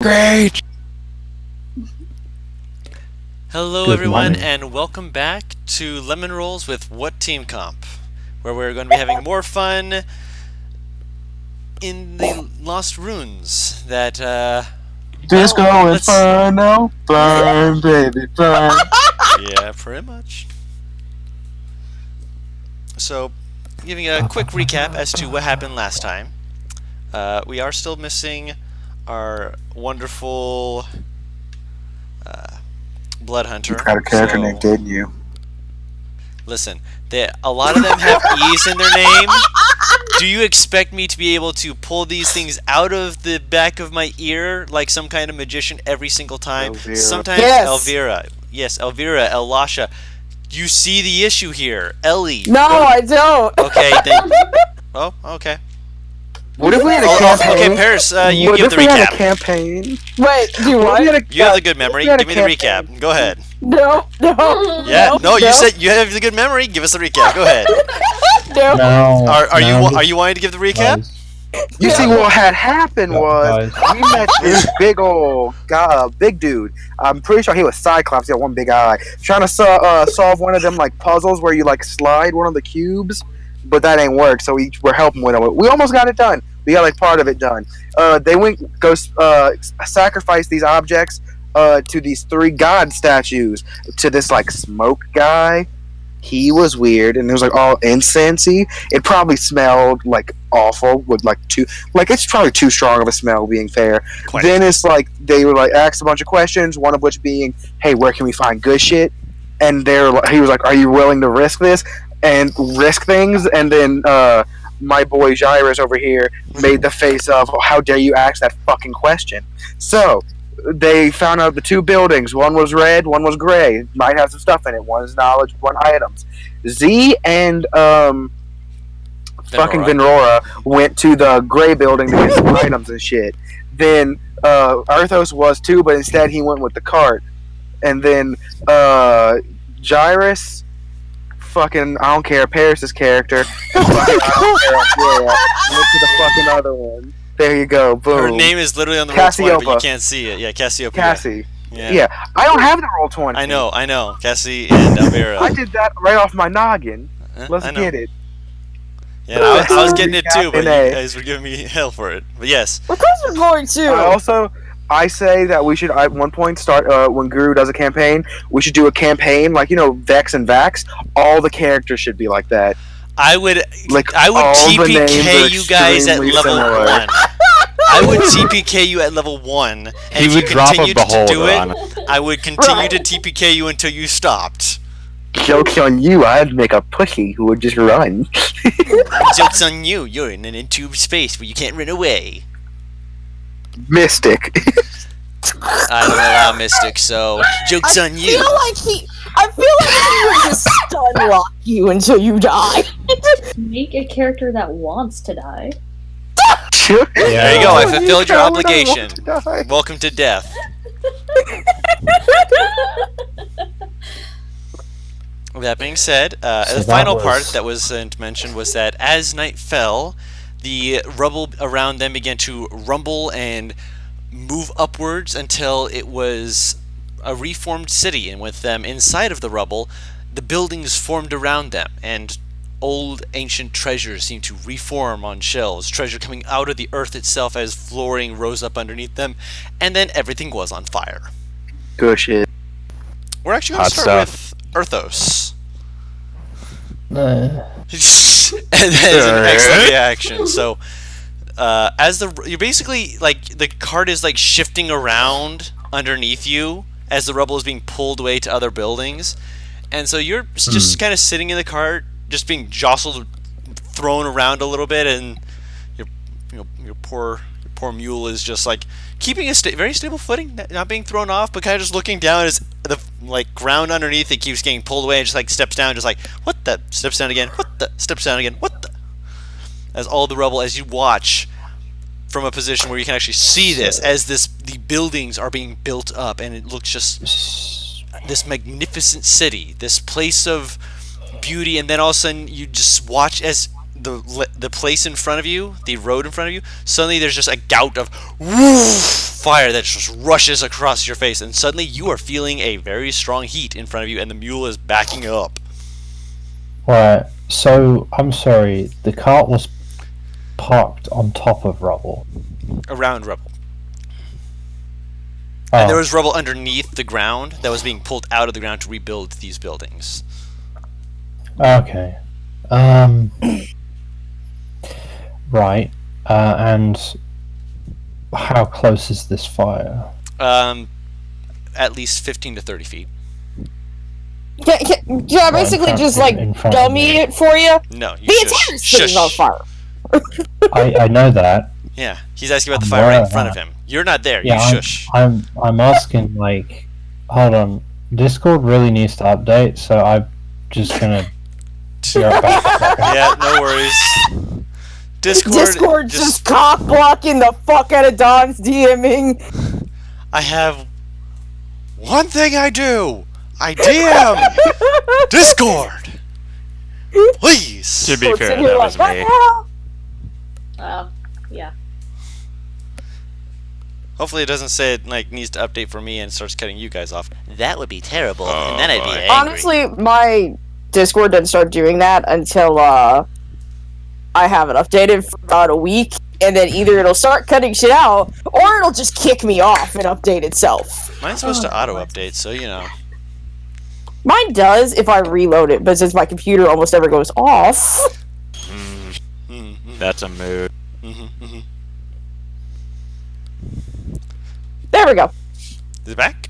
great. Hello Good everyone morning. and welcome back to Lemon Rolls with What Team Comp, where we're going to be having more fun in the Lost Runes that, Disco let's- Inferno, burn, baby, burn. yeah, pretty much. So, giving a quick recap as to what happened last time. We are still missing our wonderful Blood Hunter. You got a character so- named Didn't You? Listen, a lot of them have E's in their name. Do you expect me to be able to pull these things out of the back of my ear like some kind of magician every single time? Elvira. Sometimes Yes. Elvira. Yes, Elvira, Elisha. You see the issue here. Ellie. No, I don't. Okay, then. Oh, okay. What if we had a Oh, campaign? okay, Paris, you What give if the we had a recap. campaign? Wait, do you What if we what? had a- You have the good memory. we had a Give me the campaign. recap. Go ahead. No. Yeah, no, you said you have the good memory. Give us the recap. Go ahead. No. No. Are you wanting to give the recap? You see, what had happened was Guys. we met this big old guy, big dude. I'm pretty sure he was Cyclops. He had one big eye, trying to solve one of them like puzzles where you like slide one of the cubes, but that ain't work. So we're helping with it. We almost got it done. We got like part of it done. They sacrifice these objects to these 3 god statues to this like smoke guy. He was weird, and it was like all incensey. It probably smelled like awful with like it's probably too strong of a smell, being fair. Quite. Then it's like they were like asked a bunch of questions, one of which being, "Hey, where can we find good shit?" And he was like, "Are you willing to risk this and risk things?" And then my boy Jairus over here made the face of, "How dare you ask that fucking question?" So they found out the 2 buildings. One was red, one was gray. Might have some stuff in it. One is knowledge, one items. Z and fucking Venrora went to the gray building to get some items and shit. Then Arthos was too, but instead he went with the cart. And then Jairus, fucking I don't care, Paris's character, fucking I don't care, yeah, went to the fucking other one. There you go, boom. Her name is literally on the roll 20, but you Cassiopeia. can't see it. Yeah, Cassiopeia. Cassie. Yeah. Yeah, I don't have the roll 20. I know. Cassie and Elvira. I did that right off my noggin. Let's I know. get it. Yeah, I was getting it too, but you Captain A. guys were giving me hell for it. But yes, Of course we're going to. I say that we should at one point start when Guru does a campaign. We should do a campaign like Vex and Vax. All the characters should be like that. I would Like I would all the names TPK are you guys at extremely level similar. 1. I would TPK you at level 1, and He if you would drop a continued to do beholder it, on I would continue Right. to TPK you until you stopped. Jokes on you! I'd make a pussy who would just run. Joke's on you. You're in an in-tube space where you can't run away. Mystic. I don't allow Mystic, so joke's on you. I feel like he would just stun lock you until you die. Make a character that wants to die. There you go. I Oh, fulfilled your tell me I obligation. want to die. Welcome to death. With that being said, So the that final was- part that was mentioned was that as night fell, the rubble around them began to rumble and move upwards until it was a reformed city, and with them inside of the rubble, the buildings formed around them, and old ancient treasures seemed to reform on shelves, treasure coming out of the earth itself as flooring rose up underneath them, and then everything was on fire. Good shit. We're actually going to Hot start stuff. with Arthos. And that is an excellent reaction. So, as you're basically like the cart is like shifting around underneath you as the rubble is being pulled away to other buildings, and so you're just kind of sitting in the cart, just being jostled, thrown around a little bit, and your poor mule is just like keeping a very stable footing, not being thrown off, but kind of just looking down as the like ground underneath it keeps getting pulled away, and just like steps down, just like what the, steps down again, what the, steps down again, what the, as all the rubble, as you watch from a position where you can actually see this, as the buildings are being built up, and it looks just this magnificent city, this place of beauty, and then all of a sudden you just watch as the place in front of you, the road in front of you, suddenly there's just a gout of fire that just rushes across your face, and suddenly you are feeling a very strong heat in front of you, and the mule is backing up. Right. So I'm sorry. The cart was parked on top of rubble. Around rubble. Oh, And there was rubble underneath the ground that was being pulled out of the ground to rebuild these buildings. okay. Right. And how close is this fire? At least 15 to 30 feet. Can I basically front- just like in front of dummy me. it for you? No, you The entire city's on fire. I know that. Yeah, he's asking about the fire right in front of Right. him. You're not there. Yeah, You shush. I'm asking, like, hold on. Discord really needs to update, so I'm just gonna be right back. Yeah, no worries. Discord's just cock blocking the fuck out of Don's DMing. I have one thing I do. I DM Discord. Please. To be Discord's fair, sitting here that like, was "What me. the hell?" Yeah. Hopefully it doesn't say it like needs to update for me and starts cutting you guys off. That would be terrible, Oh, and then I'd be boy. angry. Honestly, my Discord doesn't start doing that until I have it updated for about a week, and then either it'll start cutting shit out, or it'll just kick me off and update itself. Mine's supposed to auto update, so you know. Mine does if I reload it, but since my computer almost never goes off, That's a mood. there we go. Is it back?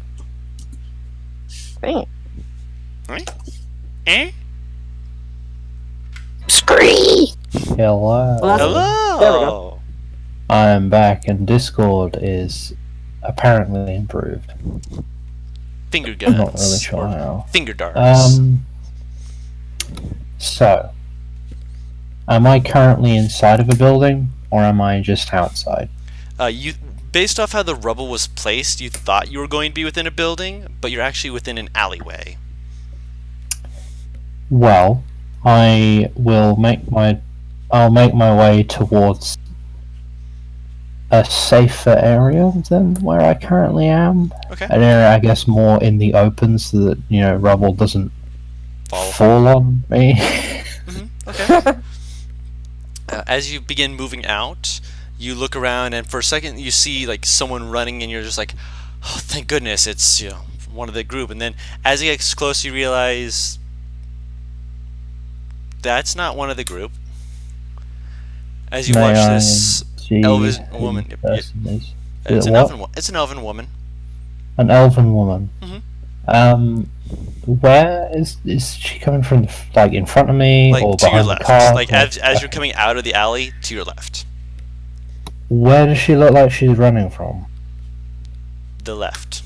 Dang it. Right? Eh? Scree! Hello. Well, Hello. There we go. I am back, and Discord is apparently improved. Finger guns. I'm not really sure or how. Finger darts. So, am I currently inside of a building, or am I just outside? You, based off how the rubble was placed, you thought you were going to be within a building, but you're actually within an alleyway. Well, I'll make my way towards a safer area than where I currently am. Okay. An area, I guess, more in the open, so that rubble doesn't fall on me. Okay. As you begin moving out, you look around, and for a second you see like someone running, and you're just like, "Oh, thank goodness, it's one of the group." And then as it gets close, you realize that's not one of the group. As you May watch I this see Elvis who woman, the person is? it's Is an it elven. what? It's an elven woman. An elven woman. Mhm. Where is she coming from? Like in front of me, Like or to your behind left. the car? Like as you're coming out of the alley, to your left. Where does she look like she's running from? The left.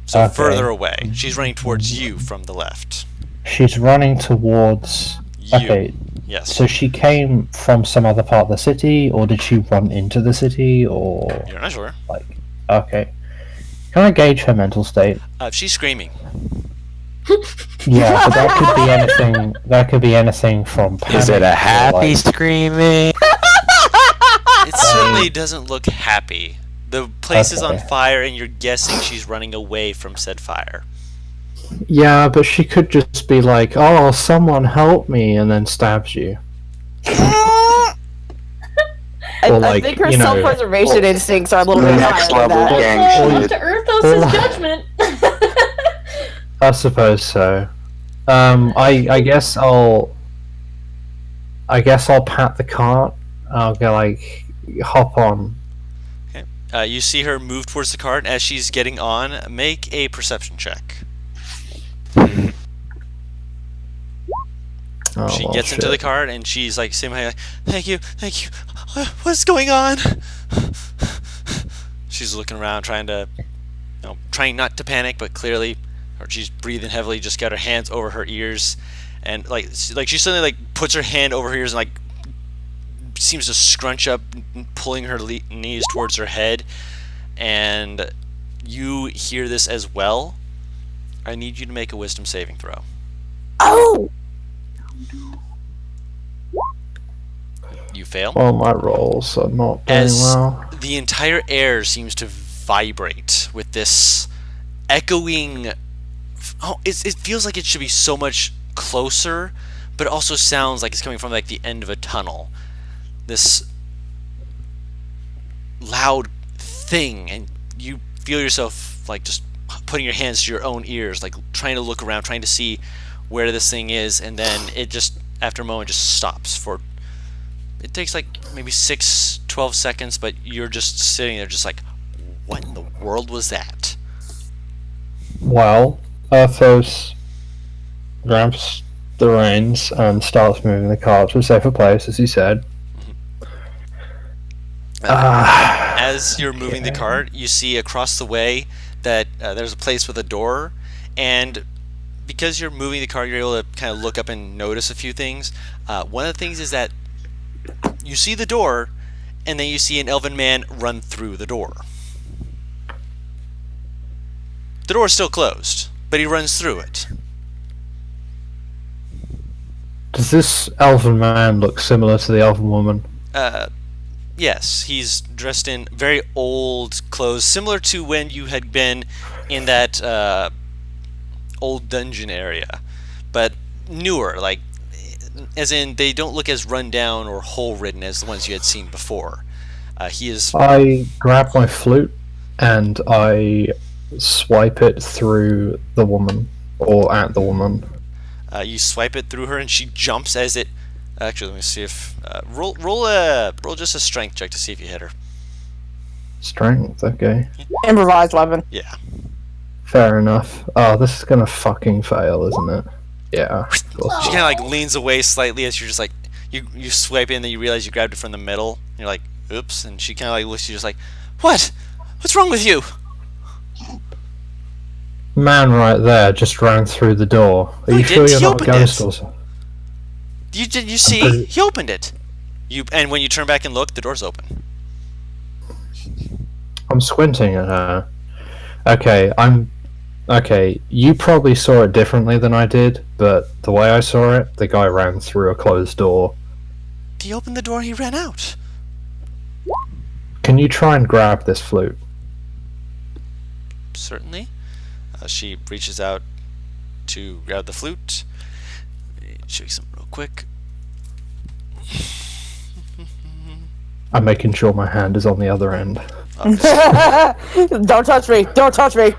So Okay. further away. She's running towards you from the left. She's running towards. You. Okay, Yes. so she came from some other part of the city, or did she run into the city, or You're not sure. okay? Can I gauge her mental state? She's screaming. Yeah, but that could be anything. That could be anything from. Is it panic a to, happy like, screaming? It certainly doesn't look happy. The place is on Okay. fire, and you're guessing she's running away from said fire. Yeah, but she could just be like, "Oh, someone help me," and then stabs you. I like, think her you know- self-preservation instincts are a little bit Next higher than level that. gang Oh, shit. to Earthos' Or- judgment. I suppose so. I guess I'll pat the cart. I'll go like hop on. You see her move towards the cart. As she's getting on, make a perception check. Oh, She well, gets into the shit. cart, and she's like, same like, thank you. What's going on? She's looking around, trying not to panic, but clearly, or she's breathing heavily. Just got her hands over her ears, and like she suddenly like puts her hand over her ears and like seems to scrunch up, pulling her knees towards her head. And you hear this as well. I need you to make a wisdom saving throw. Oh! fail. Well, my rolls are not doing As well. the entire air seems to vibrate with this echoing. Oh, it feels like it should be so much closer, but it also sounds like it's coming from like the end of a tunnel. This loud thing, and you feel yourself like just putting your hands to your own ears, like trying to look around, trying to see where this thing is, and then it just, after a moment, just stops for. It takes like maybe 12 seconds, but you're just sitting there, just like, what in the world was that? Well, Arthos grabs the reins and starts moving the car to a safer place, as he said. As you're moving the cart, you see across the way that there's a place with a door, and because you're moving the cart, you're able to kind of look up and notice a few things. One of the things is that you see the door, and then you see an elven man run through the door. The door is still closed, but he runs through it. Does this elven man look similar to the elven woman? Yes, he's dressed in very old clothes, similar to when you had been in that old dungeon area, but newer, like, as in they don't look as run down or hole-ridden as the ones you had seen before. He is... I grab my flute and I swipe it through the woman, or at the woman. You swipe it through her, and she jumps as it... Actually, let me see if... roll just a strength check to see if you hit her. Strength, okay. Improvised weapon. Yeah. Fair enough. Oh, this is gonna fucking fail, isn't it? Yeah. Of course. She kind of like leans away slightly as you're just like... You swipe it, and then you realize you grabbed it from the middle. And you're like, oops. And she kind of like looks at you just like, what? What's wrong with you? Man right there just ran through the door. Are No, you he sure didn't. you're He not a opened ghost it. or something? You see? He opened it. And when you turn back and look, the door's open. I'm squinting at her. Okay, you probably saw it differently than I did, but the way I saw it, the guy ran through a closed door. He opened the door and he ran out. Can you try and grab this flute? Certainly. She reaches out to grab the flute. Let me show you something real quick. I'm making sure my hand is on the other end. Don't touch me! Don't touch me!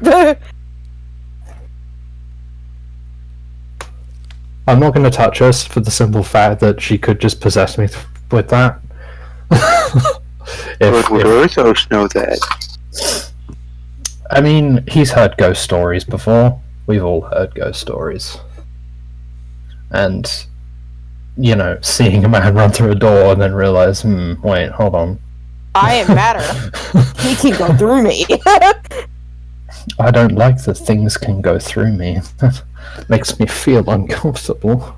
I'm not going to touch us for the simple fact that she could just possess me with that. But would Arthos know that? I mean, he's heard ghost stories before. We've all heard ghost stories. And, you know, seeing a man run through a door and then realize, wait, hold on. I am matter. He can go through me. I don't like that things can go through me. That makes me feel uncomfortable.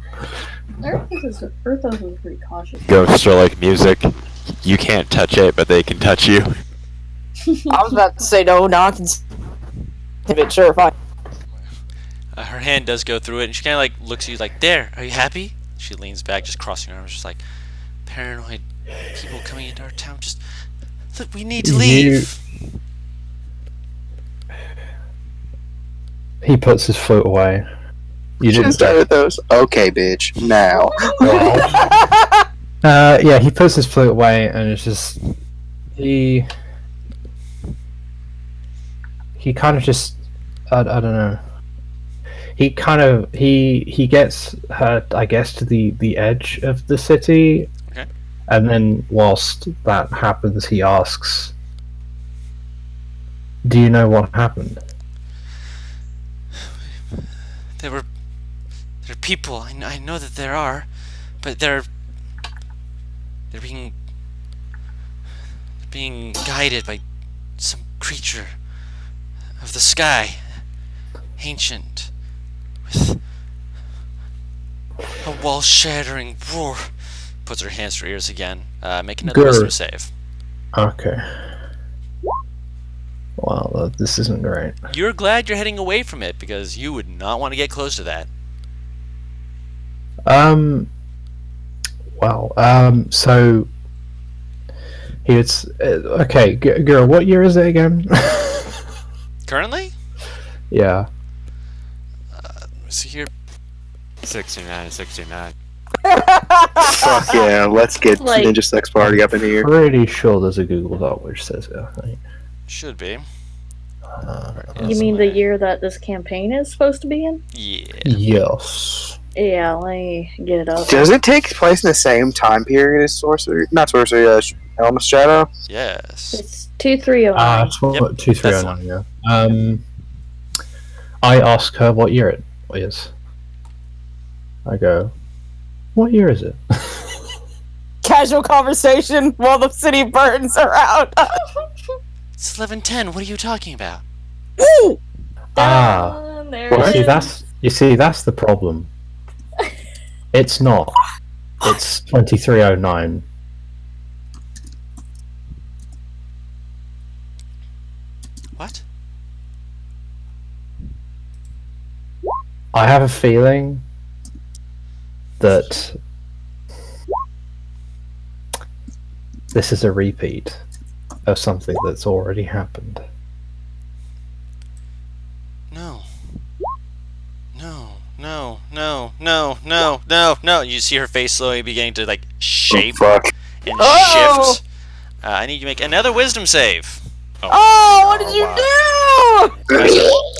Arthos was pretty cautious. Ghosts are like music. You can't touch it, but they can touch you. I was about to say no, I can. But sure, fine. Her hand does go through it, and she kind of like looks at you like, there, are you happy? She leans back, just crossing her arms, just like, paranoid people coming into our town, just, look, we need to leave. He puts his flute away. You didn't Just Arthos. Okay, bitch. Now. yeah, he puts his flute away, and it's just he kind of just I don't know. He kind of he gets her, I guess, to the edge of the city, Okay. and then whilst that happens, he asks, "Do you know what happened?" There are people, I know that there are, but they're being guided by some creature of the sky, ancient, with a wall-shattering roar. Puts her hands to her ears again. Make another wisdom Good. save. Okay. Wow, this isn't great. You're glad you're heading away from it because you would not want to get close to that. So He was okay. Girl, what year is it again? Currently? Yeah. See here. 69, 69. Fuck yeah, let's get Like- Ninja Sex Party up in here. Pretty sure there's a Google Doc which says it. I think. Should be. You mean the year that this campaign is supposed to be in? Yeah. Yes. Yeah, let me get it up. Does it take place in the same time period as Sorcery? Not Sorcery, Elmas Shadow? Yes. It's 2309. 2309. Yeah. I ask her what year it is. I go, what year is it? Casual conversation while the city burns around. It's 11:10. What are you talking about? Ooh! There Well, it is. you see, that's the problem. It's not. It's 2309. What? I have a feeling that this is a repeat of something that's already happened. No. No. No. No. No. No. No. No. You see her face slowly beginning to like shape Oh, fuck. and Oh! shift. I need you to make another wisdom save. Oh, what did you do?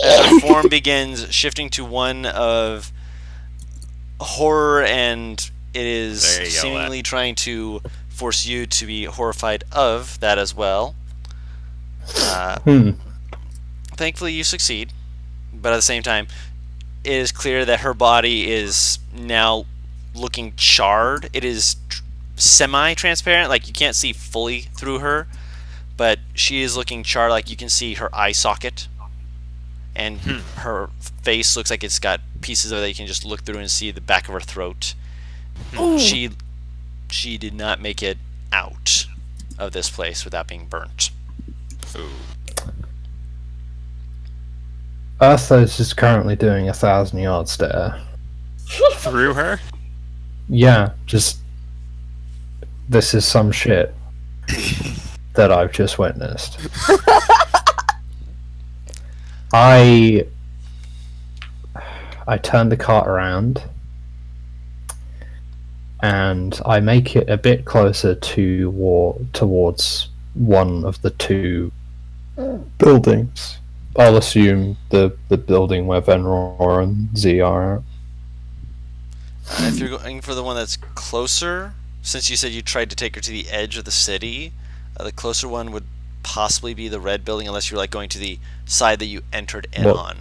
As her form begins shifting to one of horror, and it is There you go, seemingly trying to force you to be horrified of that as well. Thankfully, you succeed, but at the same time, it is clear that her body is now looking charred. It is semi-transparent, like you can't see fully through her, but she is looking charred, like you can see her eye socket, and her face looks like it's got pieces of it that you can just look through and see the back of her throat. She did not make it out of this place without being burnt. Earthos is currently doing 1,000-yard stare. Through her? Yeah, just this is some shit that I've just witnessed. I turn the cart around and I make it a bit closer towards one of the two buildings. I'll assume the building where Venror and Z are at. If you're going for the one that's closer, since you said you tried to take her to the edge of the city, the closer one would possibly be the red building, unless you're like going to the side that you entered in on.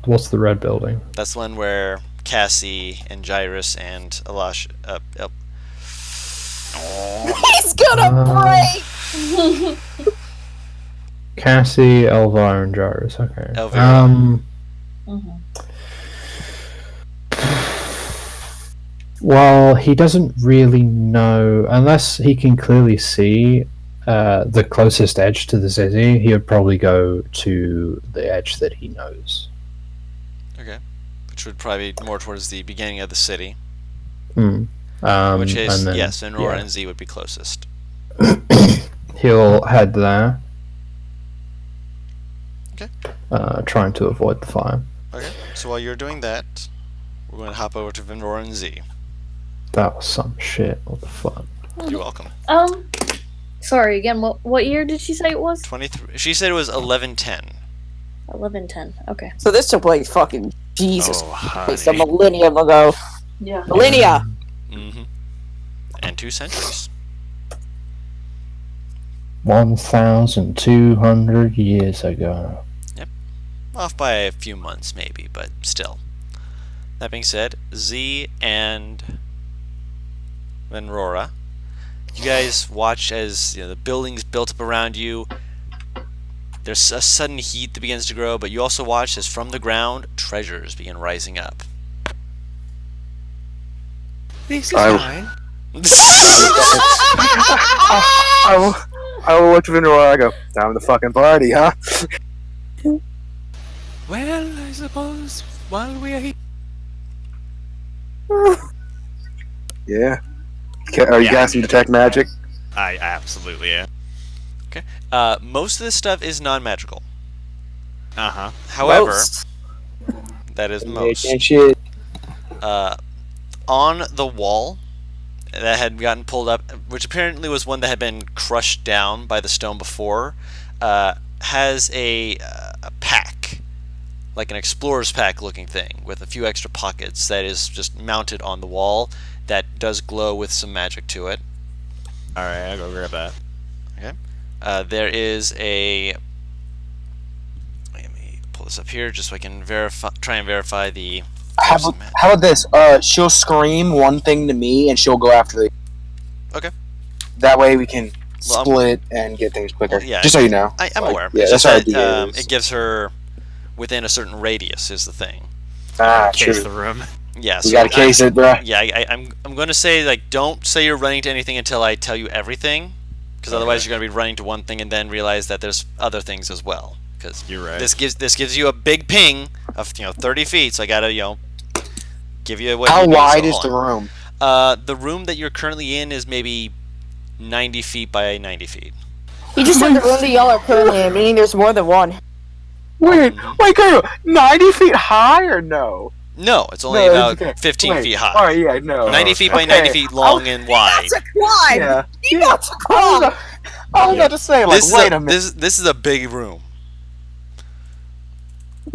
What's the red building? That's the one where Cassie and Gyrus and Alash. He's gonna break! Cassie, Elvira, and Jarvis. Okay. Elvira. Well, he doesn't really know, unless he can clearly see the closest edge to the Zizzy, he would probably go to the edge that he knows. Okay. Which would probably be more towards the beginning of the city. Which Is, and then, yes, Venror yeah. and Z would be closest. He'll head there. Okay. Trying to avoid the fire. Okay. So while you're doing that, we're going to hop over to Venror and Z. That was some shit. What the fuck? You're welcome. Sorry again. What year did she say it was? 23. She said it was 11:10. 1110. Okay. So this took place fucking Jesus Oh, Christ, a honey. millennium ago. Yeah. Millennia! Mm-hmm. And 2 centuries. 1,200 years ago. Off by a few months, maybe, but still. That being said, Z and Venrora, you guys watch as the buildings built up around you. There's a sudden heat that begins to grow, but you also watch as from the ground treasures begin rising up. This is I- mine. I will look to Venror. I go, time to fucking party, huh? Well, I suppose while we are here. Yeah. Are you Yeah. casting detect magic? I absolutely am. Okay. Most of this stuff is non-magical. Uh-huh. However, Most. that is Yeah, most. can't shit. On the wall that had gotten pulled up, which apparently was one that had been crushed down by the stone before, has a pack, like an explorer's pack looking thing with a few extra pockets that is just mounted on the wall that does glow with some magic to it. Alright, I'll go grab that. Okay. There is a... Let me pull this up here just so I can try and verify the... How about this? She'll scream one thing to me, and she'll go after the. Okay. That way we can Well, split and get things quicker. Well, yeah, Just so you know. I'm Like, aware. Yeah, It's that's just our that, idea. it gives her within a certain radius is the thing. Case True. the room. Yeah, We so gotta case it, bro. Yeah, I'm going to say, like, don't say you're running to anything until I tell you everything, because otherwise you're going to be running to one thing and then realize that there's other things as well. Because You're right. this gives you a big ping of 30 feet, so I gotta give you what. How you need, wide so is hold the on. room? The room that you're currently in is maybe 90 feet by 90 feet. He just said the room that y'all are currently in, meaning there's more than one. Wait, girl, 90 feet high or no? No, it's only No, about it's okay. 15 Wait, feet high. Alright, yeah, no. 90 feet by Okay. 90 feet long and wide. That's a climb! Yeah. You got to climb! I was about to say, like, wait a minute. This is a big room.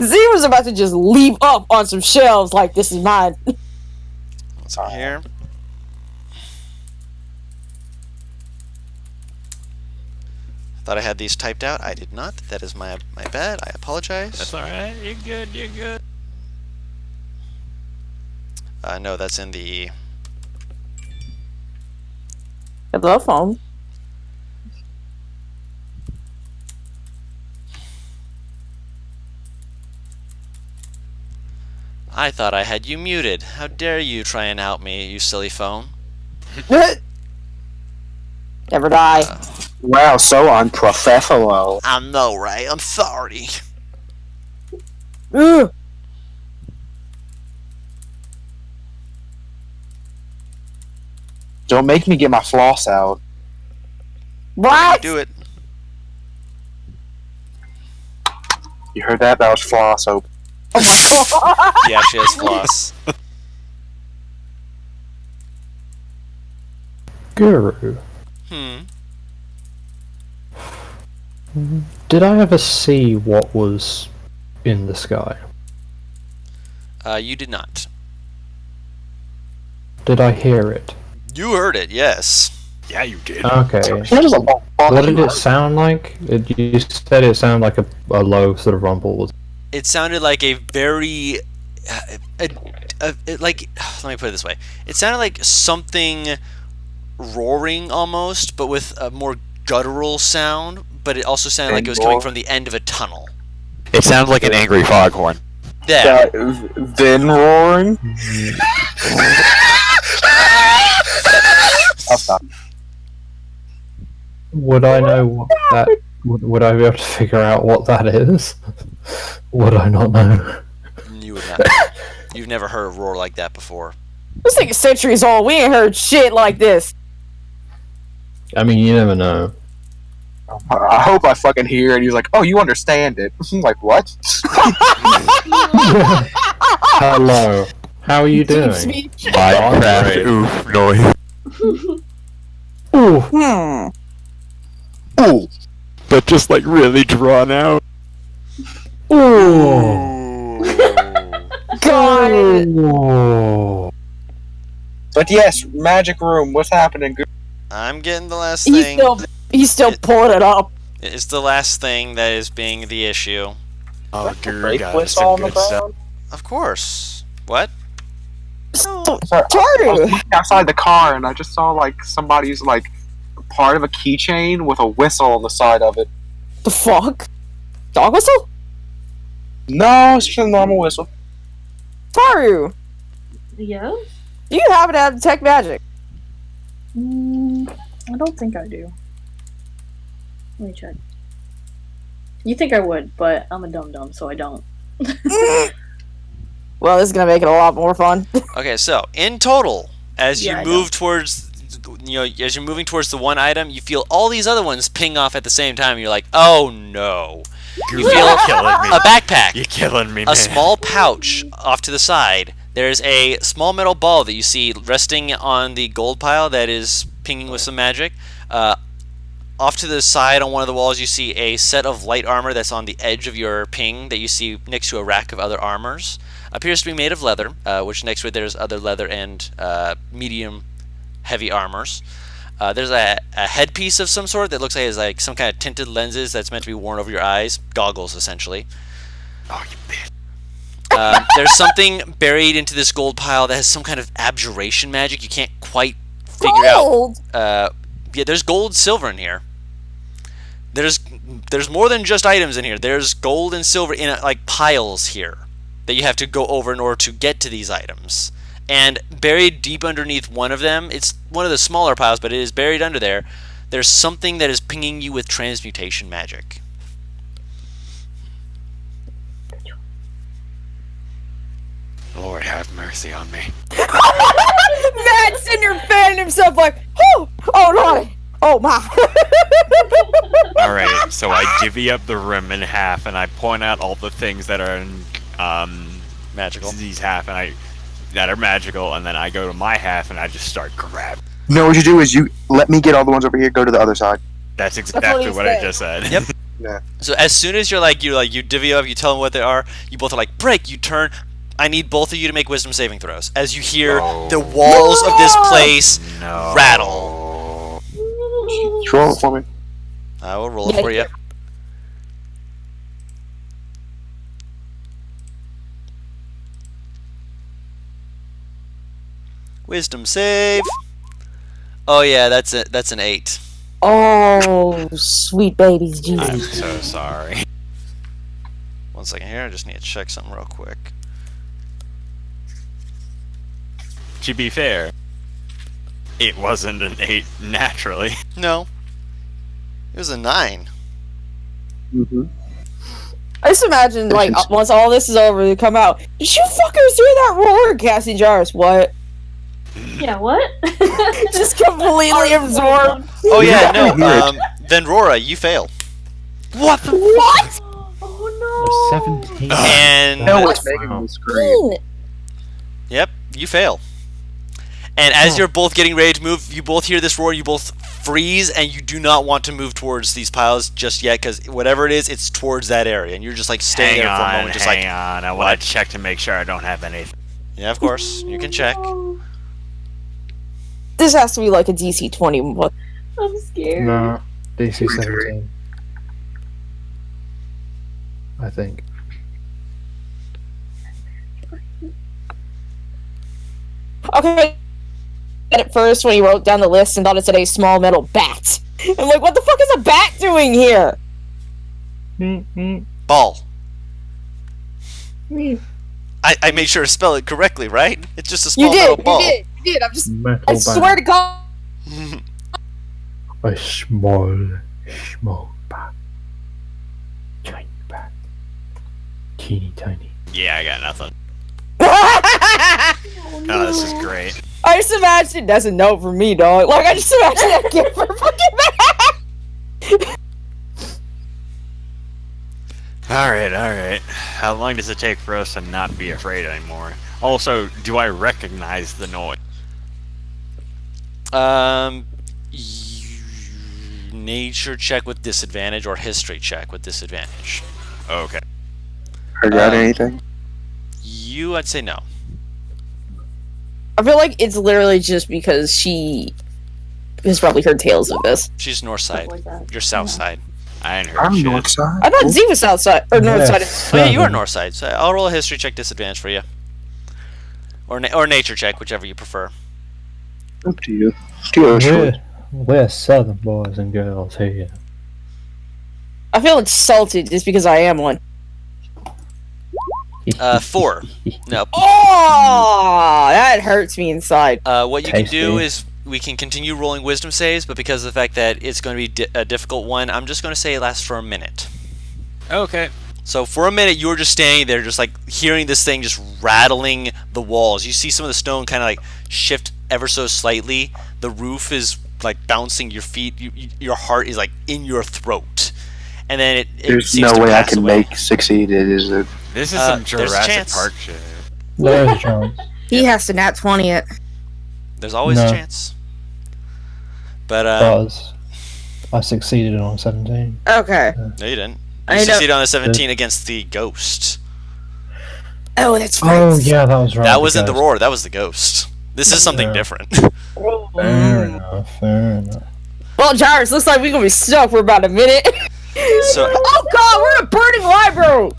Z was about to just leap up on some shelves like this is mine. What's up here? I thought I had these typed out. I did not. That is my bad. I apologize. That's alright. You're good. You're good. No, that's in the... Hello, phone. I thought I had you muted. How dare you try and out me, you silly phone. Never die. Wow, so unprofessional. I know, right? I'm sorry. Ugh. Don't make me get my floss out. What? Do it. You heard that? That was floss open. Oh my god. He actually has floss. Guru, did I ever see what was in the sky? You did not. Did I hear it? You heard it, yes. Yeah, you did. Okay. What did it sound like? You said it sounded like a low sort of rumble. It sounded like a very... like, let me put it this way. It sounded like something roaring almost, but with a more guttural sound, but it also sounded like it was coming from the end of a tunnel. It sounds like an angry foghorn. Yeah. Then roaring? I'll stop. Would I know what that... Would I be able to figure out what that is? Would I not know? You would not. You've never heard a roar like that before. This thing is centuries old. We ain't heard shit like this. I mean, you never know. I hope I fucking hear it. He's like, oh, you understand it. I'm like, what? Hello. How are you Deep doing? speech. Minecraft oof noise. Ooh. Ooh. But just like really drawn out. Ooh. God. Ooh. But yes, magic room. What's happening? I'm getting the last He's thing. still pulling it up. It's the last thing that is being the issue. Oh, Guru Break got us whistle some on the good stuff. ground? Of course. What? So, Sorry, I was Taru. walking outside the car and I just saw like somebody's like part of a keychain with a whistle on the side of it. The fuck? Dog whistle? No, it's just a normal whistle. Taru. Yeah? Do you happen to have detect magic? I don't think I do. Let me check. You think I would, but I'm a dum-dum, so I don't. Well, this is gonna make it a lot more fun. Okay, so in total, as Yeah, I you move towards as you're moving towards the one item, you feel all these other ones ping off at the same time. You're like, oh no. You feel killing me. a backpack, You're killing me, a man. small pouch off to the side. There's a small metal ball that you see resting on the gold pile that is pinging with some magic. Off to the side on one of the walls, you see a set of light armor that's on the edge of your ping that you see next to a rack of other armors. Appears to be made of leather, which next to it there's other leather and medium heavy armors. There's a headpiece of some sort that looks like it's like some kind of tinted lenses that's meant to be worn over your eyes. Goggles, essentially. Oh, you bitch. There's something buried into this gold pile that has some kind of abjuration magic. You can't quite figure Gold! out. Yeah, there's gold, silver in here. There's more than just items in here. There's gold and silver in like piles here that you have to go over in order to get to these items. And buried deep underneath one of them, it's one of the smaller piles, but it is buried under there. There's something that is pinging you with transmutation magic. Lord have mercy on me. Matt's in there fanning himself like, oh no, oh my. Alright, so I divvy up the room in half and I point out all the things that are in Magical. these half and that are magical, and then I go to my half and I just start grabbing. No, what you do is you let me get all the ones over here. Go to the other side. That's what exactly he what I said. just said. Yep. So as soon as you divvy up, you tell them what they are, you both are like, break, you turn. I need both of you to make wisdom saving throws. As you hear the walls of this place No. rattle. Just roll it for me. I will roll it for you. Wisdom save. Oh yeah, that's it. That's an 8. Oh, sweet babies, I'm Jesus. so sorry. 1 second here. I just need to check something real quick. To be fair, it wasn't an 8 naturally. No, it was a 9. Mm-hmm. I just imagine, like, once all this is over, they come out. Did you fuckers hear that roar, Cassie Jarvis? What? Yeah, what? Just completely absorbed. Oh yeah, no. I hear Then Rora, you fail. What? Oh no! 17. And No, it's making me scream. yep, you fail. And as you're both getting ready to move, you both hear this roar. You both freeze, and you do not want to move towards these piles just yet, because whatever it is, it's towards that area, and you're just like staying there for a moment, just like, on. I what? want to check to make sure I don't have anything. yeah, of course, you can check. This has to be like a DC 20. What? I'm scared. No, DC 17. I think. Okay. At first, when he wrote down the list and thought it said a small metal bat. I'm like, what the fuck is a bat doing here? Ball. I made sure to spell it correctly, right? It's just a small metal ball. You did. I'm just. Metal I swear to God. A small bat. Tiny bat. Teeny tiny. Yeah, I got nothing. Oh, Oh, this is great. I just imagine that's a note for me, dog. Like, I just imagine that kid for fucking back. Alright. How long does it take for us to not be afraid anymore? Also, do I recognize the noise? Nature check with disadvantage or history check with disadvantage. Okay. Heard got anything? You, I'd say no. I feel like it's literally just because she has probably heard tales of this. She's north Stuff side. like that. You're south side. I ain't heard I'm shit. north side. I thought Z was outside or north side. Oh yeah, you are north side. So I'll roll a history check disadvantage for you, or nature check, whichever you prefer. Up to you. To your choice. We're southern boys and girls here. I feel insulted just because I am one. 4. No. Oh, that hurts me inside. What you can do Tasty. is we can continue rolling wisdom saves, but because of the fact that it's going to be a difficult one, I'm just going to say it lasts for a minute. Okay. So for a minute, you're just standing there, just like hearing this thing just rattling the walls. You see some of the stone kind of like shift ever so slightly, the roof is like bouncing your feet. Your heart is like in your throat, and then it There's seems no to way I pass can away. make succeed. It is a This is there's some a Jurassic chance. Park shit. There's a chance. He has to nat 20 it. There's always a No. chance. But Buzz. I succeeded on 17. Okay. no, you didn't. I You know- succeeded on the 17 against the ghost. Oh, that's right. Oh, yeah, that was right. That wasn't the because- roar. That was the ghost. This is something Yeah. different. Fair enough, fair enough. Well, Jarvis, looks like we're gonna be stuck for about a minute. So Oh god, we're in a burning library!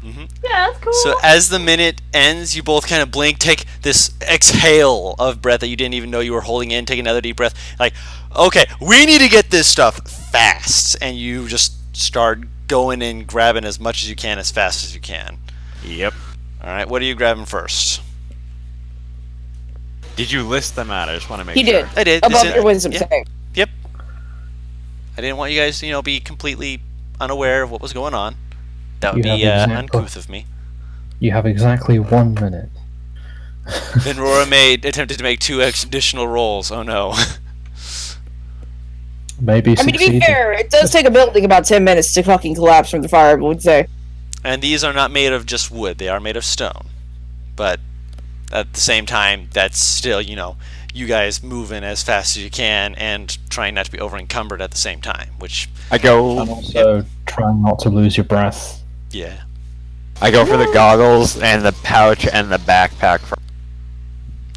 Yeah, that's cool. So as the minute ends, you both kind of blink, take this exhale of breath that you didn't even know you were holding in, take another deep breath, like, okay, we need to get this stuff fast, and you just start going and grabbing as much as you can as fast as you can. Yep. Alright, what are you grabbing first? Did you list them out? I just want to make He sure. did. I did. Above This your wisdom yeah, thing. I didn't want you guys, be completely unaware of what was going on. That would You be have example. uncouth of me. You have exactly 1 minute. Then Rora attempted to make 2 additional rolls. Oh no. Maybe I mean, to be succeeded. fair, it does take a building about 10 minutes to fucking collapse from the fire, I would say. And these are not made of just wood, they are made of stone. But at the same time, that's still, you guys moving as fast as you can and trying not to be over encumbered at the same time, which, I go. And also trying not to lose your breath. yeah. I go for the goggles and the pouch and the backpack.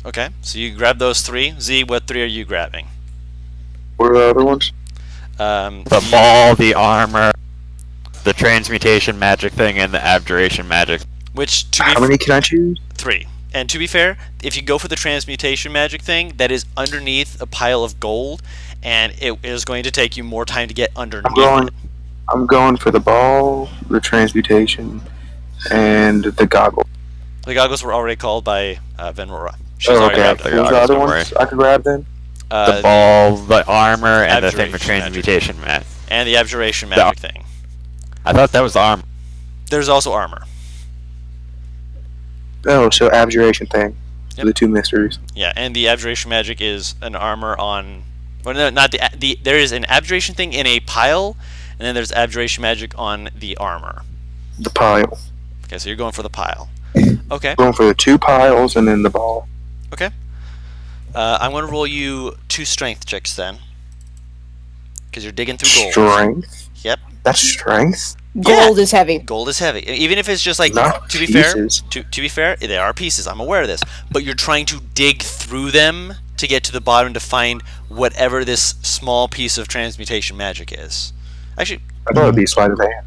Okay, so you grab those 3. Z, what 3 are you grabbing? what are the other ones? The ball, the armor, the transmutation magic thing, and the abjuration magic. Which, to How be many can I choose? 3. And to be fair, if you go for the transmutation magic thing, that is underneath a pile of gold, and it is going to take you more time to get underneath it. I'm going for the ball, the transmutation, and the goggle. The goggles were already called by Venrora. She's Oh, already okay. grabbed the them. Who's the goggles, other don't ones I could grab then? The ball, the armor, and the thing for Abjuration magic. transmutation magic. And the abjuration magic thing. I thought that was the armor. There's also armor. Oh, so abjuration thing. Yep. The 2 mysteries. Yeah, and the abjuration magic is an armor on. Well, no, not the. There is an abjuration thing in a pile, and then there's abjuration magic on the armor. The pile. Okay, so you're going for the pile. Okay. Going for the 2 piles and then the ball. I'm going to roll you 2 strength checks then. Because you're digging through gold. Strength? Yep. That's strength? Gold is heavy. Gold is heavy. Even if it's just like, Not to be fair, pieces. to be fair, there are pieces. I'm aware of this. But you're trying to dig through them to get to the bottom to find whatever this small piece of transmutation magic is. Actually, I thought it would be sleight of hand.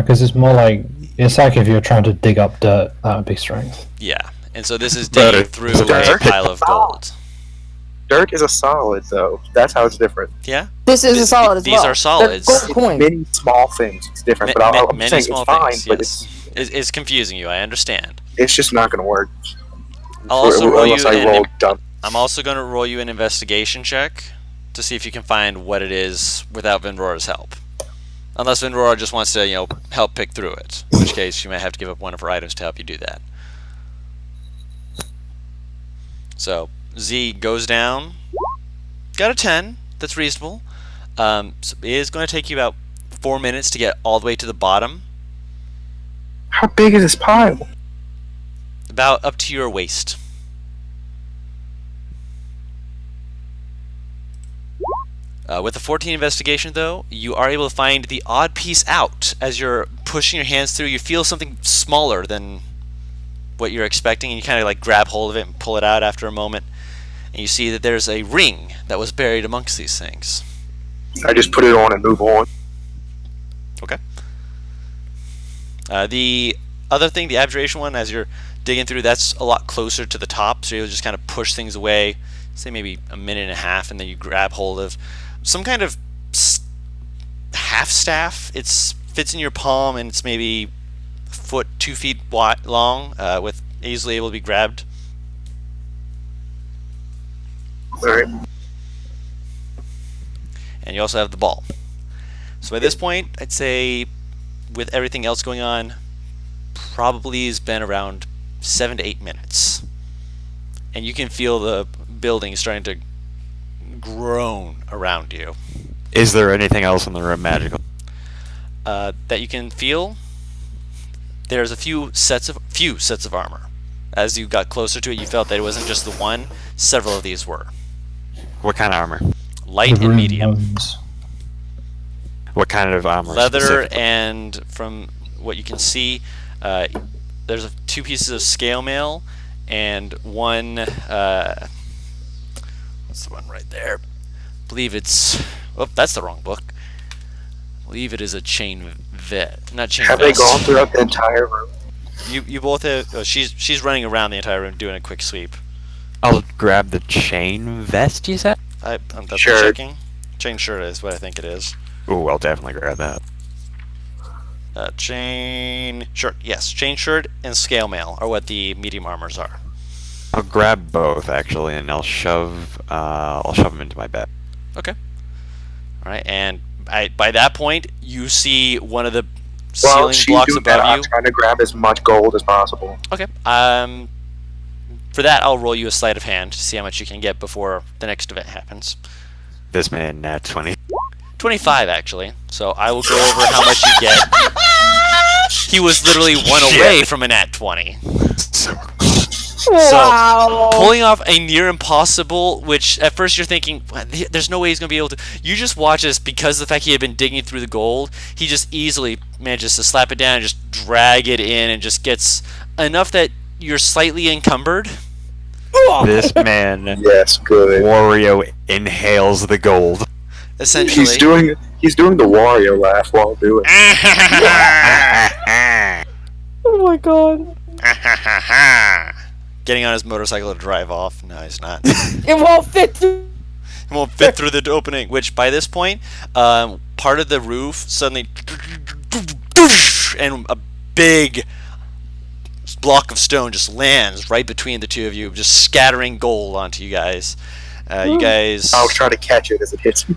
Because it's more like it's like if you're trying to dig up dirt, that would be strength. yeah. And so this is But digging it's through a a dirt. pile of gold. Dirt is a solid, though. That's how it's different. Yeah. This is a solid as These well. are solids. They're gold coins. Many small things. It's different, Ma- but ma- I'm many saying small it's fine, things, but yes. It's confusing you. I understand. it's just not going to work. I'll also roll you Unless I an roll dumb. I'm also going to roll you an investigation check to see if you can find what it is without Venrora's help. Unless Venrora just wants to, help pick through it. In which case, you might have to give up one of her items to help you do that. So, Z goes down. Got a 10. That's reasonable. So it is going to take you about 4 minutes to get all the way to the bottom. How big is this pile? About up to your waist. With the 14 investigation, though, you are able to find the odd piece out. As you're pushing your hands through, you feel something smaller than what you're expecting, and you kind of like grab hold of it and pull it out after a moment. And you see that there's a ring that was buried amongst these things. I just put it on and move on. Okay. The other thing, the abjuration one, as you're digging through, that's a lot closer to the top, so you'll just kind of push things away, say maybe a minute and a half, and then you grab hold of some kind of half staff. It fits in your palm, and it's maybe a foot, 2 feet wide, long, with easily able to be grabbed. Alright. And you also have the ball. So by this point, I'd say, with everything else going on, probably has been around 7 to 8 minutes. And you can feel the building starting to groan around you. Is there anything else in the room magical? That you can feel. There's a few sets of armor. As you got closer to it, you felt that it wasn't just the one. Several of these were What kind of armor? light and medium, Runes. What kind of armor? leather, specifically? and from what you can see, there's 2 pieces of scale mail and one. What's the one right there? I believe it's. Oh, that's the wrong book. I believe it is a chain not chain Have vest. they gone throughout the entire room? You both have. Oh, she's running around the entire room doing a quick sweep. I'll grab the chain vest. You said? I'm double Shirt. checking. Chain shirt is what I think it is. Ooh, I'll definitely grab that. Chain shirt. Yes, chain shirt and scale mail are what the medium armors are. I'll grab both actually, and I'll shove them into my bed. Okay. All right, and by that point, you see one of the While ceiling she's blocks doing that, above I'm you. trying to grab as much gold as possible. Okay. For that, I'll roll you a sleight of hand to see how much you can get before the next event happens. This man, nat 20. 25, actually. So I will go over how much you get. He was literally one away from a nat 20. Wow. Pulling off a near impossible, which at first you're thinking, "What? There's no way he's going to be able to." You just watch this because of the fact he had been digging through the gold, he just easily manages to slap it down and just drag it in and just gets enough that you're slightly encumbered. This man, Yes, good. Wario, inhales the gold. Essentially. He's doing the Wario laugh while doing it. Oh my god. Getting on his motorcycle to drive off. No, he's not. It won't fit through. It won't fit through the opening, which by this point, part of the roof suddenly, and a big block of stone just lands right between the two of you, just scattering gold onto you guys. You guys. I'll try to catch it as it hits me.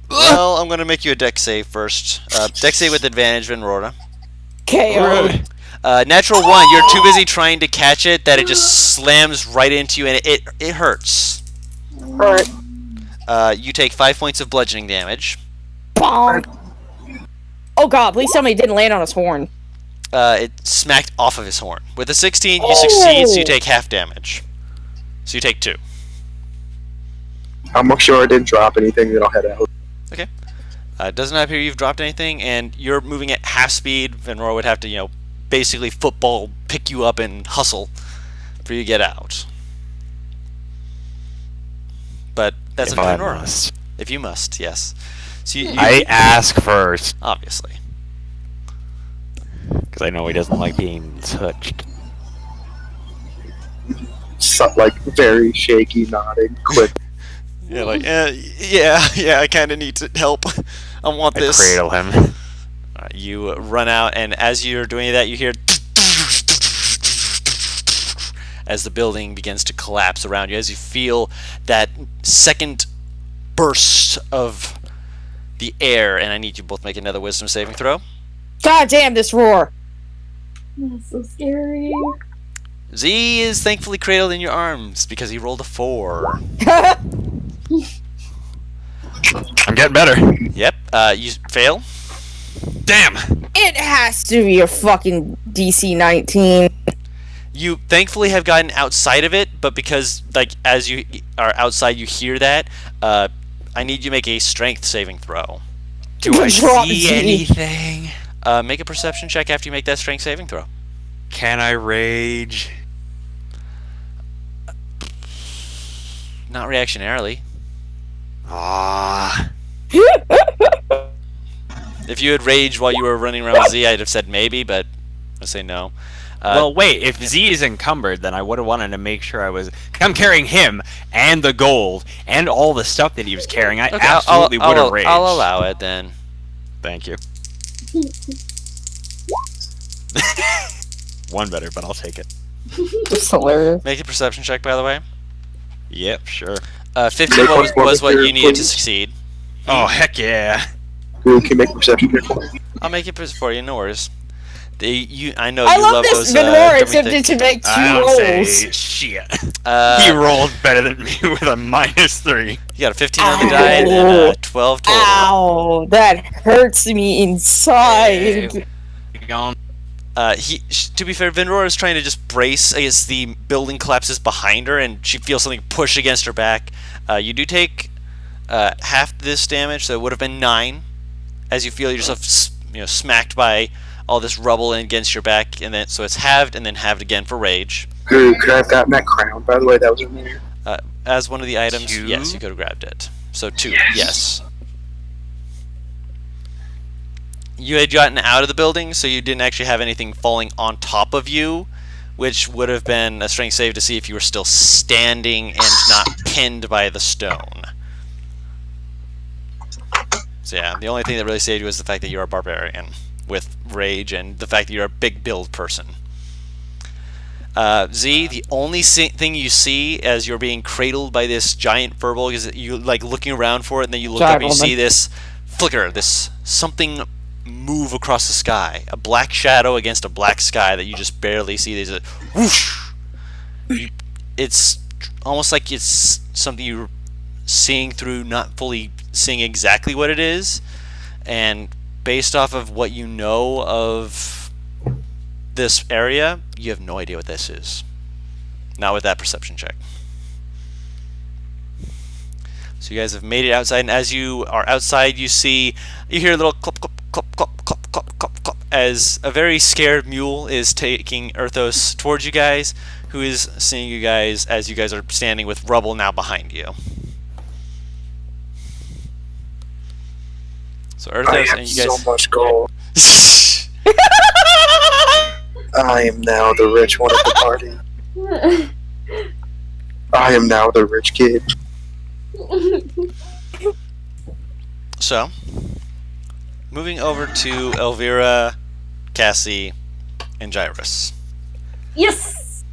Well, I'm gonna make you a dex save first. Dex save with advantage, Venrora. KO. Natural 1. You're too busy trying to catch it that it just slams right into you, and it hurts. Alright. You take 5 points of bludgeoning damage. Bonk. Oh god, please tell me it didn't land on his horn. It smacked off of his horn. With a 16, you succeed, so you take half damage. So you take 2. I'll make sure I didn't drop anything, then I'll head out. Okay. It doesn't appear you've dropped anything, and you're moving at half speed. Venrora would have to, basically football pick you up and hustle for you to get out. But that's If a I Venrora. must. If you must, yes. So you I ask first, obviously. because I know he doesn't like being touched. So, like, very shaky, nodding, quick. Yeah, like, yeah, I kind of need to help. I want I this. cradle him. You run out, and as you're doing that, you hear as the building begins to collapse around you, as you feel that second burst of the air, and I need you both to make another wisdom saving throw. God damn this roar. That's so scary. Z is thankfully cradled in your arms because he rolled a 4. I'm getting better. Yep, you fail. Damn! It has to be a fucking DC 19. You thankfully have gotten outside of it, but because, as you are outside, you hear that, I need you to make a strength saving throw. Do I Drop see Z. anything? Make a perception check after you make that strength saving throw. Can I rage? Not reactionarily. Ah. If you had raged while you were running around with Z, I'd have said maybe, but I say no. Well, wait. If Z is encumbered, then I would have wanted to make sure I was. I'm carrying him and the gold and all the stuff that he was carrying. I okay, absolutely would have raged. I'll allow it then. Thank you. One better, but I'll take it. It's hilarious. Make a perception check, by the way. Yep, sure. 15 was what you needed to succeed. Oh, heck yeah. Who can make a perception check for me? I'll make it for you, no worries. I know I you love love this those. Venora jumping attempted thick. to make I two don't say rolls. shit. He Uh, rolled better than me with a -3. you got a 15 on the die and then a 12 total. Ow, that hurts me inside. Gone. To be fair, Venora is trying to just brace as the building collapses behind her, and she feels something push against her back. You do take half this damage, so it would have been 9, as you feel yourself, smacked by all this rubble against your back, and then so it's halved and then halved again for rage. Ooh, could I have gotten that crown? By the way, that was in there. As one of the items, 2? yes, you could have grabbed it. So 2, yes. You had gotten out of the building, so you didn't actually have anything falling on top of you, which would have been a strength save to see if you were still standing and not pinned by the stone. So yeah, the only thing that really saved you was the fact that you're a barbarian with rage and the fact that you're a big build person. Z, the only thing you see as you're being cradled by this giant furball is that you like looking around for it, and then you look up and you see this flicker, this something move across the sky, a black shadow against a black sky that you just barely see. There's a whoosh. It's almost like it's something you're seeing through, not fully seeing exactly what it is, and based off of what you know of this area, you have no idea what this is. Not with that perception check. So you guys have made it outside, and as you are outside, you hear a little clop, clop, clop, clop, clop, clop, clop, clop, as a very scared mule is taking Erthos towards you guys, who is seeing you guys as you guys are standing with rubble now behind you. So I Erthos have and you guys. so much gold. I am now the rich one of the party. I am now the rich kid. So, moving over to Elvira, Cassie, and Gyrus. Yes!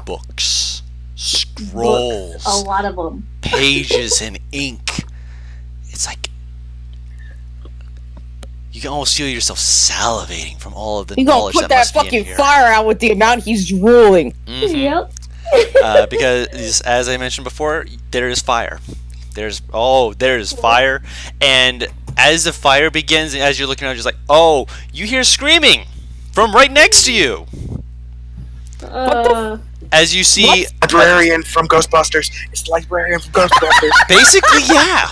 Books, scrolls, A lot of them. pages, and ink. It's like you can almost feel yourself salivating from all of the You gonna knowledge put that that must be in fucking here. fire out with the amount he's drooling. Mhm. Yep. Because as I mentioned before, there is fire. There's fire, and as the fire begins, and as you're looking around, you're just like, oh, you hear screaming from right next to you. As you see, Librarian from Ghostbusters. It's the librarian from Ghostbusters. basically, yeah,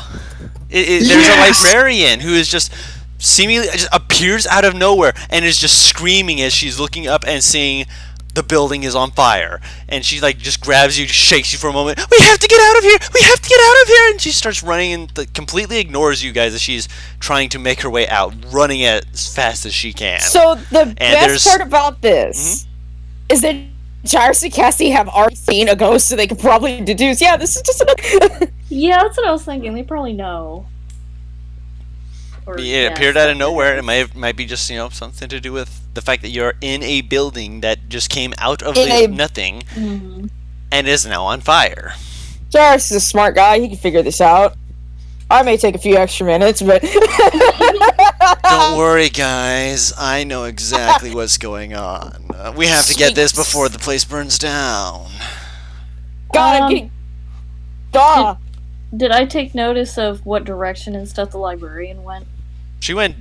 there's Yes! a librarian who is just seemingly just appears out of nowhere and is just screaming as she's looking up and seeing the building is on fire, and she like just grabs you, shakes you for a moment. We have to get out of here! We have to get out of here! And she starts running and completely ignores you guys as she's trying to make her way out, running as fast as she can. So the there's- best part about this is that Gyrus and Cassie have already seen a ghost, so they could probably deduce, yeah, this is just a... Yeah, that's what I was thinking. They probably know. Or, It appeared out of nowhere. It might be just something to do with the fact that you're in a building that just came out of nothing Mhm. and is now on fire. Gyrus is a smart guy, he can figure this out. I may take a few extra minutes, but... Don't worry, guys. I know exactly what's going on. We have to get this before the place burns down. God, I'm getting... Duh! Did I take notice of what direction and stuff the librarian went? She went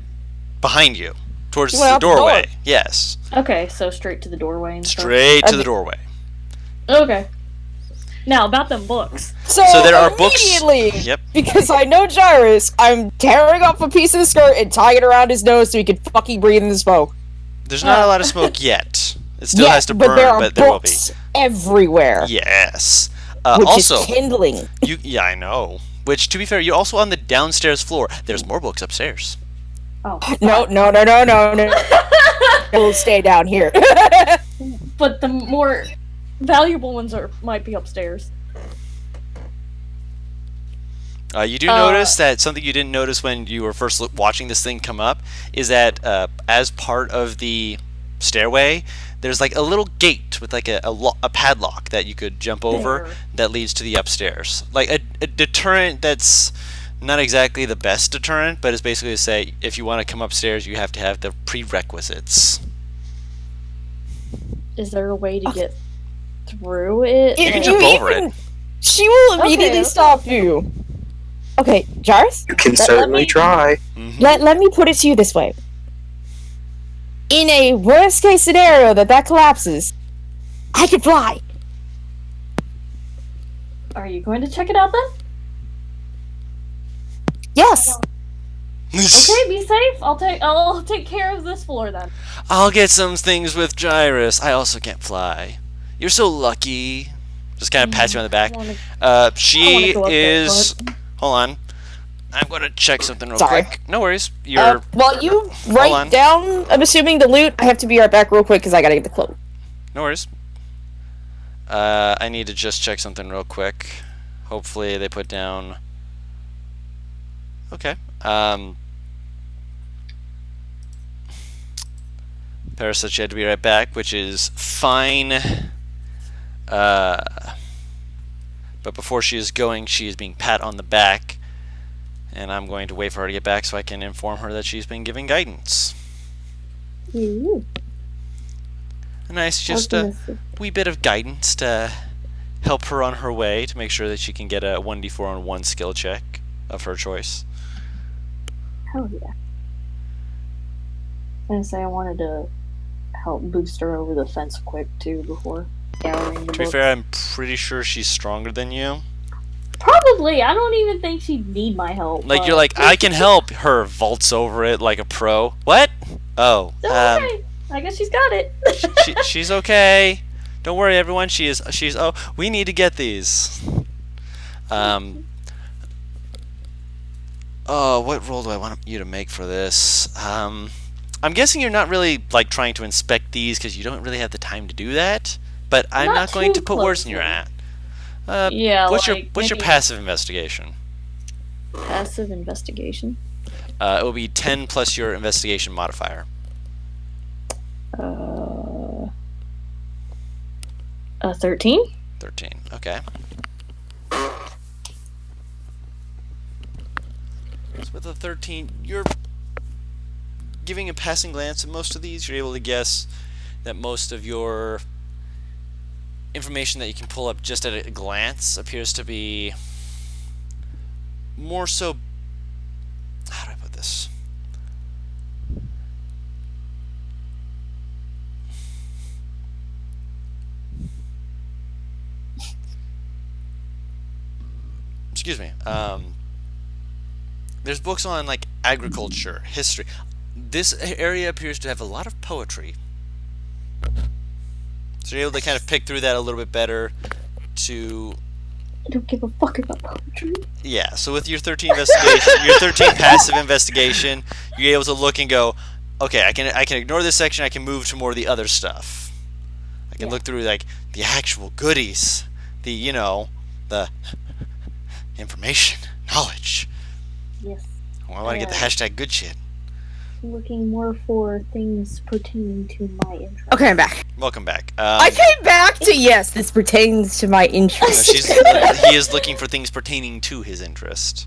behind you, towards She went the out the door. doorway. Yes, Okay, so straight to the doorway and straight to I the doorway. stuff. Okay. Now, about them books. So there are books- immediately, Yep. because I know Gyrus, I'm tearing off a piece of the skirt and tying it around his nose so he can fucking breathe in the smoke. There's not a lot of smoke yet. It still has to burn, but there are but there will be. books everywhere, Yes. which Also, is kindling. yeah, I know. Which, to be fair, you're also on the downstairs floor. There's more books upstairs. Oh. No. We'll stay down here. But the more valuable ones might be upstairs. You do notice that something you didn't notice when you were first watching this thing come up is that as part of the stairway, there's like a little gate with like a padlock that you could jump over There. that leads to the upstairs. Like a deterrent that's not exactly the best deterrent, but it's basically to say if you want to come upstairs, you have to have the prerequisites. Is there a way to get through it? You can If jump over even- it. She will immediately Okay. stop you. Okay, Jarth, You can Let certainly me- try. Mhm. let me put it to you this way. In a worst case scenario that collapses, I could fly. Are you going to check it out then? Yes. Okay, be safe. I'll take care of this floor then. I'll get some things with Gyrus. I also can't fly. You're so lucky. Just kind of pat you on the back. I wanna She go up there, is. Hold on. I'm gonna check something real Sorry. quick. No worries. You're. While you on. write down, I'm assuming the loot, I have to be right back real quick because I gotta get the cloak. No worries. I need to just check something real quick. Hopefully they put down. Okay. Paris said she had to be right back, which is fine. But before she is going, she is being pat on the back. And I'm going to wait for her to get back so I can inform her that she's been giving guidance. Ooh, A nice, I was just gonna a say- wee bit of guidance to help her on her way to make sure that she can get a 1d4 on 1 skill check of her choice. Hell yeah. I was gonna say I wanted to help boost her over the fence quick too before scouring the To be book. fair, I'm pretty sure she's stronger than you. Probably. I don't even think she'd need my help. Like, but- you're like, I can help her vaults over it like a pro. What? Oh, Okay, I guess she's got it. she's okay. Don't worry, everyone. She's. Oh, we need to get these. Oh, what role do I want you to make for this? I'm guessing you're not really like trying to inspect these because you don't really have the time to do that. But I'm Not not going to too put words in your closely. hat. Yeah, What's your like, What's your maybe- passive investigation? Passive investigation. It will be 10 plus your investigation modifier. 13? 13. Okay. So with a 13, you're giving a passing glance at most of these. You're able to guess that most of your information that you can pull up just at a glance appears to be more so. How do I put this? Excuse me. There's books on like agriculture, history. This area appears to have a lot of poetry. So you're able to kind of pick through that a little bit better to I don't give a fuck about poetry. yeah, so with your 13 investigation, your 13 passive investigation, you're able to look and go, okay, I can ignore this section, I can move to more of the other stuff. I can Yeah. look through like the actual goodies, the the information, knowledge. Yes. I want to get the hashtag good shit. Looking more for things pertaining to my interest. Okay, I'm back. Welcome back. I came back to yes, this pertains to my no, interest. he is looking for things pertaining to his interest.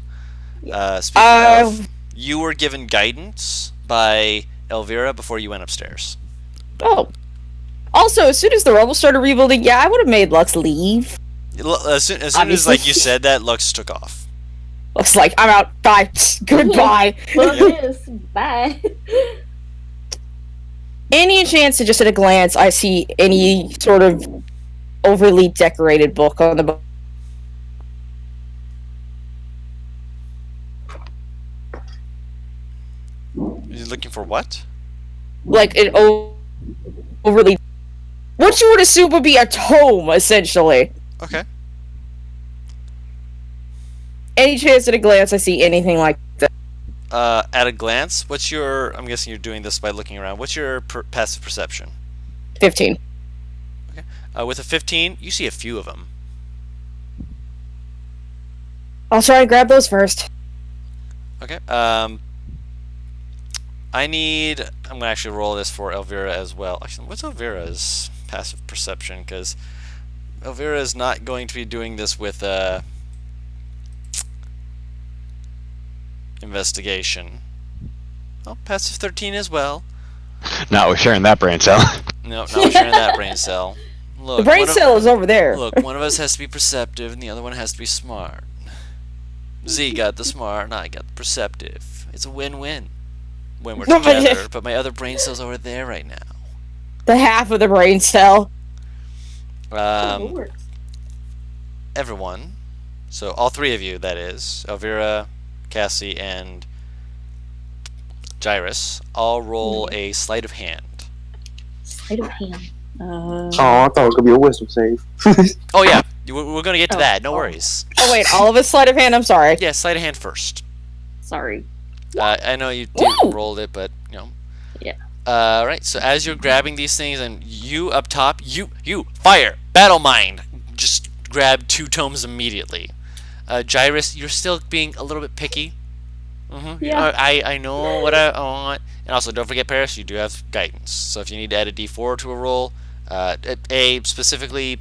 Speaking of, you were given guidance by Elvira before you went upstairs. Oh. Also, as soon as the rubble started rebuilding, yeah, I would have made Lux leave. As soon as Obviously. like you said that, Lux took off. Looks like I'm out. Bye. Goodbye. Look at this. Bye. Any chance to just at a glance I see any sort of overly decorated book on the He's looking for what? like an overly what you would assume would be a tome, essentially. Okay. Any chance at a glance I see anything like that? At a glance, what's your? I'm guessing you're doing this by looking around. What's your passive perception? 15. With a 15, you see a few of them. I'll try and grab those first. Okay. I need. I'm gonna actually roll this for Elvira as well. Actually, what's Elvira's passive perception? Because Elvira is not going to be doing this with investigation. Oh, passive 13 as well. Not with sharing that brain cell. No, not sharing that brain cell. Look, The brain cell is over there. Look, one of us has to be perceptive, and the other one has to be smart. Z got the smart, and I got the perceptive. It's a win-win when we're together. But my other brain cell's over there right now. The half of the brain cell. Lord. Everyone. So all three of you, that is, Elvira, Cassie, and Gyrus, all roll a sleight of hand. Sleight of hand. Oh, I thought it was gonna be a wisdom save. Oh yeah, we're gonna get to that. No worries. Oh wait, all of us sleight of hand. I'm sorry. Yeah, sleight of hand first. Sorry. I know you did Ooh. rolled it, but you know. Yeah. Right. So as you're grabbing these things, and you up top, you fire battle mind. Just grab 2 tomes immediately. Gyrus, you're still being a little bit picky. Yeah. I know what I want. And also, don't forget, Paris, you do have guidance. So if you need to add a D4 to a roll, specifically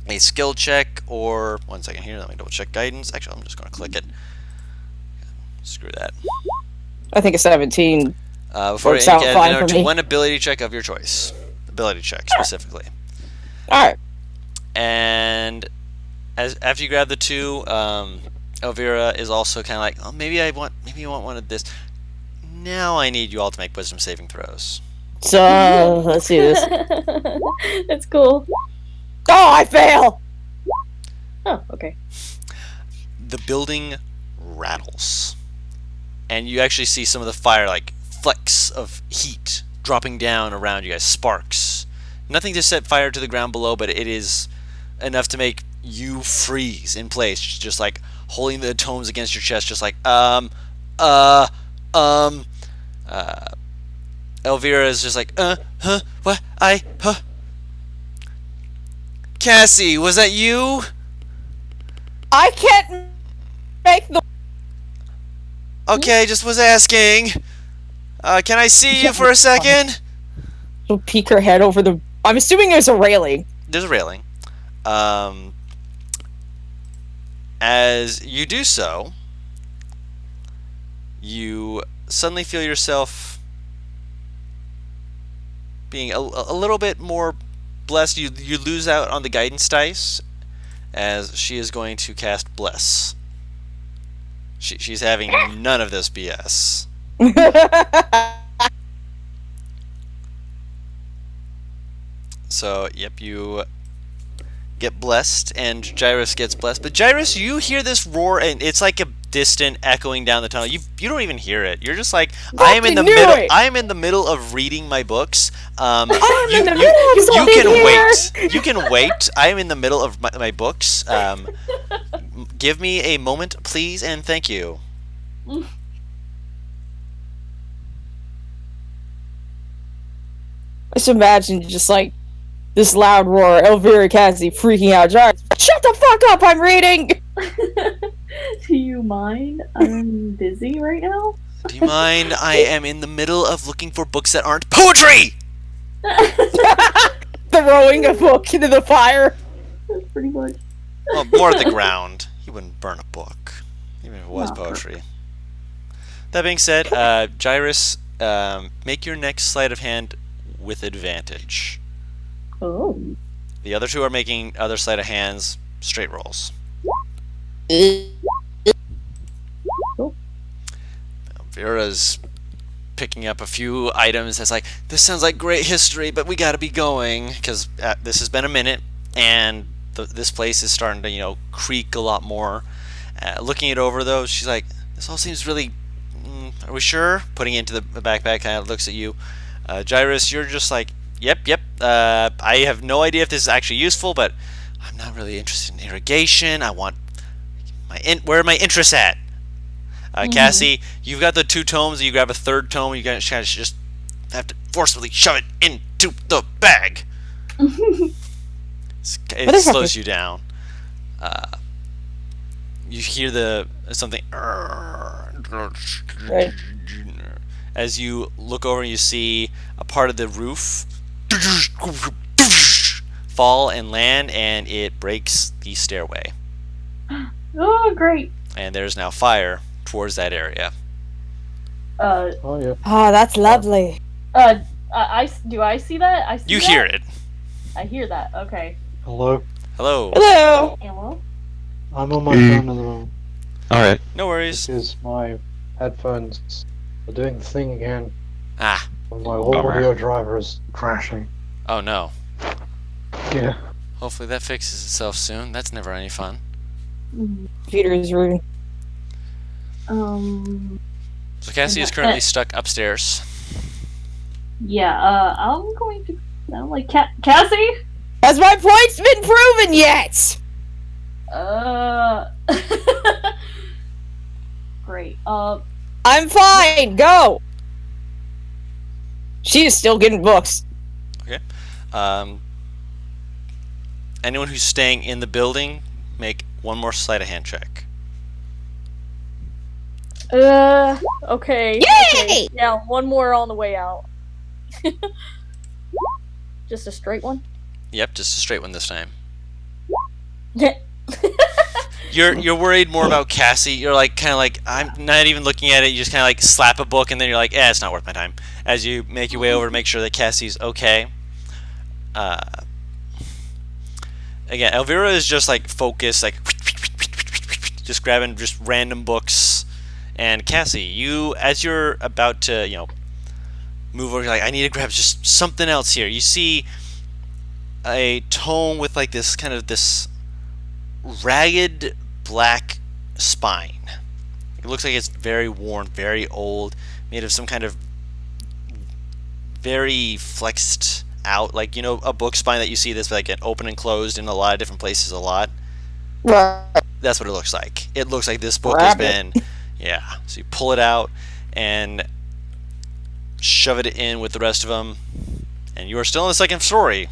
a skill check, or 1 second here, let me double check guidance. Actually, I'm just going to click it. Screw that. I think a 17. Before Works you out add fine another for me. 1 ability check of your choice. Ability check specifically. All right. And after you grab the 2, Elvira is also kind of like, oh, maybe I want one of this. Now I need you all to make wisdom saving throws. So let's see this. That's cool. Oh, I fail. Oh, okay. The building rattles, and you actually see some of the fire, like flecks of heat dropping down around you guys, sparks. Nothing to set fire to the ground below, but it is enough to make you freeze in place, just like holding the tomes against your chest, just like Elvira is just like what Cassie, was that you? I can't make the. Okay, just was asking. Can I see you for a second? She'll peek her head over the. I'm assuming there's a railing. There's a railing. As you do so, you suddenly feel yourself being a little bit more blessed. You lose out on the guidance dice, as she is going to cast Bless. She's having none of this BS. So, yep, you get blessed, and Gyrus gets blessed. But Gyrus, you hear this roar, and it's like a distant echoing down the tunnel. You don't even hear it. You're just like, I am in the middle. I am in the middle of reading my books. I'm in the middle of You something can here. wait. You can wait. I am in the middle of my books. Give me a moment, please, and thank you. I just imagine just like this loud roar, Elvira Cassie freaking out. Giants, shut the fuck up! I'm reading. Do you mind? I'm busy right now. Do you mind? I am in the middle of looking for books that aren't poetry. Throwing a book into the fire. Pretty much. Well, more to the ground. He wouldn't burn a book, even if it was Not poetry. That being said, Gyrus, make your next sleight of hand with advantage. Oh. The other 2 are making other sleight of hands straight rolls. Vera's picking up a few items that's like, this sounds like great history, but we gotta be going, because this has been a minute, and this place is starting to, creak a lot more. Looking it over, though, she's like, this all seems really, are we sure? Putting it into the backpack, kind of looks at you. Gyrus, you're just like, yep. I have no idea if this is actually useful, but I'm not really interested in irrigation. I want where are my interests at? Cassie, you've got the 2 tomes, and you grab a 3rd tome, and you guys kind of just have to forcibly shove it into the bag. It slows you down. You hear something Right. as you look over and you see a part of the roof fall and land, and it breaks the stairway. Oh, great. And there's now fire towards that area. Oh yeah. Oh, that's lovely. Do I see that? I see You that? hear it. I hear that. Okay. Hello? Hello. Hello. Hello? I'm on my phone at the moment. Alright. No worries. Because my headphones are doing the thing again. Ah. And my Bummer. audio driver is crashing. Oh no. Yeah. Hopefully that fixes itself soon. That's never any fun. Computer is rude. So Cassie is currently stuck upstairs. Yeah, I'm going to. I'm like, Cassie? Has my points been proven yet? Great. I'm fine. Go. She is still getting books. Anyone who's staying in the building, make one more sleight of hand check. Okay. Yay! Okay. Yeah, one more on the way out. Just a straight one? Yep, just a straight one this time. You're worried more about Cassie. You're like kind of like, I'm not even looking at it. You just kind of like slap a book and then you're like, it's not worth my time. As you make your way over to make sure that Cassie's okay. Again, Elvira is just like focused, like just grabbing just random books. And Cassie, you, as you're about to, move over, you're like, I need to grab just something else here. You see a tome with like this kind of this ragged black spine. It looks like it's very worn, very old, made of some kind of very flexed out, like a book spine that you see that's like open and closed in a lot of different places a lot. Right. That's what it looks like. It looks like this book has Grab been, yeah. So you pull it out and shove it in with the rest of them, and you are still in the second story.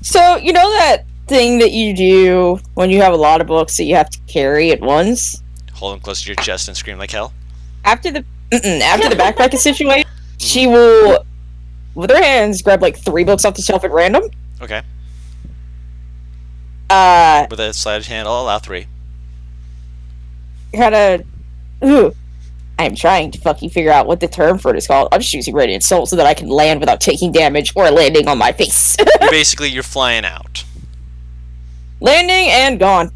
So, you know that thing that you do when you have a lot of books that you have to carry at once? Hold them close to your chest and scream like hell. After the backpacking situation, she will, with her hands, grab like 3 books off the shelf at random. Okay. Uh, With a sleight of hand, I'll allow 3. I'm trying to fucking figure out what the term for it is called. I'm just using Radiant Soul so that I can land without taking damage or landing on my face. You're flying out. Landing and gone.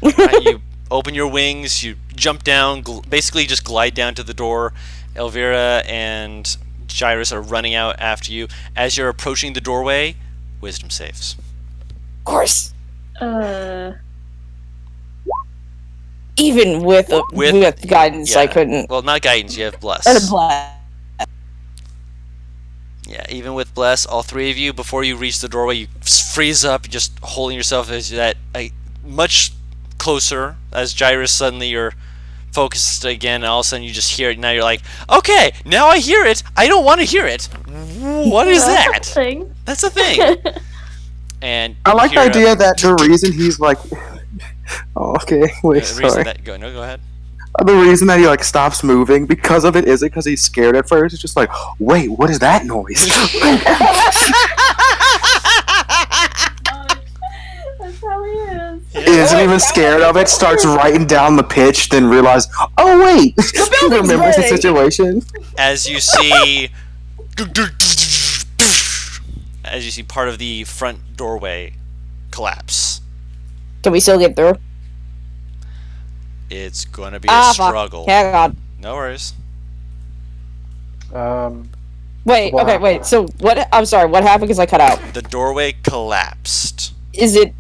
Right, you open your wings, you jump down, basically just glide down to the door. Elvira and Gyrus are running out after you. As you're approaching the doorway, wisdom saves. Of course. Uh, Even with guidance, Yeah. I couldn't. Well, not guidance, you have bless. Yeah, even with bless, all 3 of you, before you reach the doorway, you freeze up, just holding yourself as that much closer. As Gyrus, suddenly you're focused again, and all of a sudden you just hear it. Now you're like, okay, now I hear it. I don't want to hear it. What is that? That's a thing. That's a thing. And I like the Kira- idea that the reason he's like, oh, okay, wait, the reason sorry. that go ahead. The reason that he like stops moving because of it isn't because he's scared at first. It's just like, wait, what is that noise? That's how he is. He isn't even scared of it. Starts writing down the pitch, then realize, oh wait, building's remembers the burning. situation. As you see part of the front doorway collapse. Can we still get through? It's going to be a struggle. Fuck. Yeah, God. No worries. Wait, Wow. okay, wait. So what? I'm sorry. What happened? Because I cut out. The doorway collapsed. Is it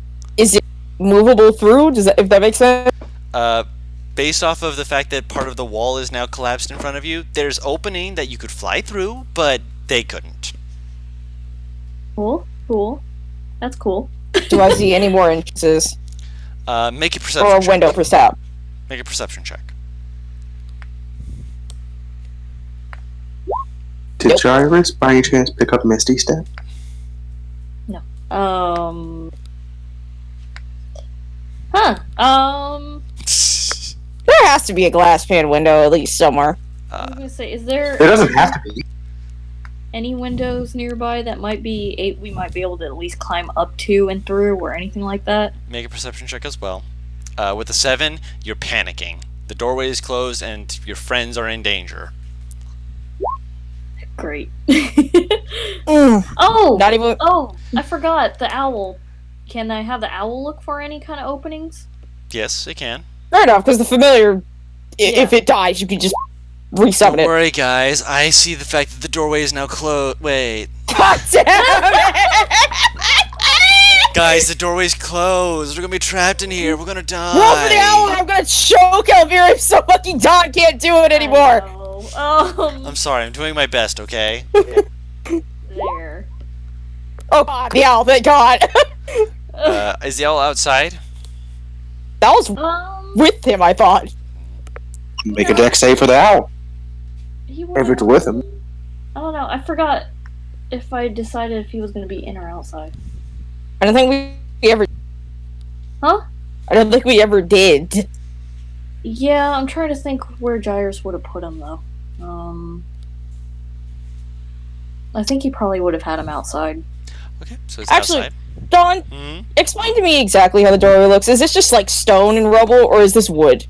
movable through? If that makes sense? Based off of the fact that part of the wall is now collapsed in front of you, there's opening that you could fly through, but they couldn't. Cool. That's cool. Do I see any more entrances Make a or perception a check. window per stab? Make a perception check. Did Gyrus by any chance pick up Misty Step? There has to be a glass pane window at least somewhere. I was gonna say, is there It doesn't have to be. any windows nearby that we might be able to at least climb up to and through, or anything like that? Make a perception check as well. With a 7, you're panicking. The doorway is closed and your friends are in danger. Great. Mm, Oh! not even. Oh! I forgot the owl. Can I have the owl look for any kind of openings? Yes, it can. Fair enough, because the familiar, Yeah. if it dies, you can just Don't resummon it. worry, guys. I see the fact that the doorway is now closed. Wait. God damn it! Guys, the doorway's closed. We're gonna be trapped in here. We're gonna die. Roll for the owl, I'm gonna choke Elvira if so fucking Don can't do it anymore. I'm sorry. I'm doing my best, okay? There. Oh god, the owl, thank god. Is the owl outside? That was Um, with him, I thought. Make a deck save for the owl. he If it's with him. I don't know. I forgot if I decided if he was going to be in or outside. I don't think we ever. Huh? I don't think we ever did. Yeah, I'm trying to think where Jairus would have put him though. I think he probably would have had him outside. Okay, so it's Actually, outside. Dawn, Hmm? explain to me exactly how the doorway looks. Is this just like stone and rubble, or is this wood?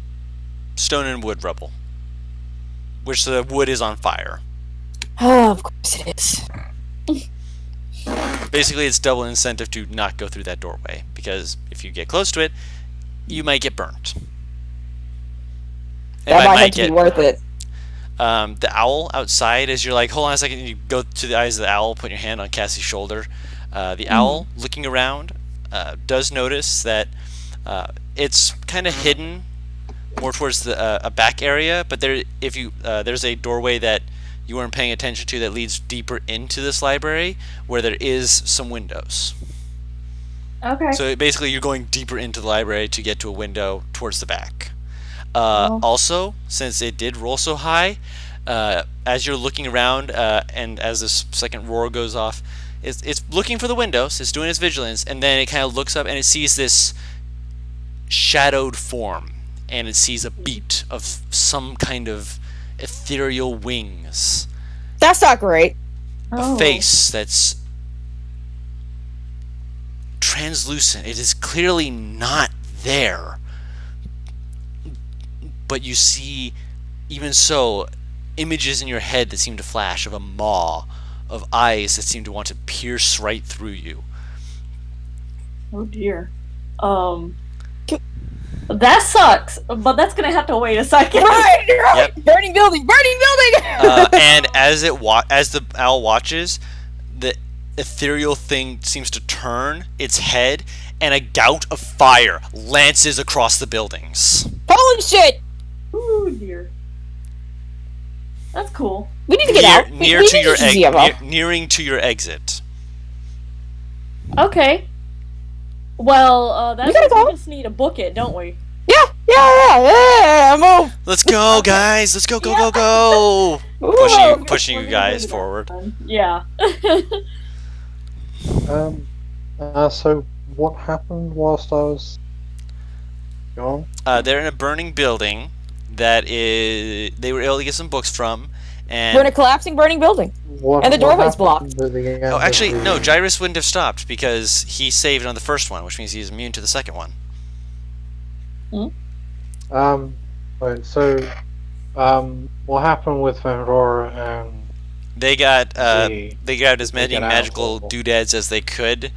Stone and wood rubble. Which the wood is on fire. Oh, of course it is. Basically, it's double incentive to not go through that doorway, because if you get close to it, you might get burnt. And That by might have to be worth it. the owl outside, as you're like, hold on a second, you go to the eyes of the owl, put your hand on Cassie's shoulder. The owl, looking around, does notice that it's kind of hidden more towards the a back area, but there's a doorway that you weren't paying attention to that leads deeper into this library, where there is some windows. Okay. So basically, you're going deeper into the library to get to a window towards the back. Oh. Also, since it did roll so high, as you're looking around and as this second roar goes off, it's looking for the windows, it's doing its vigilance, and then it kind of looks up and it sees this shadowed form, and it sees a beat of some kind of ethereal wings. That's not great. Oh. A face that's translucent. It is clearly not there. But you see, even so, images in your head that seem to flash of a maw, of eyes that seem to want to pierce right through you. Oh dear. That sucks, but that's gonna have to wait a second. Right, right. Yep. Burning building, burning building. And as the owl watches, the ethereal thing seems to turn its head, and a gout of fire lances across the buildings. Holy shit! Oh dear. That's cool. We need to get out. Near we to need your see him up. nearing to your exit. Okay. Well, that We means gotta go. we just need to book it, don't we? Yeah, move. Let's go, guys! Let's go, go, go, go! Ooh. Pushing you guys forward. Yeah. So what happened whilst I was gone? They're in a burning building that is. They were able to get some books from, and We're in a collapsing, burning building. What, And the what doorway's happened at the end oh, actually, of no. the- Jairus wouldn't have stopped because he saved on the first one, which means he's immune to the second one. Right, so, what happened with Vendora and They got the... they got as many got out. magical doodads as they could,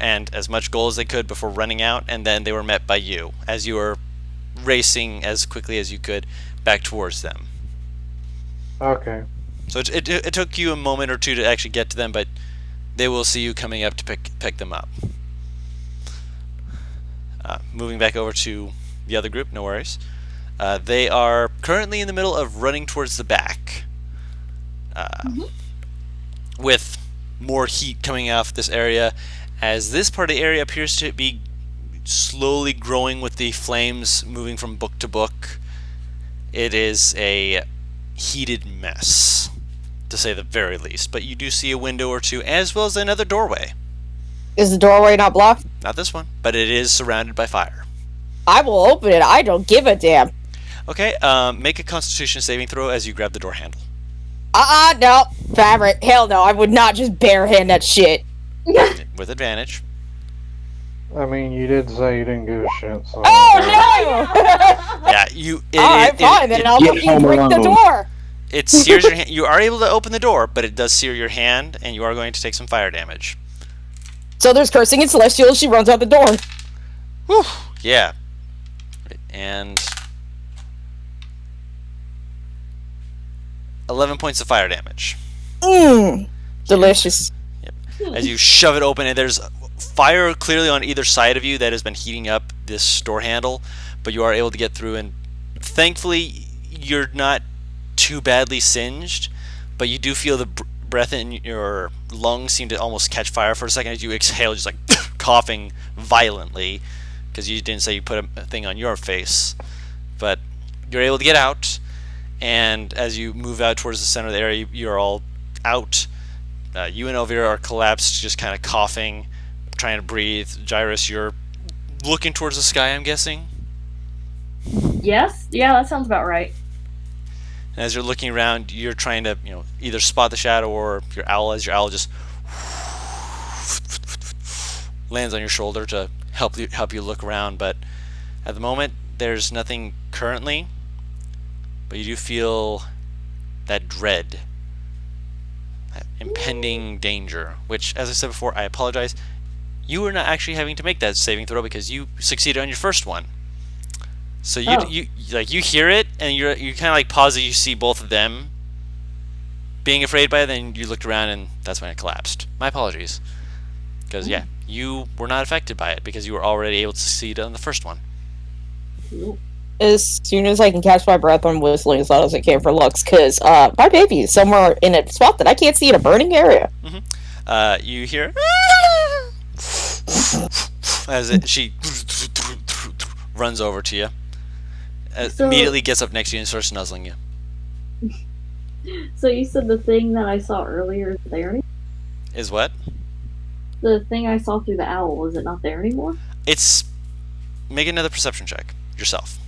and as much gold as they could before running out, and then they were met by you as you were racing as quickly as you could back towards them. Okay. So it took you a moment or two to actually get to them, but they will see you coming up to pick them up. Moving back over to the other group, no worries. They are currently in the middle of running towards the back, with more heat coming off this area, as this part of the area appears to be slowly growing with the flames moving from book to book. It is a heated mess, to say the very least, but you do see a window or two, as well as another doorway. Is the doorway not blocked? Not this one, but it is surrounded by fire. I will open it. I don't give a damn. Okay, make a Constitution saving throw as you grab the door handle. No. Fabric. Hell no. I would not just barehand that shit. With advantage. I mean, you did say you didn't give a shit, so... Oh no! Yeah, you. Alright, fine, then I'll Get fucking home break the alone. door. It sears your hand. You are able to open the door, but it does sear your hand, and you are going to take some fire damage. So there's cursing in Celestial. She runs out the door. Whew. Yeah. And 11 points of fire damage. Delicious. As you shove it open, and there's fire clearly on either side of you that has been heating up this door handle, but you are able to get through, and thankfully you're not too badly singed, but you do feel the breath in your lungs seem to almost catch fire for a second as you exhale, just like coughing violently, because you didn't say you put a thing on your face. But you're able to get out, and as you move out towards the center of the area, you're all out. You and Elvira are collapsed, just kind of coughing, trying to breathe. Gyrus, you're looking towards the sky, I'm guessing? Yes? Yeah, that sounds about right. And as you're looking around, you're trying to, either spot the shadow or your owl, as your owl just lands on your shoulder to help you look around. But at the moment, there's nothing currently, but you do feel that dread, that impending danger, which, as I said before, I apologize, you are not actually having to make that saving throw because you succeeded on your first one. So you hear it, and you kind of like pause it. You see both of them being afraid by it. Then you looked around, and that's when it collapsed. My apologies, because yeah, you were not affected by it because you were already able to succeed on the first one. As soon as I can catch my breath, I'm whistling as loud as I can for Lux, because my baby is somewhere in a spot that I can't see in a burning area. You hear as she runs over to you. Immediately gets up next to you and starts snuzzling you. So you said the thing that I saw earlier is there anymore? Is what? The thing I saw through the owl, is it not there anymore? It's... Make another perception check yourself.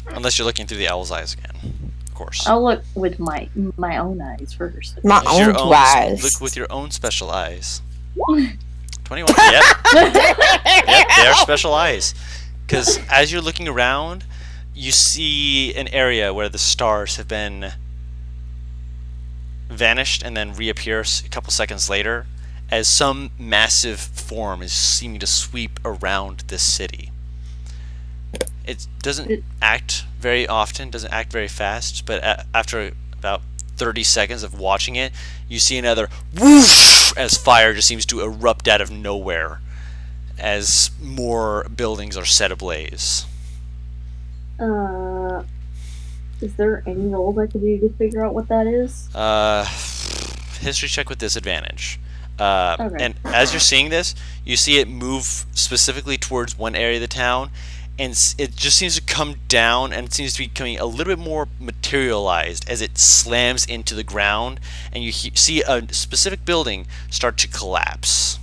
Unless you're looking through the owl's eyes again, of course. I'll look with my own eyes first. My Use your own eyes. Look with your own special eyes. 21. Yep. Yep, they are special eyes. Because as you're looking around, you see an area where the stars have been vanished and then reappear a couple seconds later as some massive form is seeming to sweep around this city. It doesn't act very often, doesn't act very fast, but after about 30 seconds of watching it, you see another whoosh as fire just seems to erupt out of nowhere as more buildings are set ablaze. Is there any rolls I could do to figure out what that is? History check with disadvantage. Okay. And as you're seeing this, you see it move specifically towards one area of the town, and it just seems to come down, and it seems to be becoming a little bit more materialized as it slams into the ground, and you see a specific building start to collapse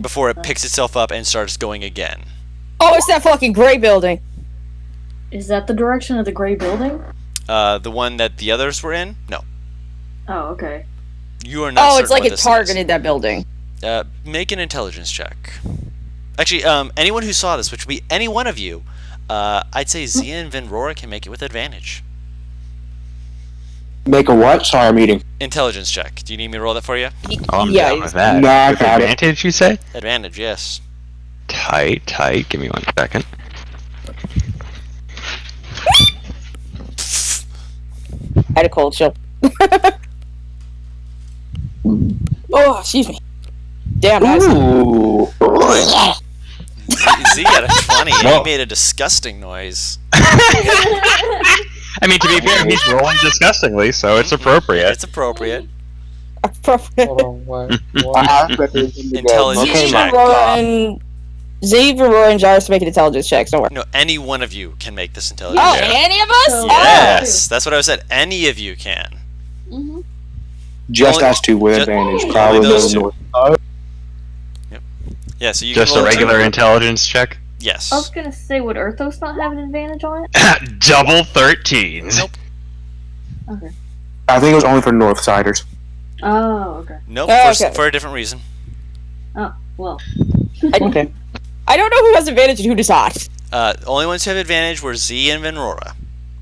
before it picks itself up and starts going again. Oh, it's that fucking gray building. Is that the direction of the gray building? The one that the others were in? No. Oh, okay. You are not. Oh, it's certain like what it this targeted is. that building. Make an intelligence check. Actually, anyone who saw this, which would be any one of you, I'd say Zia and Venrora can make it with advantage. Make a what? Sorry, I'm eating. Intelligence check. Do you need me to roll that for you? Oh, I'm Yeah, down with that. No, I With got it. advantage, you say? Advantage, yes. Tight. Give me 1 second. I had a cold chill. Oh, excuse me. Damn, nice. Ooh. Z got a 20 and he Well- made a disgusting noise. I mean, to be fair, he's rolling disgustingly, so it's appropriate. It's appropriate. Hold on, what? Intelligence Okay, check. Aurora and Z, Aurora, and Jarvis make an intelligence check. Don't worry. No, any one of you can make this intelligence Oh, check. any of us? So- Yes, that's what I said. Any of you can. Mm-hmm. Just Only- us two with just- advantage. only Probably those the two. north. Yeah, so you Just can a roll regular intelligence check. Yes. I was gonna say, would Erthos not have an advantage on it? Double 13s. Nope. Okay. I think it was only for Northsiders. Oh, okay. Nope, Oh, for, okay. for a different reason. Oh, well. Okay. I don't know who has advantage and who does not. The only ones who have advantage were Z and Venrora.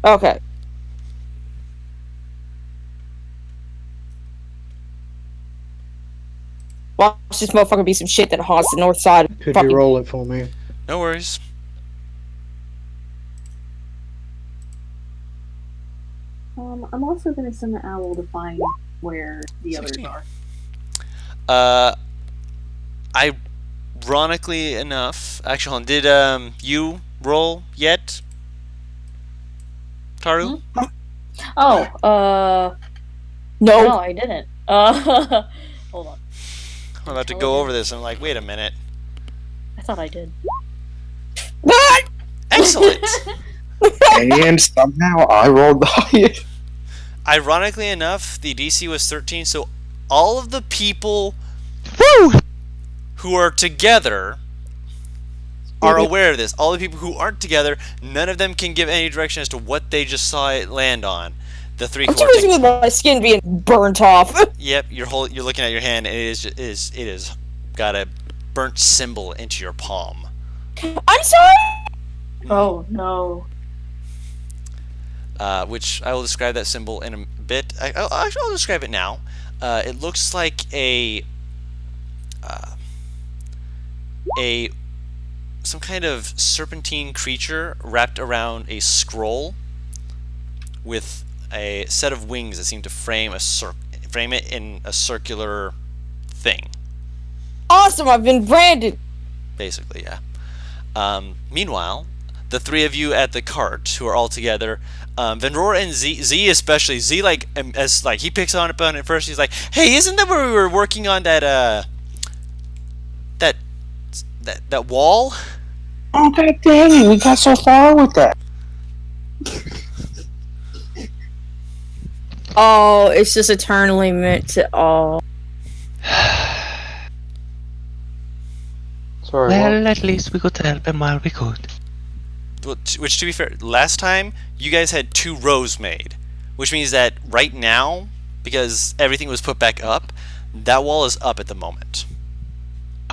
Okay. Watch this motherfucker be some shit that haunts the north side. Of Could fucking... you roll it for me? No worries. I'm also gonna send the owl to find where the others 16. are. Ironically enough, actually, hold on, did you roll yet, Taru? Oh, No. no, I didn't. Hold on. I'm about to go over this. I'm like, wait a minute. I thought I did. What? Excellent. And somehow I rolled the highest. Ironically enough, the DC was 13, so all of the people who are together are aware of this. All the people who aren't together, none of them can give any direction as to what they just saw it land on. The three I'm who are too busy with my skin being burnt off. Yep, you're looking at your hand, and it is got a burnt symbol into your palm. I'm sorry. Oh no. Which I will describe that symbol in a bit. I'll describe it now. It looks like some kind of serpentine creature wrapped around a scroll with a set of wings that seem to frame it in a circular thing. Awesome, I've been branded. Basically, yeah. Meanwhile, the three of you at the cart who are all together, Venror and Z especially, Z as he picks on it at first. He's like, "Hey, isn't that where we were working on that wall?" Oh, god dang it, we got so far with that. Oh, it's just eternally meant to. Oh. Sorry, Well, at least we could help him while we could. Which, to be fair, last time you guys had 2 rows made, which means that right now, because everything was put back up, that wall is up at the moment.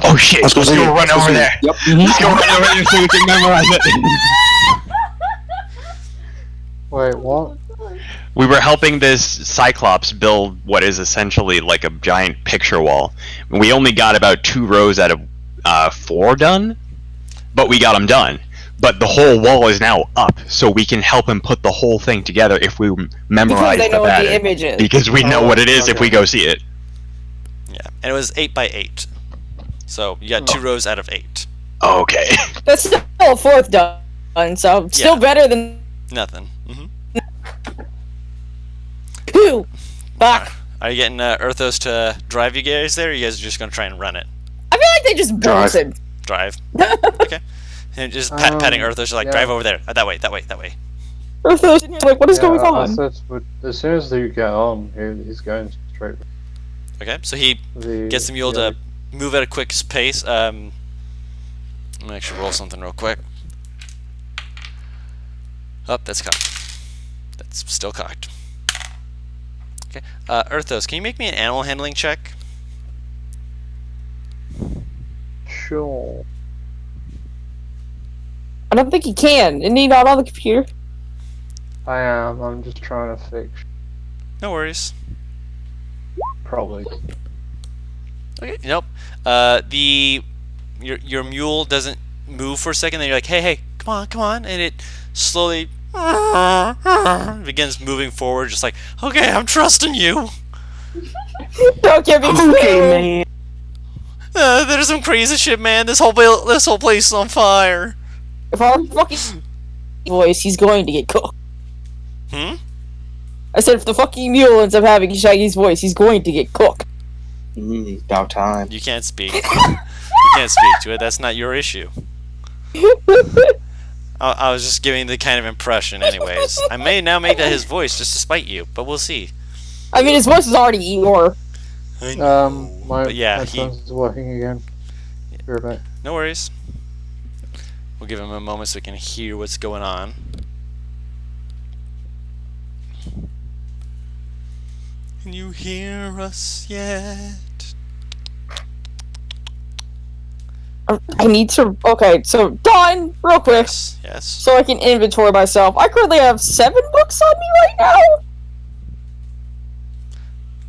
Oh shit, let's go run over there. Yep. Let's go run over there so we can memorize it. Wait, what? We were helping this Cyclops build what is essentially like a giant picture wall. We only got about 2 rows out of 4 done, but we got them done. But the whole wall is now up, so we can help him put the whole thing together if we memorize Because they know the what the pattern. image is. Because we know what it is if we go see it. Yeah, and it was 8 by 8, so you got 2 rows out of 8. Okay. That's still a 4th done, so still Yeah. better than Nothing. 2. Fuck. Are you getting Earthos to drive you guys there, or you guys are just gonna try and run it? I feel like they just Drive. bounced him. Drive. Okay. And just patting Earthos, you're like, yeah. drive over there. That way, that way, that way. Earthos, like, what is going I on? said, as soon as you get on, he's going straight. Okay, so he The, gets the mule to move at a quick pace. Let me actually roll something real quick. Oh, that's cocked. That's still cocked. Okay, Earthos, can you make me an animal handling check? Sure. I don't think he can. Isn't he not on the computer? I am. I'm just trying to fix. No worries. Probably. Okay, nope. Your mule doesn't move for a second. Then you're like, hey, come on, and it slowly begins moving forward, just like, okay, I'm trusting you. Don't give me Okay, man. There's some crazy shit, man. This whole place is on fire. If our fucking voice, he's going to get cooked. Hmm? I said if the fucking mule ends up having Shaggy's voice, he's going to get cooked. About time. You can't speak. You can't speak to it. That's not your issue. I was just giving the kind of impression, anyways. I may now make that his voice just to spite you, but we'll see. I mean, his voice is already Eeyore. I know, My but yeah, headphones is working again. Be right back. no worries. We'll give him a moment so we can hear what's going on. Can you hear us yet? I need to. Okay, so Dawn, real quick, Yes. so I can inventory myself. I currently have 7 books on me right now.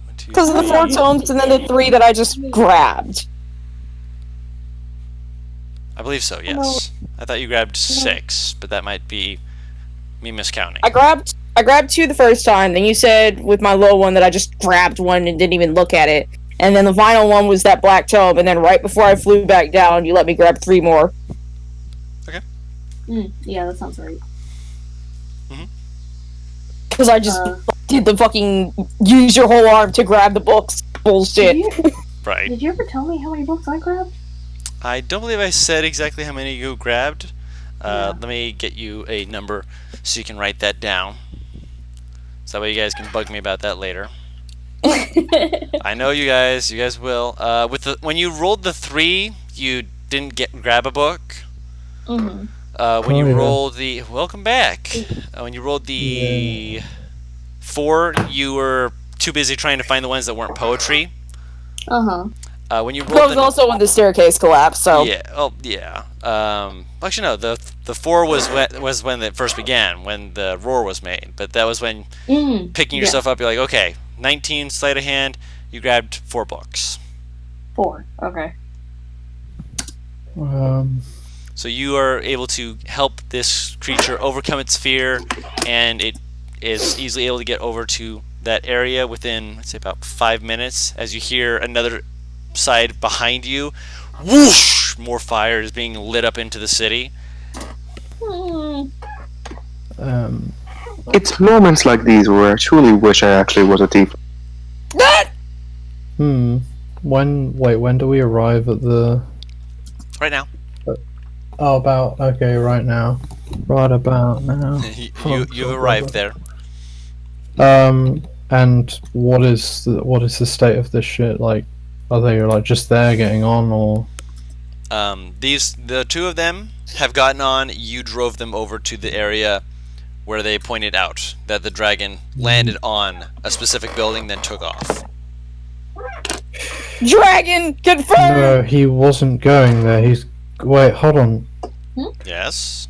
1, 2, Because of the 4 tomes and then the 3 that I just grabbed. I believe so, yes. I thought you grabbed 6, but that might be me miscounting. I grabbed 2 the first time, then you said with my low one that I just grabbed one and didn't even look at it. And then the final one was that black tome, and then right before I flew back down, you let me grab 3 more. Yeah, that sounds right. Because I just did the fucking use your whole arm to grab the books bullshit. Right. Did you ever tell me how many books I grabbed? I don't believe I said exactly how many you grabbed. Let me get you a number so you can write that down. So that way you guys can bug me about that later. I know you guys will. When you rolled the 3, you didn't grab a book. Mm-hmm. When you rolled the welcome back. When you rolled the 4, you were too busy trying to find the ones that weren't poetry. When you rolled That was also when the staircase collapsed. So yeah, actually no, the 4 was when it first began, when the roar was made. But that was when picking yourself up. You're like, okay, 19 sleight of hand. You grabbed 4 books. 4. Okay. So you are able to help this creature overcome its fear, and it is easily able to get over to that area within, let's say, about 5 minutes. As you hear another side behind you, whoosh! More fire is being lit up into the city. It's moments like these where I truly wish I actually was a thief. When do we arrive at the... Right now. Right now. Right about now. You've arrived there. And what is the state of this shit? Like, are they like just there getting on, or? The 2 of them have gotten on. You drove them over to the area where they pointed out that the dragon landed on a specific building, then took off. Dragon confirmed. No, he wasn't going there. Wait, hold on. Yes.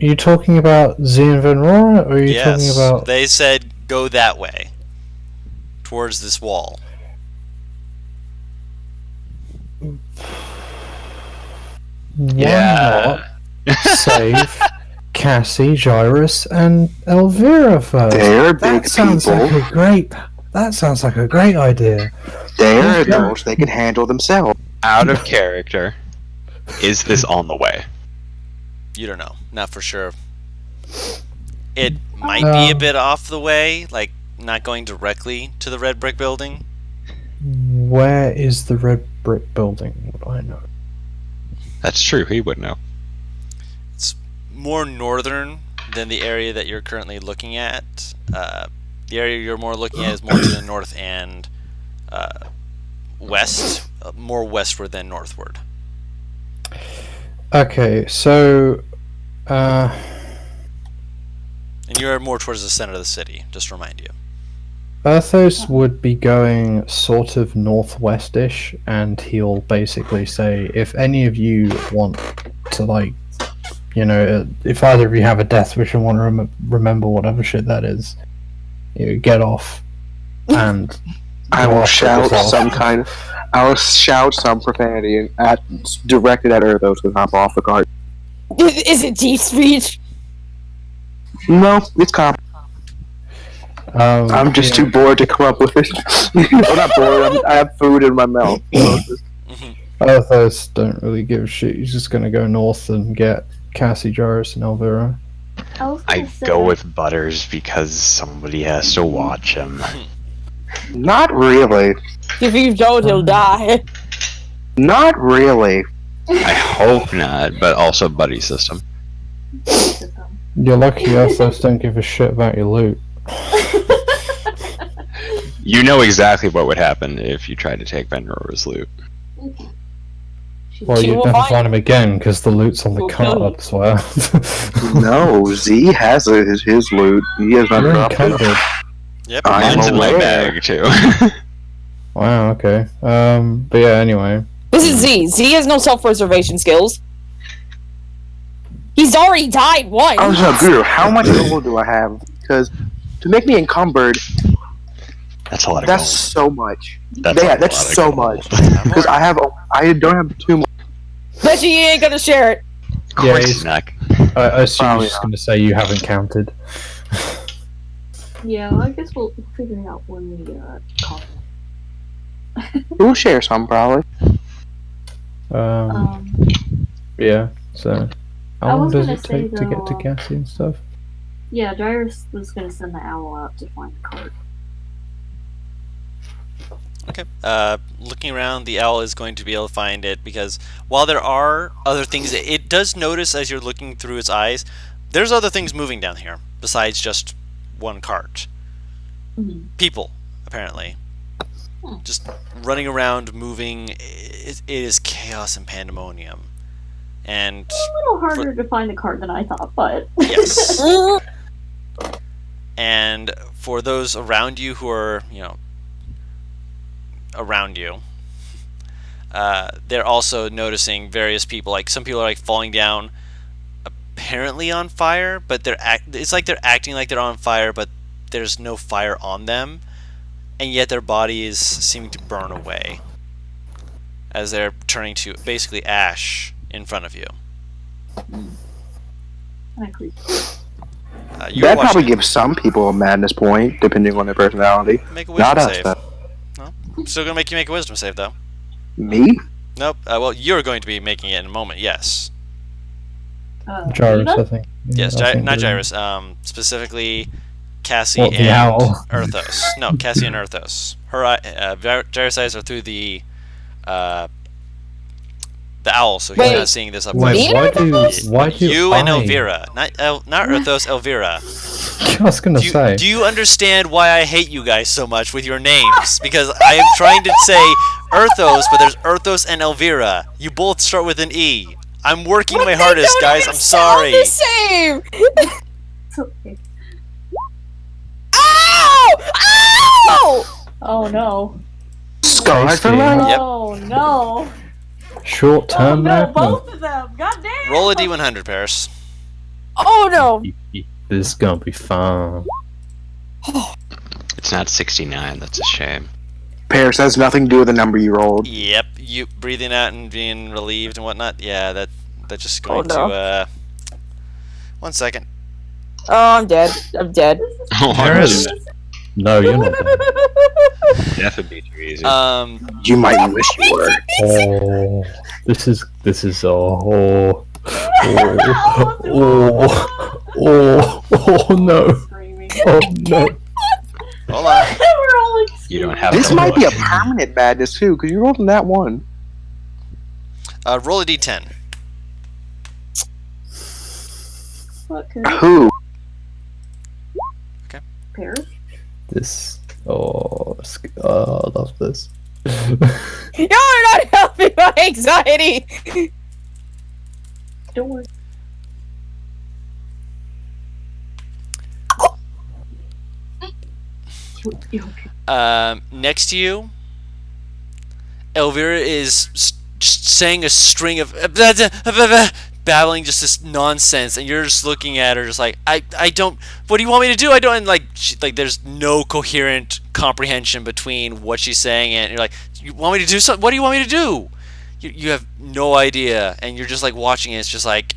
Are you talking about Z and Venrora, or are you talking about... They said go that way. Towards this wall. Why not save Cassie, Gyrus, and Elvira first? They're big That sounds like a great idea. They're adults. They can handle themselves. Out of character. Is this on the way? You don't know. Not for sure. It might be a bit off the way, like not going directly to the red brick building. Where is the red brick building? Would I know? That's true, he would know. It's more northern than the area that you're currently looking at. The area you're more looking at is more to the north and west, more westward than northward. Okay, so... And you're more towards the center of the city, just to remind you. Earthos would be going sort of northwest-ish, and he'll basically say, if any of you want to, like, you know, if either of you have a death wish and want to remember whatever shit that is, you get off, and... I will shout some profanity directed at Earthos to hop off the cart. Is it deep speech? No, it's calm. I'm just too bored to come up with it. I'm not bored. I have food in my mouth. Earthos don't really give a shit. He's just gonna go north and get Cassie, Gyrus, and Elvira. I go with Butters because somebody has to watch him. Not really. If you don't, he'll die. Not really. I hope not, but also buddy system. You're lucky Earthos don't give a shit about your loot. You know exactly what would happen if you tried to take Venrora's loot. Well, you'd never find him again because the loot's on the cart, I swear. No, Z has his loot. He has not dropped it. Yep. Mine's in my bag too. Wow, okay. But yeah, anyway. This is Z. Z has no self-preservation skills. He's already died once. I was like, Guru, how much gold do I have? Because to make me encumbered, That's a lot of That's gold. so much. That's Yeah, a that's lot of so gold. much. Because I don't have too much. Bet you ain't gonna share it. Of course he's not. I assume Probably you're just going to say you haven't counted. Yeah, I guess we'll figure it out when we call. We'll share some probably. Yeah, so... I How long was does gonna it say, take to get to though, Cassie and stuff? Yeah, Dyrus was gonna send the owl out to find the cart. Okay. Looking around, the owl is going to be able to find it because while there are other things, it does notice as you're looking through its eyes, there's other things moving down here besides just one cart. People, apparently. Just running around, moving. It is chaos and pandemonium. And A little harder to find the cart than I thought, but yes. And for those around you who are, around you, they're also noticing various people. Like some people are like falling down, apparently on fire, but it's like they're acting like they're on fire, but there's no fire on them, and yet their bodies seem to burn away as they're turning to basically ash in front of you. That probably gives some people a madness point, depending on their personality. Make a wisdom Not us, save. though. No, I'm still gonna make you make a wisdom save though. Me? Nope. Well, you're going to be making it in a moment. Yes. Gyrus, I think. Yes, I think not we're- Gyrus. Specifically, Cassie What, the and owl? Erthos. No, Cassie and Erthos. Her Gyrus' eyes are through the owl, so he's Wait. not seeing this up Wait, close. why do You and I- Elvira, not Erthos, Elvira. I was going to say. Do you understand why I hate you guys so much with your names? Because I am trying to say Erthos, but there's Erthos and Elvira. You both start with an E. I'm working my hardest, guys. I'm sorry. The same. it's okay. Ow! Ow! Oh no. Scarred for Tasty. life. Yep. Oh no. Short Oh term no, now? both of them. God damn. Roll a D100, Paris. Oh no. This is going to be fun. It's not 69. That's a shame. Paris has nothing to do with the number you rolled. Yep, you breathing out and being relieved and whatnot. Yeah, that's just going Oh, no. to. 1 second. Oh, I'm dead. I'm dead. Oh, Paris. No, you're not. Dead. Death would be too easy. You might wish you were. Oh, this is oh no, Screaming. oh no. Hold on. We're all like You don't have This to might be a look. permanent madness too, because you rolled in that one. Roll a D10. fuck Who? Paris. This I love this. You're not helping my anxiety. Don't worry. You okay? Next to you, Elvira is just saying a string of babbling just this nonsense, and you're just looking at her, just like, I don't. What do you want me to do? I don't. And like there's no coherent comprehension between what she's saying, and you're like, you want me to do something? What do you want me to do? You have no idea, and you're just like watching it. It's just like,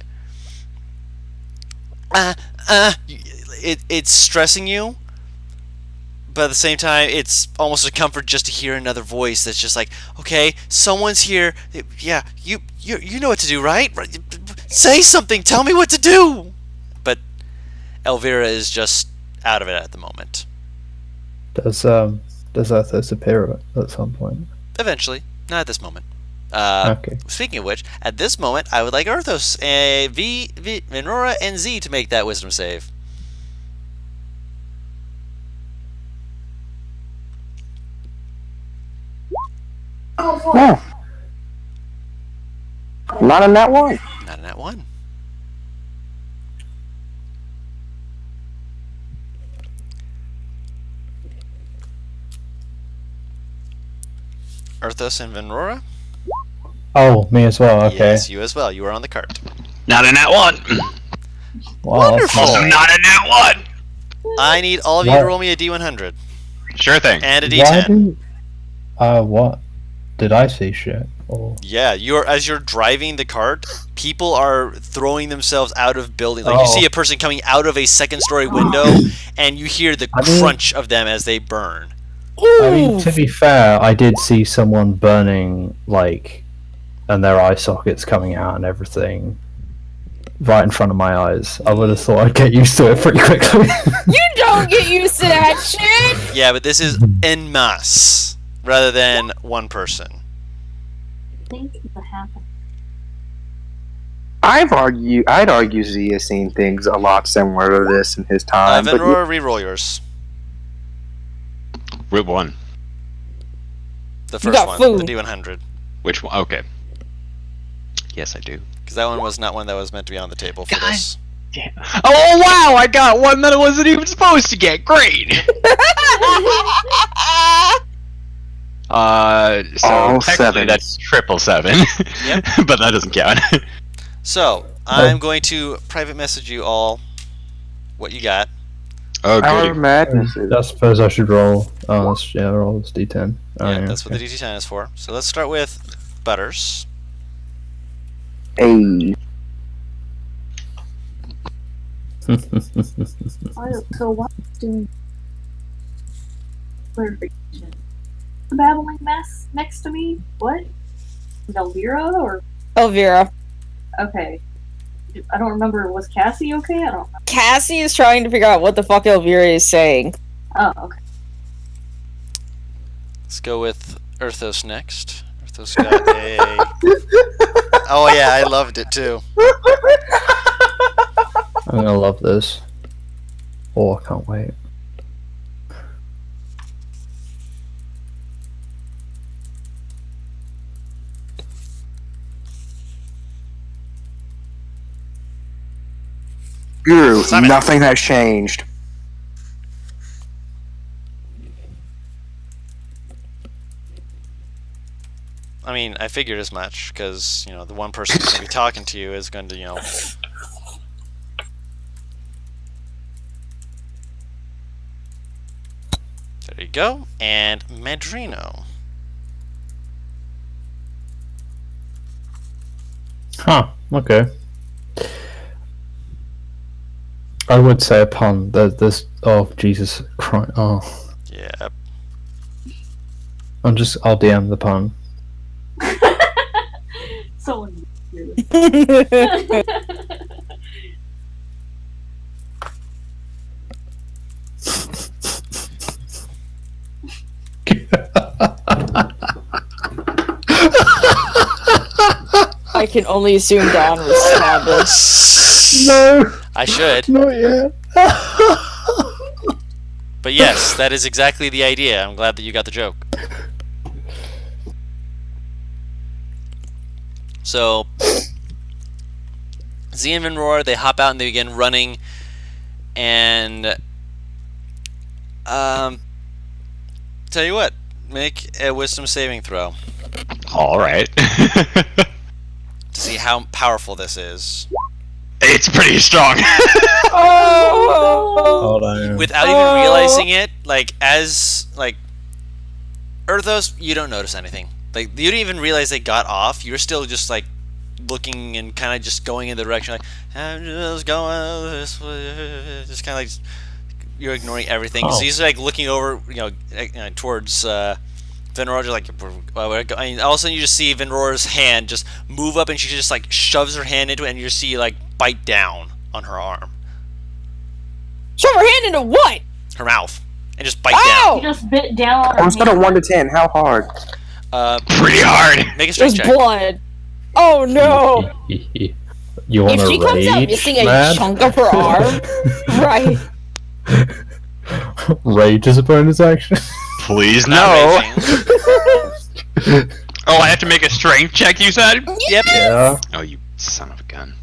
it's stressing you. But at the same time, it's almost a comfort just to hear another voice that's just like, okay, someone's here. Yeah, you know what to do, right? Say something. Tell me what to do. But Elvira is just out of it at the moment. Does Arthos appear at some point? Eventually, not at this moment. Okay. Speaking of which, at this moment, I would like Arthos, Minora, and Z to make that wisdom save. No. Not in that one. Not in that one. Arthos and Venrora? Oh, me as well. Okay. Yes, you as well. You are on the cart. Not in that one. Wow, Wonderful. Also not in that one. I need all of you to roll me a D100. Sure thing. And a Why D10. do? What? Did I see shit? Or Yeah, as you're driving the cart, people are throwing themselves out of buildings. Like you Oh. see a person coming out of a second-story window, and you hear the crunch of them as they burn. I mean, to be fair, I did see someone burning, like, and their eye sockets coming out and everything, right in front of my eyes. I would have thought I'd get used to it pretty quickly. You don't get used to that shit! Yeah, but this is en masse rather than one person. I think what happened. I'd argue Z has seen things a lot similar to this in his time. but Venror, re-roll yours. Route 1. The You first got one, food. the D100. Which one? Okay. Yes, I do. Because that one was not one that was meant to be on the table for God. this. Oh wow! I got one that I wasn't even supposed to get. Great. So All technically sevens. that's 777. Yep. But that doesn't count. So, I'm going to private message you all what you got. Oh, Our goody. madness. I suppose I should roll. Oh, roll this D10. Oh, Yeah, that's what the DT10 is for. So let's start with Butters. Hey. So what was doing clarification? The babbling mess next to me? What? Elvira or Elvira. okay. I don't remember. Was Cassie okay? I don't know. Cassie is trying to figure out what the fuck Elvira is saying. Oh, okay. Let's go with Earthos next. Earthos got a... Oh yeah, I loved it too. I'm gonna love this. Oh, I can't wait. Guru, Simon. nothing has changed. I mean, I figured as much, because, you know, the one person who's going to be talking to you is going to, you know... There you go. And Madrino. Huh, okay. I would say a pun. There's oh, Jesus Christ. Oh. Yeah. I'll DM the pun. Someone. I can only assume Don responded. No, I should. not yet. But yes, that is exactly the idea. I'm glad that you got the joke. So, Z and Venror, they hop out and they begin running, and tell you what, make a wisdom saving throw All right. to see how powerful this is. It's pretty strong. Hold on. Without even realizing it, like Earthos, you don't notice anything. Like you didn't even realize they got off. You're still just like looking and kind of just going in the direction like I'm just going this way. Just kind of like you're ignoring everything. Oh. So he's like looking over, towards Venror. You're like, I mean, all of a sudden you just see Venror's hand just move up, and she just like shoves her hand into it, and you just see like bite down on her arm, Shove her hand into what? her mouth, and just bite Ow! You just bit down on her On a scale of hand. 1 to 10, how hard? down. Pretty hard. Make a strength There's check. blood. Oh no! You want If to she comes out rage, missing a man? chunk of her arm, right? Rage is a bonus action. Please Not no. raging. Oh, I have to make a strength check, you said? Yep. Yeah. Oh, you son of a gun.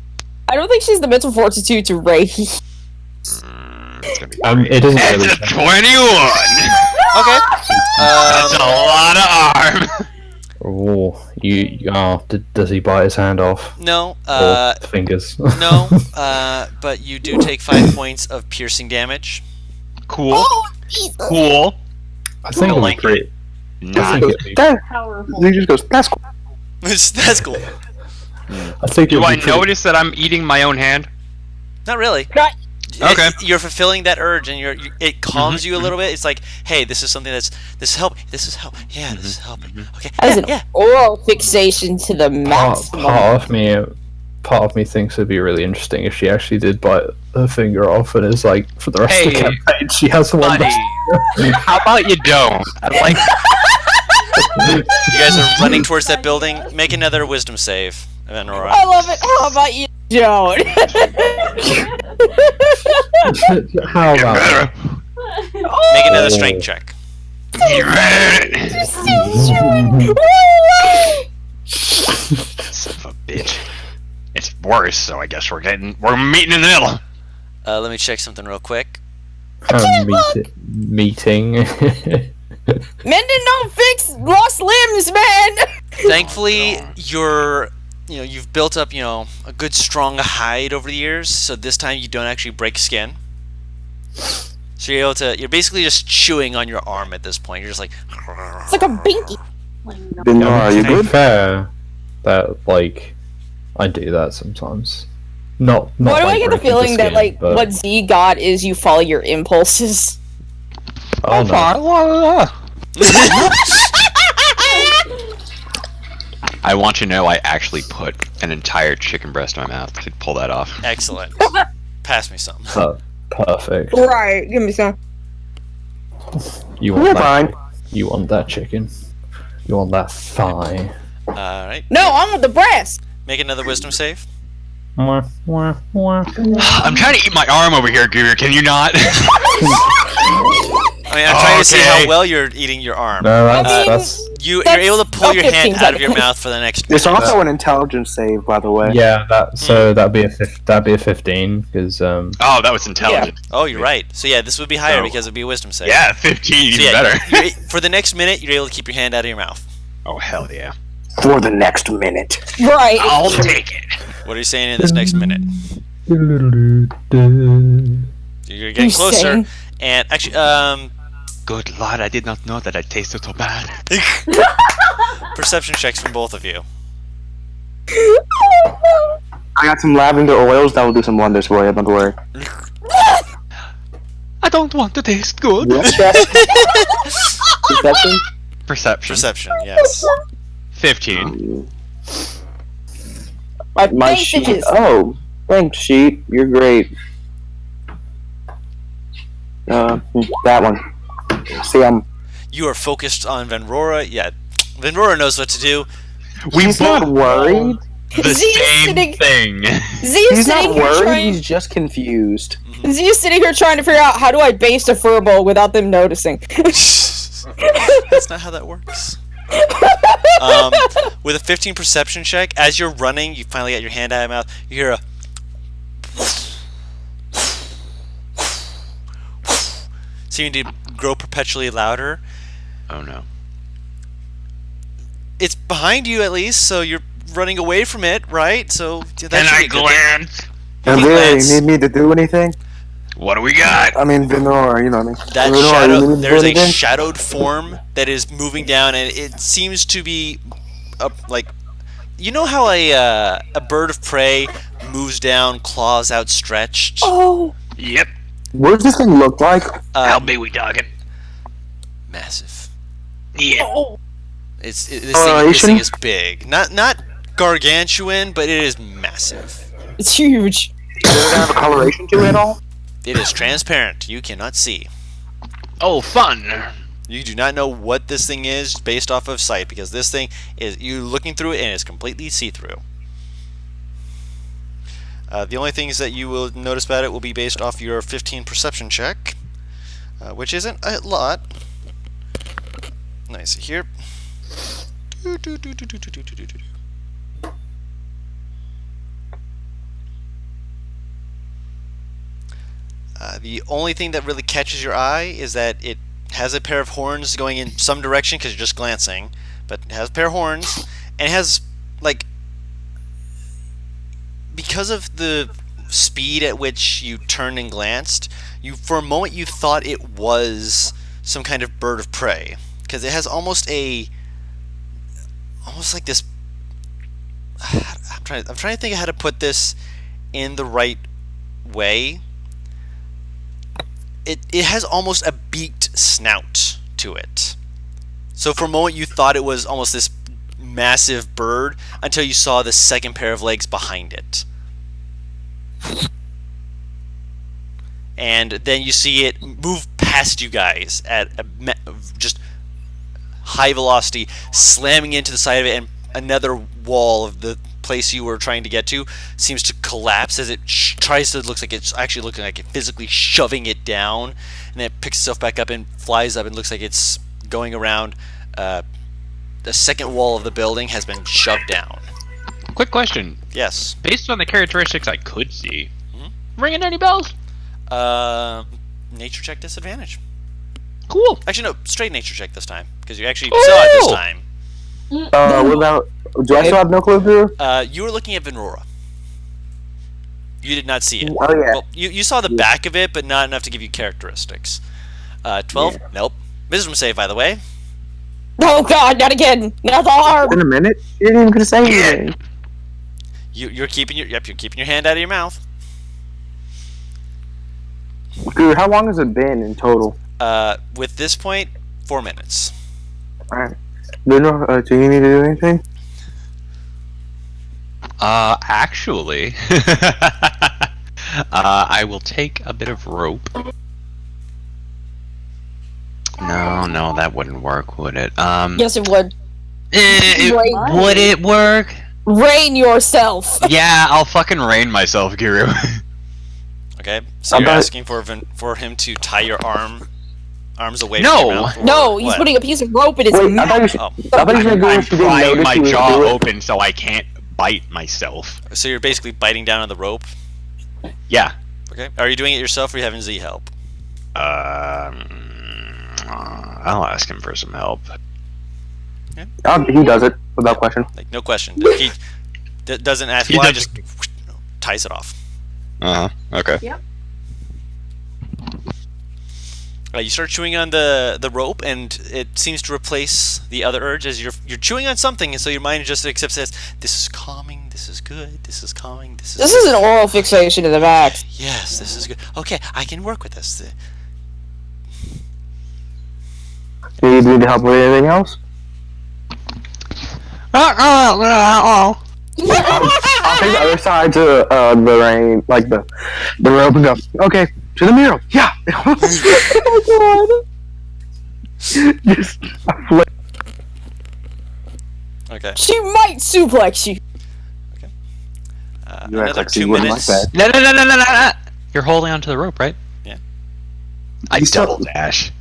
I don't think she's the mental fortitude to rage. It's gonna be It doesn't It's really a 21! Okay. That's a lot of arm! Oh, does he bite his hand off? No. Or fingers? No. But you do take 5 points of piercing damage. Cool. Cool. I think it'd be like pretty. I Not. think it'd be, That, Powerful. he just goes, that's cool. That's cool. I think Do it'd I be pretty- notice that I'm eating my own hand? Not really. Not- Okay. You're fulfilling that urge, and it calms you a little bit. It's like, hey, this is something this is help. This is help. Yeah, this is helping. Okay. As Yeah, an yeah. oral fixation to the maximum. part of me thinks it'd be really interesting if she actually did bite her finger off, and it's like for the rest of the Hey, campaign she has one. Buddy, how about you don't? I like. You guys are running towards that building. Make another wisdom save, Venora. I love it. How about you don't? How about Make another strength check. Son of a bitch. It's worse, so I guess we're meeting in the middle. Let me check something real quick. meeting? Mending don't fix lost limbs, man. Thankfully, you've built up, a good strong hide over the years, so this time you don't actually break skin. So you're basically just chewing on your arm at this point. You're just like, It's like a binky. Like, no. Venora, are you To be good? fair, that I do that sometimes. Not Why do I like get the breaking feeling that skin, but- what Z got is you follow your impulses? Oh, no. I want you to know I actually put an entire chicken breast in my mouth to pull that off. excellent. Pass me some. Perfect. Right. Give me some. You want You're that? fine. You want that chicken? You want that thigh? Alright. No, I want the breast. Make another wisdom save. Mwah, mwah, mwah. I'm trying to eat my arm over here, Goober. Can you not? I mean, I'm trying to see how Okay. well you're eating your arm. No, I mean, that's You're That's able to pull your 15 hand out of your seconds. mouth for the next. It's also an intelligence save, by the way. yeah. That'd be a 15 because Oh, that was intelligent. Oh, you're right. So yeah, this would be higher So- because it'd be a wisdom save. Yeah, 15, So even yeah, better. for the next minute, you're able to keep your hand out of your mouth. Oh, hell yeah. For the next minute. Right. I'll take it. What are you saying in this next minute? You're getting You closer, saying? and actually, Good lord, I did not know that I tasted so bad. perception checks from both of you. I got some lavender oils that will do some wonders for you, don't worry. I don't want to taste good. Perception? Perception. Perception, yes. 15. My My face sheet. is. Oh, thanks, sheet. You're great. That one. See, You are focused on Venrora. Yeah, Venrora knows what to do. he's not worried. The Z is same sitting- thing. Z is He's not sitting here worried. trying. He's just confused. Z is sitting here trying to figure out how do I baste a furball without them noticing. That's not how that works. With a 15 perception check, as you're running, you finally get your hand out of your mouth. You hear a seeming to grow perpetually louder. Oh no. It's behind you at least, so you're running away from it, right? So that Can should I be a good thing. glance? And He really, glance. you need me to do anything? What do we got? I mean, Venora, you know what I mean? That Venora, shadow, you need me to there's do a anything? shadowed form that is moving down, and it seems to be like, you know how a bird of prey moves down, claws outstretched. Oh. Yep. What does this thing look like? How big we talking? Massive. Yeah. Oh. This thing Coloration? is big, not gargantuan, but it is massive. It's huge. Does it have a coloration to it at all? It is transparent. You cannot see. Oh, fun. You do not know what this thing is based off of sight, because this thing is, you looking through it and it's completely see-through. The only things that you will notice about it will be based off your 15 perception check, which isn't a lot. Nice here. The only thing that really catches your eye is that it has a pair of horns going in some direction because you're just glancing, but it has a pair of horns, and it has, like, because of the speed at which you turned and glanced, for a moment you thought it was some kind of bird of prey, because it has almost like this. I'm trying to think of how to put this in the right way. It has almost a beaked snout to it. So for a moment you thought it was almost this massive bird until you saw the second pair of legs behind it. And then you see it move past you guys at just high velocity, slamming into the side of it, and another wall of the place you were trying to get to seems to collapse as it tries to. Looks like it's actually looking like it physically shoving it down, and then it picks itself back up and flies up and looks like it's going around. The second wall of the building has been shoved down. Quick question. Yes. Based on the characteristics I could see, ringing any bells? Nature check disadvantage. Cool. Actually, no, straight nature check this time because you actually saw it this time. What about? Do I still have no clue, Drew? You were looking at Venrora. You did not see it. Oh yeah. Well, you saw the back of it, but not enough to give you characteristics. 12? Yeah. Nope. Wisdom save, by the way. Oh god, not again! Not the arm! In a minute. You didn't even gonna say anything. You're keeping your your hand out of your mouth. Dude, how long has it been in total? With this point, 4 minutes. Alright. Do you need to do anything? Actually, I will take a bit of rope. No, that wouldn't work, would it? Yes, it would. Right. Would it work? Rain yourself! Yeah, I'll fucking rain myself, Guru. Okay, so you're asking for him to tie your arms away from your mouth? No, he's putting a piece of rope in his mouth. I thought you were I'm prying my jaw open so I can't bite myself. So you're basically biting down on the rope? Yeah. Okay. Are you doing it yourself or are you having Z help? I'll ask him for some help. Okay. He does it, without question. Like, no question. He doesn't ask why, just ties it off. Okay. Yep. You start chewing on the rope, and it seems to replace the other urge as you're chewing on something, and so your mind just accepts this. This is calming. This is good. This is calming. This is an oral fixation to the max. Yes, this is good. Okay, I can work with this. Do you need help with anything else? I'll take the other side to the rain, like the rope, and go. Okay, to the mural. Yeah. Oh god. Just flip. Okay. She might suplex you. Okay. You act Another like she 2 wouldn't minutes. like that. No. You're holding onto the rope, right? Yeah. I double dash.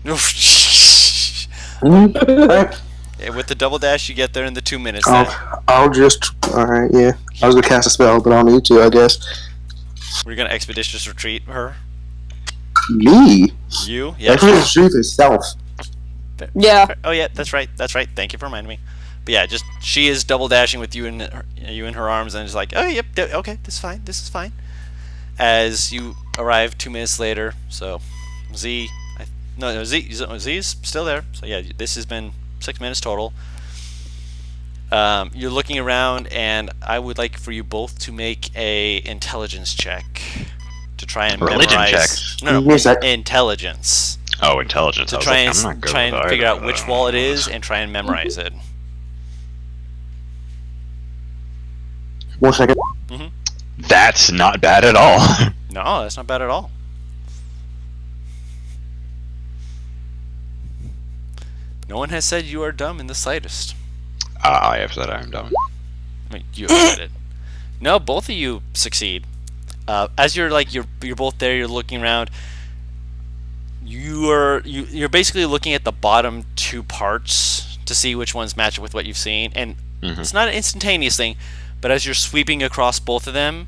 Yeah, with the double dash, you get there in the 2 minutes. Then. I'll just. Alright, yeah. I was gonna cast a spell, but I don't need to, I guess. We're gonna expeditious retreat her. Me? You? Yeah. Expeditious retreat itself. Yeah. Oh yeah, that's right. That's right. Thank you for reminding me. But yeah, just she is double dashing with you in her arms, and is like, oh yep, okay, this is fine. This is fine. As you arrive 2 minutes later, so Z is still there. So yeah, this has been 6 minutes total. You're looking around, and I would like for you both to make a intelligence check to try and Religion memorize. check. No, Yes, intelligence. Oh, intelligence. To I was try like, and I'm not good try with and figure either out of which those. wall it is, and try and memorize it. 1 second. That's not bad at all. No, that's not bad at all. No one has said you are dumb in the slightest. I have said I'm dumb. I mean, you have said it. No, both of you succeed. As you're both there, you're looking around. You're basically looking at the bottom 2 parts to see which ones match up with what you've seen, and it's not an instantaneous thing. But as you're sweeping across both of them,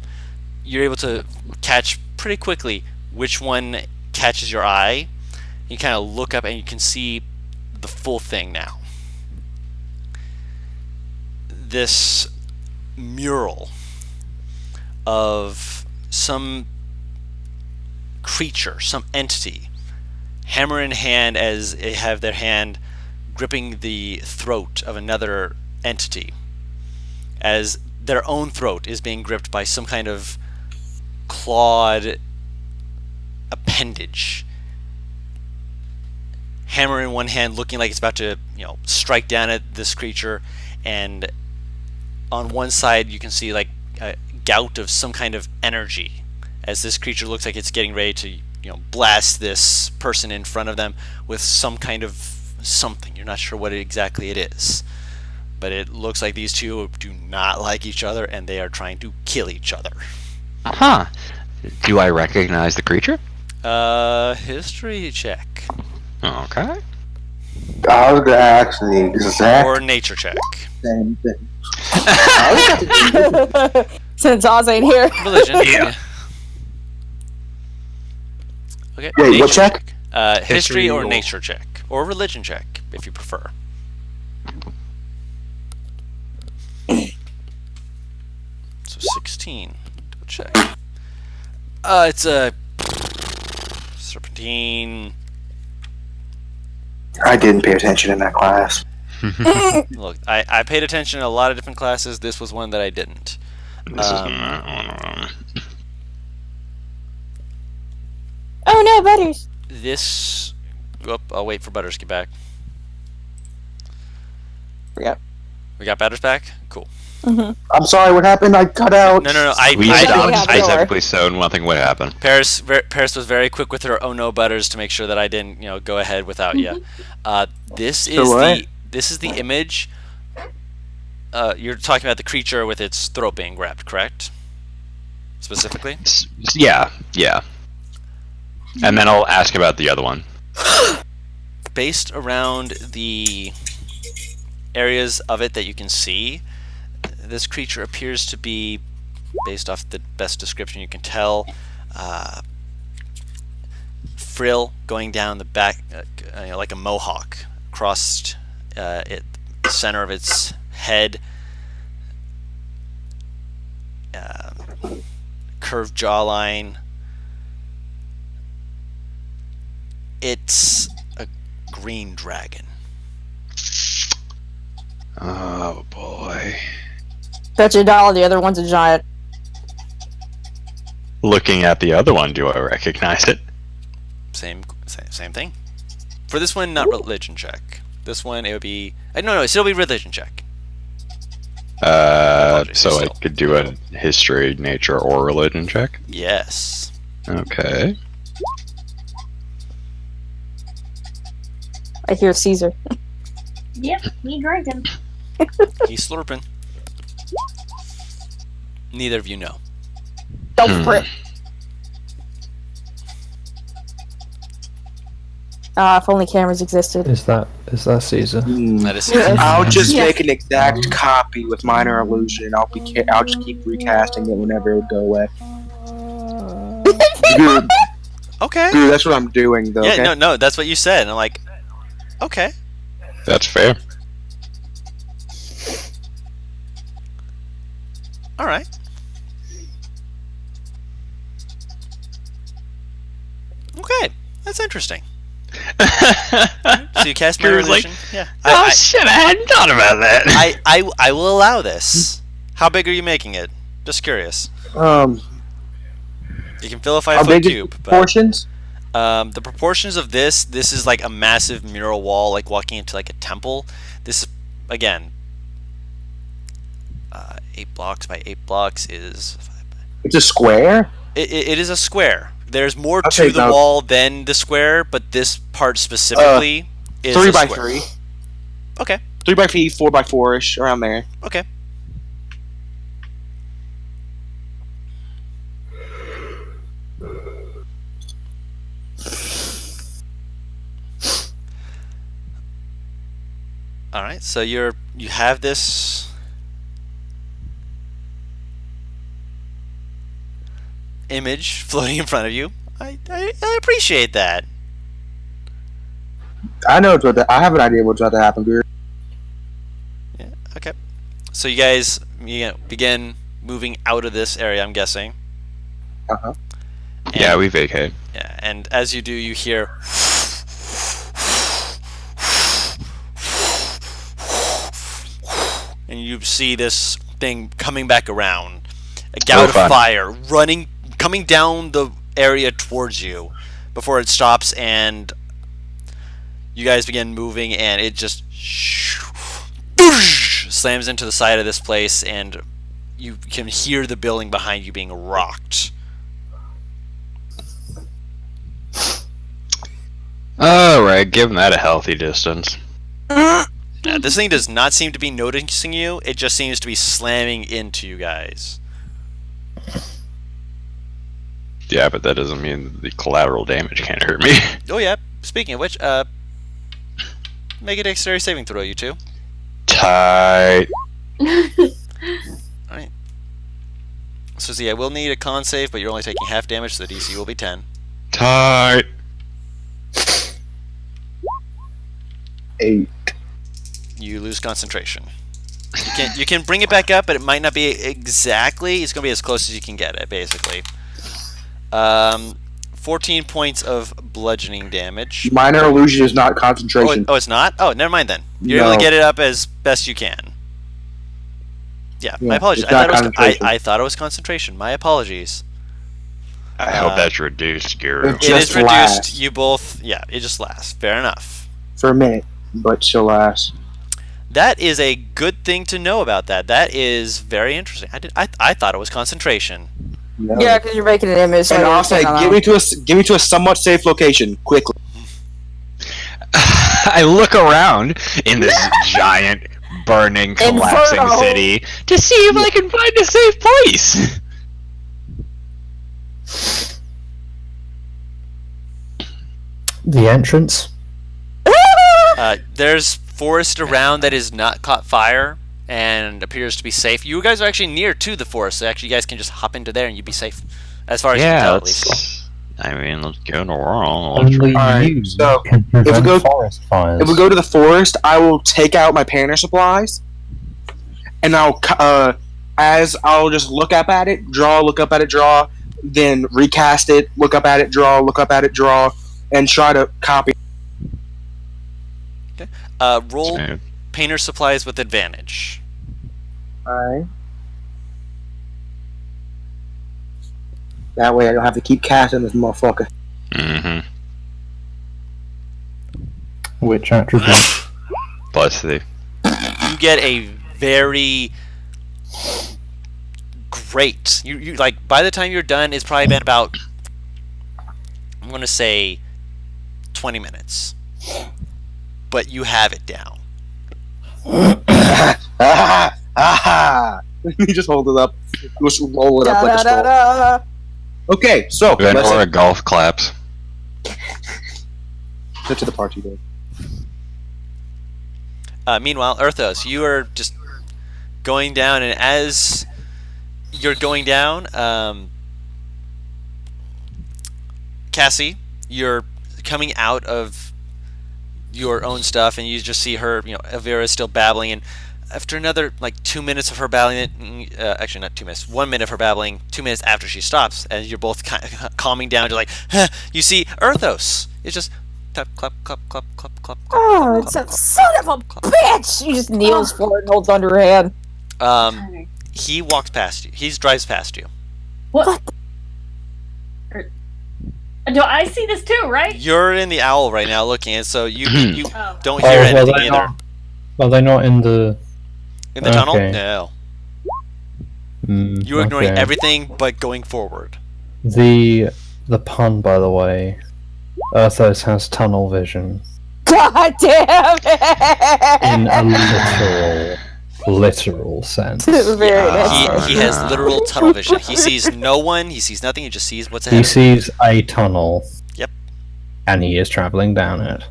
you're able to catch pretty quickly which one catches your eye. You kind of look up and you can see the full thing now. This mural of some creature, some entity, hammer in hand, as they have their hand gripping the throat of another entity, as their own throat is being gripped by some kind of clawed appendage. Hammer in one hand, looking like it's about to, strike down at this creature, and on one side you can see like a gout of some kind of energy, as this creature looks like it's getting ready to, blast this person in front of them with some kind of something. You're not sure what exactly it is, but it looks like these two do not like each other, and they are trying to kill each other. Huh. Do I recognize the creature? History check. Okay. I was gonna ask the exact Or nature check. same thing. Since Oz ain't here. Religion. Yeah. Okay. Wait, nature what check? History or or- nature check. Or religion check, if you prefer. So 16. Double check. It's a serpentine. I didn't pay attention in that class. Look, I paid attention in a lot of different classes. This was one that I didn't. This is not one of them. Oh no, Butters. This. Oh, I'll wait for Butters to get back. Yep. We got Butters back? Cool. I'm sorry, what happened? I cut out. No. We I- stopped. I- I typically so nothing would happen. Paris was very quick with her "oh no" Butters to make sure that I didn't go ahead without you. This is what? this is the image. You're talking about the creature with its throat being grabbed, correct? Specifically. Yeah. And then I'll ask about the other one. Based around the areas of it that you can see, this creature appears to be, based off the best description you can tell, frill going down the back, like a mohawk, across the center of its head, curved jawline. It's a green dragon. Oh boy. Bet you $1 the other one's a giant. Looking at the other one, do I recognize it? Same thing. For this one, not religion check. This one, it would be... No, it'd still be religion check. Apologies, So I still. could do a history, nature, or religion check. Yes. Okay. I hear Caesar. Yep, me drinking. He's slurping. Neither of you know. Go for it. If only cameras existed. Is that Caesar? That is I'll just Yeah. make an exact copy with minor illusion. I'll just keep recasting it whenever it would go away. Dude, okay. dude, that's what I'm doing, though. Yeah, okay? no, that's what you said. And I'm like, okay. That's fair. All right. Okay, that's interesting. So you cast my Drew's like, religion? Yeah. Oh shit! I hadn't thought about that. I will allow this. How big are you making it? Just curious. How You can fill a 5 foot big is the cube. But, proportions? the proportions of this is like a massive mural wall, like walking into like a temple. This, again, 8 blocks by 8 blocks is... It's a square? It is a square. There's more Okay, to the now- wall than the square, but this part specifically is 3 a by square. 3. Okay. 3 by 3, 4 by 4-ish, around there. Okay. All right. So you have this image floating in front of you. I appreciate that. I know I have an idea what's about to happen, dude. Yeah. Okay. So you guys begin moving out of this area, I'm guessing. Uh-huh. And- Yeah, we vacate. Yeah, and as you do, you hear and you see this thing coming back around. A gout of fun. fire coming down the area towards you before it stops, and you guys begin moving, and it just slams into the side of this place, and you can hear the building behind you being rocked. Alright, give him that a healthy distance. This thing does not seem to be noticing you. It just seems to be slamming into you guys. Yeah, but that doesn't mean the collateral damage can't hurt me. Oh yeah. Speaking of which, make a dexterity saving throw, you two. Tight. Alright. So see, I will need a con save, but you're only taking half damage, so the DC will be 10. Tight. 8. You lose concentration. You can bring it back up, but it might not be exactly. It's going to be as close as you can get it, basically. 14 points of bludgeoning damage. Minor illusion is not concentration. Oh, it's not? Oh, never mind then. You're able to get it up as best you can. Yeah, my apologies. it's not concentration. I thought it was concentration. My apologies. I hope that's reduced, Guru. It It is reduced. lasts. You both... Yeah, it just lasts. Fair enough. For a minute, but still lasts. That is a good thing to know about that. That is very interesting. I thought it was concentration. No. Yeah, because you're making an image. And I'll say, give me to a somewhat safe location, quickly. I look around in this giant, burning, collapsing Inferno. city to see if I can find a safe place. The entrance. There's forest around that is not caught fire and appears to be safe. You guys are actually near to the forest, so actually you guys can just hop into there and you'd be safe. As far as you can tell, at least. I mean, let's go to world. Only Alright, you so, can prevent go- forest fires. If we go to the forest, I will take out my Panner supplies, and I'll just look up at it, draw, then recast it, look up at it, draw, and try to copy. Roll Smooth. painter supplies with advantage. Alright. That way I don't have to keep casting this motherfucker. Mm-hmm. Which attribute? Bless thee. You get a very great. You like by the time you're done, it's probably been about, I'm gonna say, 20 minutes. But you have it down. You just hold it up. Just roll it up like a skull. Okay, so Then let's or a golf claps. get to the party then. Meanwhile, Earthos, you are just going down, and as you're going down, Cassie, you're coming out of your own stuff, and you just see her, Elvira is still babbling, and after another, 2 minutes of her babbling, actually not 2 minutes, 1 minute of her babbling, 2 minutes after she stops, and you're both kind of calming down, you're like, huh, you see Earthos. It's just tap, clap, clap, clap, clap, clap, clap. Oh, clap, it's a clap, son of a bitch! She just kneels forward and holds under her hand. Okay. He walks past you. He drives past you. What? Do I see this too, right? You're in the owl right now looking, and so you Oh. don't hear anything they're either. not. Well, they're not in the. In the tunnel? Okay. No. Mm, You're ignoring okay. everything but going forward. The pun, by the way. Earthos has tunnel vision God damn it! in a literal sense. Very nice. He has literal tunnel vision. He sees no one. He sees nothing. He just sees what's He ahead. sees a tunnel. Yep. And he is traveling down it.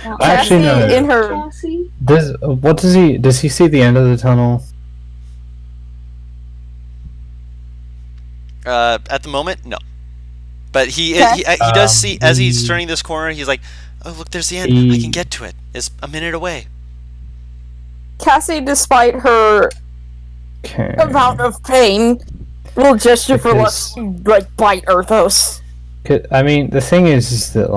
Now, Actually, no. in her Cassie? Does he see the end of the tunnel? At the moment, no. But he Okay. does see as he's turning this corner. He's like, "Oh, look, there's the end. I can get to it. It's a minute away." Cassie, despite her Okay. amount of pain, will gesture for Because- let's bite Earthos. I mean, the thing is that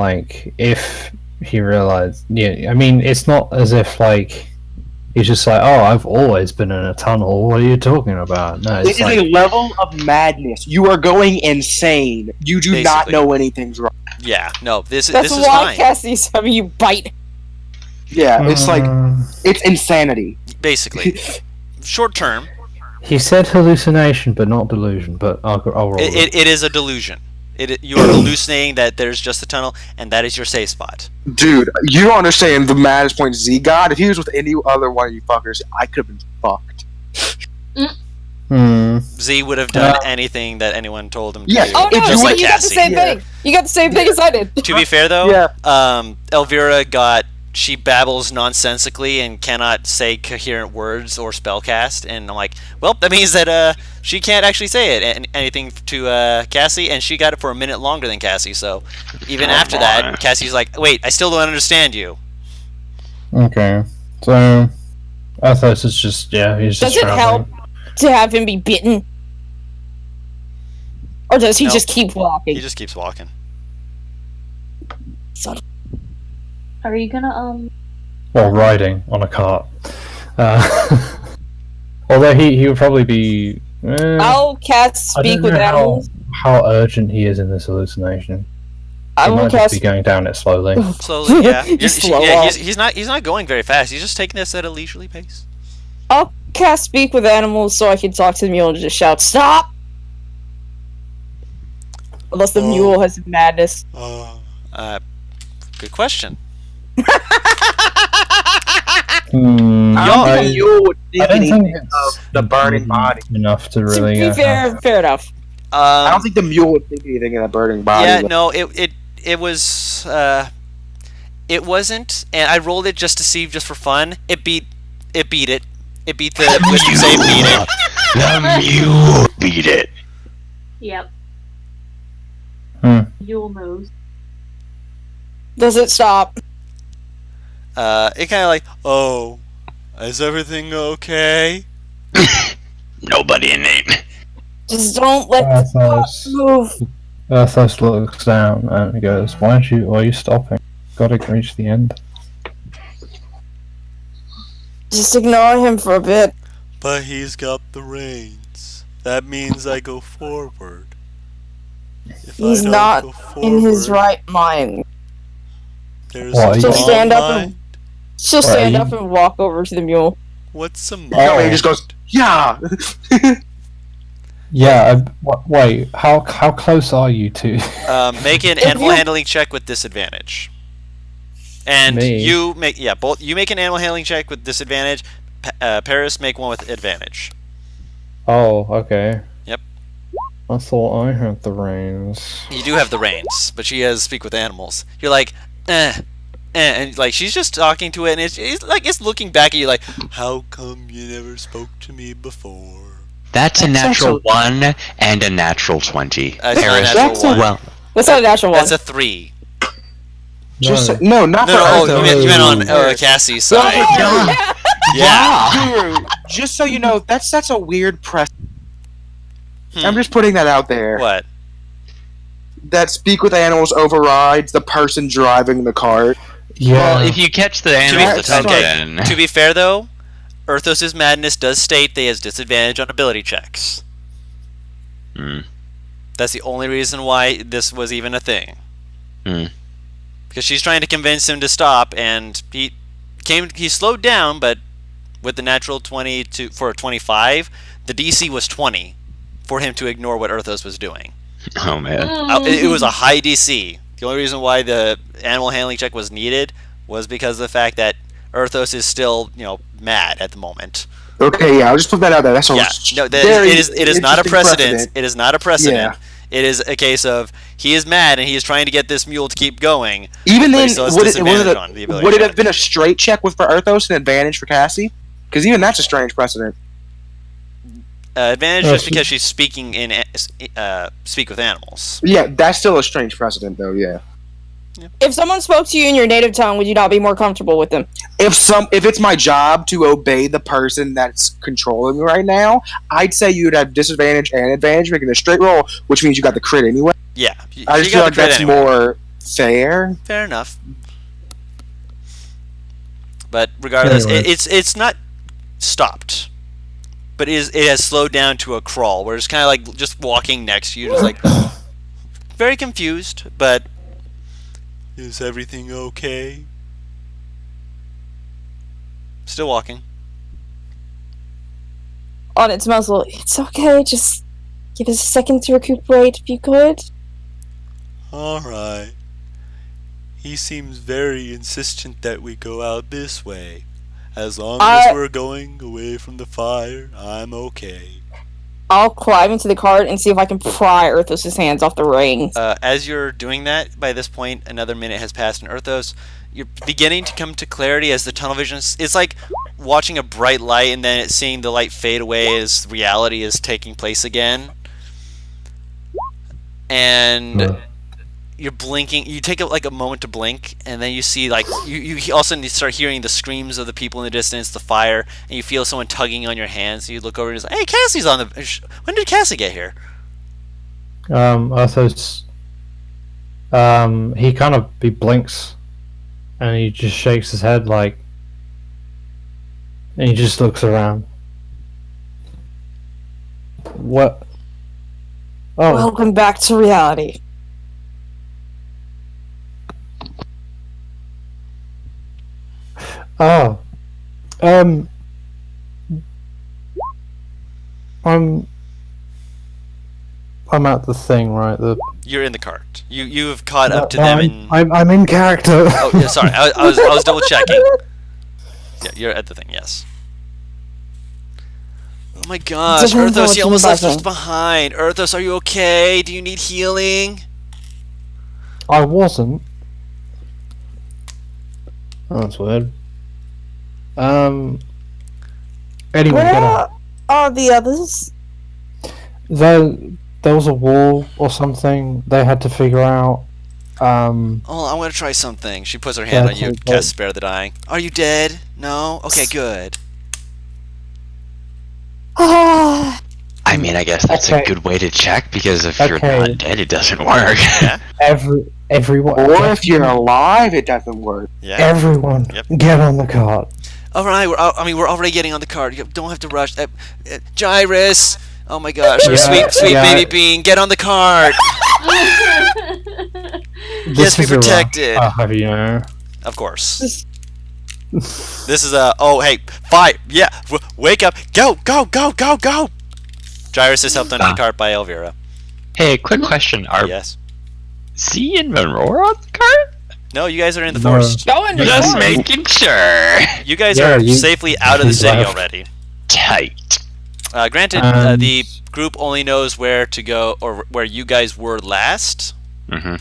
if he realized, yeah, I mean, it's not as if He's just like, oh, I've always been in a tunnel. What are you talking about? No, It it's is like, a level of madness. You are going insane. You do not Basically. know anything's wrong. Yeah, no, this That's is why fine. Cassie's having you bite. Yeah, it's like um, it's insanity. Basically, short term, he said hallucination, but not delusion. But I'll roll it. it is a delusion. You are hallucinating that there's just a tunnel, and that is your safe spot. Dude, you don't understand the maddest point Z got. If he was with any other one of you fuckers, I could have been fucked. Z would have done anything that anyone told him to Yeah. do. Oh no, just so like you got the Cassie. same thing. You got the same thing as I did. To be fair though, Yeah. Elvira she babbles nonsensically and cannot say coherent words or spellcast, and I'm like, well, that means that she can't actually say it anything to Cassie, and she got it for a minute longer than Cassie. So even after that, Cassie's like, wait, I still don't understand you. Okay, so Athos is just he's Does just it help to have him be bitten? Or does he No. just keep walking? He just keeps walking. Are you gonna Well, riding on a cart. Although he would probably be. I'll cast I speak don't with know animals. how urgent he is in this hallucination. I He will might just cast. be going down it slowly. Slowly, yeah. Just slow Yeah, walk. he's not going very fast. He's just taking this at a leisurely pace. I'll cast speak with animals so I can talk to the mule and just shout stop. Unless the mule has madness. Good question. I think you would I don't think anything it's of the burning body. enough to To really. be fair enough. I don't think the mule would think anything of the burning body. Yeah, no, it was it wasn't, and I rolled it just to see, just for fun. It beat it. It beat the wisdom save, beat it. The mule beat it. Yep. Yule knows. Does it stop? It kind of like, oh, is everything okay? Nobody innate. Just don't let the Athos, move. Athos looks down and he goes, why are you stopping? Gotta reach the end. Just ignore him for a bit. But he's got the reins. That means I go forward. If He's I don't not go in his forward, right mind. There's What, a She'll wrong stand up line. and- She'll What, stand are up and walk over to the mule. What's a Oh, he just goes, yeah. Yeah, wait, how close are you to? Make an If animal you- handling check with disadvantage. And Me? you make you make an animal handling check with disadvantage. Paris, make one with advantage. Oh, okay. Yep. I thought I had the reins. You do have the reins, but she has speak with animals. You're like, and like she's just talking to it, and it's looking back at you like, how come you never spoke to me before? That's a That's natural 1 and a natural 20. That's not a Paris, natural one. well, That's not a natural one. That's a 3. Just No. not No, for oh, Arthur. you meant on Cassie's side. Yeah. Dude, just so you know, that's a weird press. Hmm. I'm just putting that out there. What? That speak with animals overrides the person driving the cart. Yeah. well, if you catch the animal's that's attention, To be fair, though, Erthos' madness does state that he has disadvantage on ability checks. Hmm. That's the only reason why this was even a thing. Hmm. Because she's trying to convince him to stop, and he slowed down, but with the natural 20 for a 25, the DC was 20 for him to ignore what Erthos was doing. oh man. It was a high DC. The only reason why the animal handling check was needed was because of the fact that Erthos is still, mad at the moment. Okay, yeah, I'll just put that out there. That's It is not a interesting precedent. It is not a precedent. Yeah. It is a case of he is mad and he is trying to get this mule to keep going. Even But he then, still has would it disadvantage on the ability have check. been a straight check with for Arthos and advantage for Cassie? Because even that's a strange precedent. Advantage Oh, just she- because she's speaking in speak with animals. Yeah, that's still a strange precedent, though. Yeah. If someone spoke to you in your native tongue, would you not be more comfortable with them? If it's my job to obey the person that's controlling me right now, I'd say you'd have disadvantage and advantage, making a straight roll, which means you got the crit anyway. Yeah, I she just got feel the like crit that's anyway. more fair. Fair enough. But regardless, Anyway. it's not stopped, but it has slowed down to a crawl, where it's kind of like just walking next to you, just like very confused. But is everything okay? Still walking. On its muzzle, it's okay, just give us a second to recuperate if you could. Alright. He seems very insistent that we go out this way. As long as we're going away from the fire, I'm okay. I'll climb into the cart and see if I can pry Erthos' hands off the rings. As you're doing that, by this point, another minute has passed, and Erthos, you're beginning to come to clarity as the tunnel vision. It's like watching a bright light and then seeing the light fade away as reality is taking place again. And you're blinking. You take a moment to blink, and then you see like you all of a sudden you start hearing the screams of the people in the distance, the fire, and you feel someone tugging on your hands. You look over and it's like, "Hey, Cassie's on the. When did Cassie get here?" Arthos, he blinks, and he just shakes his head like, and he just looks around. What? Oh, Welcome back to reality. oh, I'm at the thing, right? You're in the cart. You have caught up to them, and I'm in character. oh yeah, sorry, I was double checking. Yeah, you're at the thing. Yes. Oh my gosh, Erthos, you almost left us behind. Erthos, are you okay? Do you need healing? I wasn't. Oh, that's weird. Anyway, Where get out. are the others? There was a wall or something they had to figure out. Oh, I'm gonna try something. She puts her hand on you, cast Spare the Dying. Are you dead? No? Okay, good. Ah, I mean, I guess that's Okay. a good way to check, because if you're Okay. not dead, it doesn't work. Yeah. Everyone. Or if you're alive, it doesn't work. Yeah. Everyone, Yep. get on the cart. All right. We're already getting on the cart. You don't have to rush. Gyrus. Oh my gosh, our Yeah, sweet yeah. baby bean, get on the cart. Yes, be This is a protected. have you know? Of course. This is a. Oh, hey, fight! Yeah, wake up! Go! Gyrus is helped under the cart by Elvira. Hey, quick question. Are Yes. Z and Monroe on the cart? No, you guys are in the No. forest. go into Just the making sure. You guys Yeah, are you- safely out of the he's city left. already. Tight. Granted, And- the group only knows where to go, or where you guys were last Mm-hmm.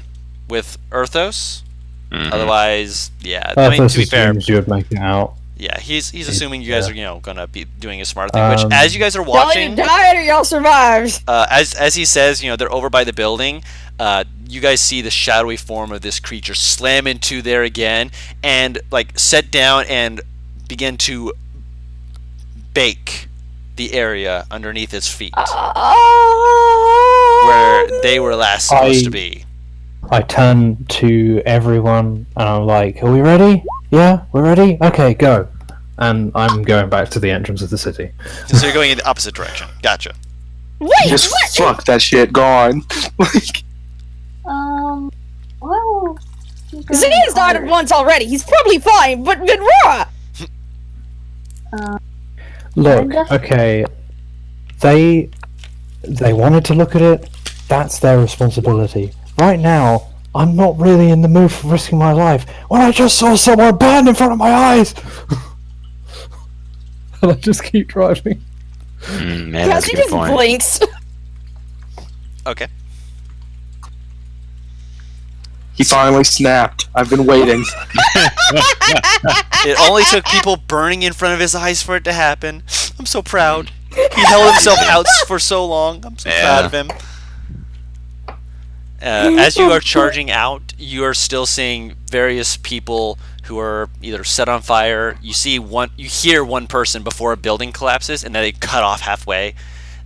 with Erthos. Mm-hmm. Otherwise, yeah. I mean, Arthos to be fair, assumes you would make it out. yeah, he's assuming you guys Yeah. are gonna be doing a smart thing. Which, Um, as you guys are Y'all watching, either died or y'all survived. as he says, they're over by the building. You guys see the shadowy form of this creature slam into there again, and like set down and begin to bake the area underneath its feet, where they were last supposed to be. I turn to everyone and I'm like, "Are we ready? Yeah, we're ready. Okay, go." And I'm going back to the entrance of the city. So you're going in the opposite direction. Gotcha. Wait, Just what? fuck that shit gone. Like, Well. Zinnia's died once already. He's probably fine, but Vinrora! Look, Kinda. okay, they wanted to look at it. That's their responsibility. Right now, I'm not really in the mood for risking my life when I just saw someone burn in front of my eyes. And I just keep driving. Man, that's a Cassie good just point. blinks. Okay. he finally snapped. I've been waiting. It only took people burning in front of his eyes for it to happen. I'm so proud. He held himself out for so long. I'm so proud of him. As you are charging out, you are still seeing various people who are either set on fire. You hear one person before a building collapses, and then they cut off halfway.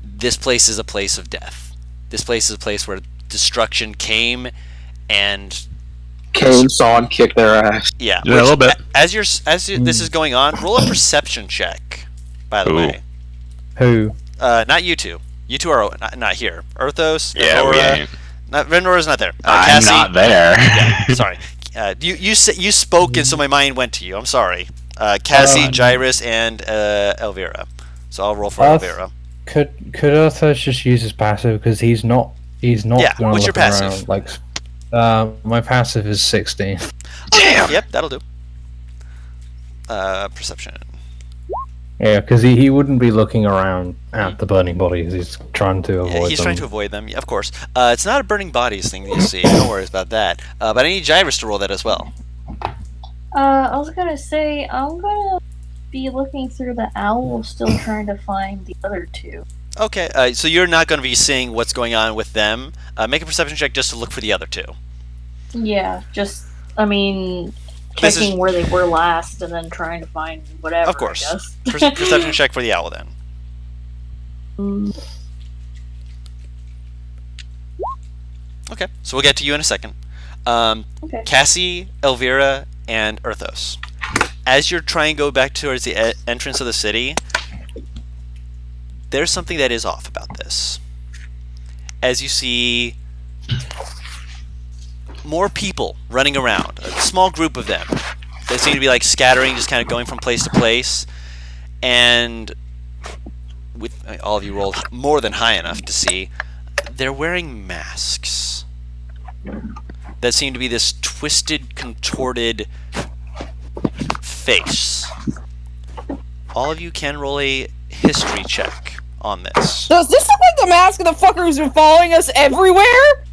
This place is a place of death. This place is a place where destruction came, and Came, saw, and kicked their ass. yeah, Yeah, a little bit. As this is going on, roll a perception check. by the Ooh. way. Who? Not you two. You two are not here. Earthos, Yeah, we Vendora. ain't. Vendora's not there. I'm Cassie. not there. Yeah, sorry. You spoke, and so my mind went to you. I'm sorry. Cassie, Gyrus, and Elvira. So I'll roll for Elvira. Could Earthos just use his passive because he's not Yeah, gonna what's your look passive? around, like, my passive is 16. Damn. Yep, that'll do. Perception. Yeah, because he wouldn't be looking around at the burning bodies. He's trying to avoid Yeah, he's them. trying to avoid them. Yeah, of course. It's not a burning bodies thing that you see. No worries about that. But I need Gyrus to roll that as well. I was gonna say, I'm gonna be looking through the owl, still trying to find the other two. Okay, so you're not going to be seeing what's going on with them. Make a perception check just to look for the other two. Yeah, just, I mean, This is- checking where they were last and then trying to find whatever, Of course. I guess. Perception check for the owl then. Okay, so we'll get to you in a second. Okay. Cassie, Elvira, and Earthos. As you're trying to go back towards the entrance of the city, there's something that is off about this. As you see more people running around, a small group of them. They seem to be like scattering, just kind of going from place to place. And with all of you rolled more than high enough to see, they're wearing masks that seem to be this twisted, contorted face. All of you can roll a history check on this. Does this look like the mask of the fucker who's been following us everywhere?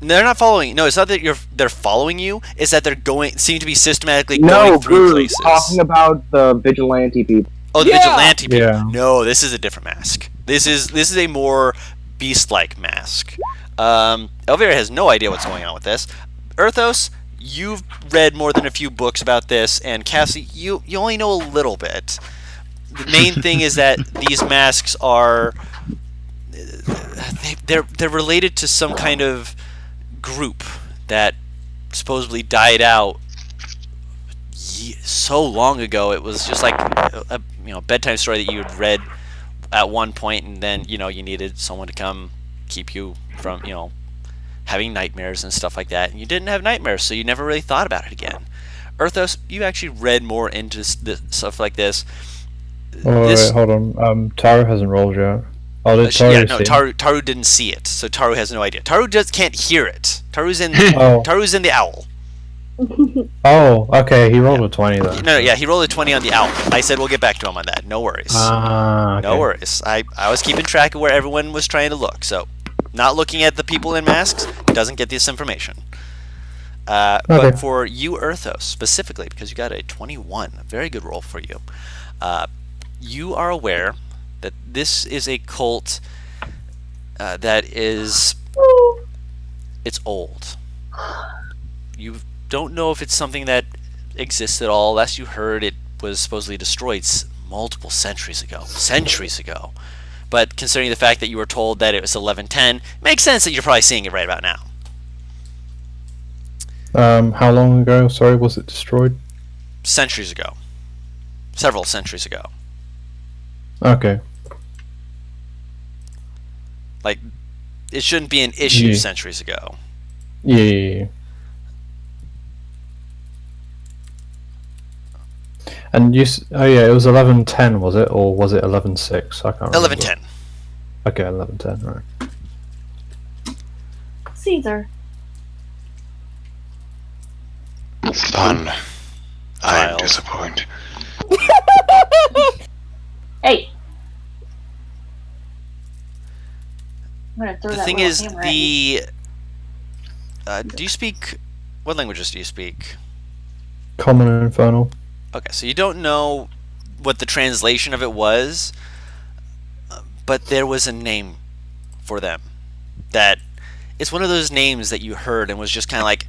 They're not following. No, it's not that they're following you. It's that they're seem to be systematically No, going through Goose, places. talking about the vigilante people. Oh, the Yeah. vigilante people. Yeah. No, this is a different mask. This is a more beast-like mask. Elvira has no idea what's going on with this. Earthos, you've read more than a few books about this, and Cassie, you only know a little bit. The main thing is that these masks are they're related to some kind of group that supposedly died out so long ago. It was just like a bedtime story that you had read at one point, and then you needed someone to come keep you from having nightmares and stuff like that, and you didn't have nightmares, so you never really thought about it again. Earthos, you actually read more into stuff like this. Oh, wait, hold on. Taru hasn't rolled yet. Oh, did Taru yeah, no, see? Taru didn't see it, so Taru has no idea. Taru just can't hear it. Taru's in Oh. Taru's in the owl. Oh, okay. He rolled a 20 then. No, yeah, he rolled a 20 on the owl. I said we'll get back to him on that. No worries. Ah, okay. No worries. I was keeping track of where everyone was trying to look, so not looking at the people in masks doesn't get this information. Okay. But for you, Earthos, specifically, because you got a 21, a very good roll for you, you are aware that this is a cult that is... It's old. You don't know if it's something that exists at all. Last you heard, it was supposedly destroyed multiple centuries ago. But considering the fact that you were told that it was 1110, it makes sense that you're probably seeing it right about now. How long ago, sorry, was it destroyed? Centuries ago. Several centuries ago. Okay. Like, it shouldn't be an issue Yeah. centuries ago. Yeah. And oh yeah, it was 1110, was it? Or was it 11:06? I can't remember. 1110. Okay, 11:10, right. Caesar. Son, I am Child. disappointed. Hey! I'm gonna throw The that thing little is, hammer at you. do you speak... What languages do you speak? Common and Infernal. Okay, so you don't know what the translation of it was, but there was a name for them. That it's one of those names that you heard and was just kind of like,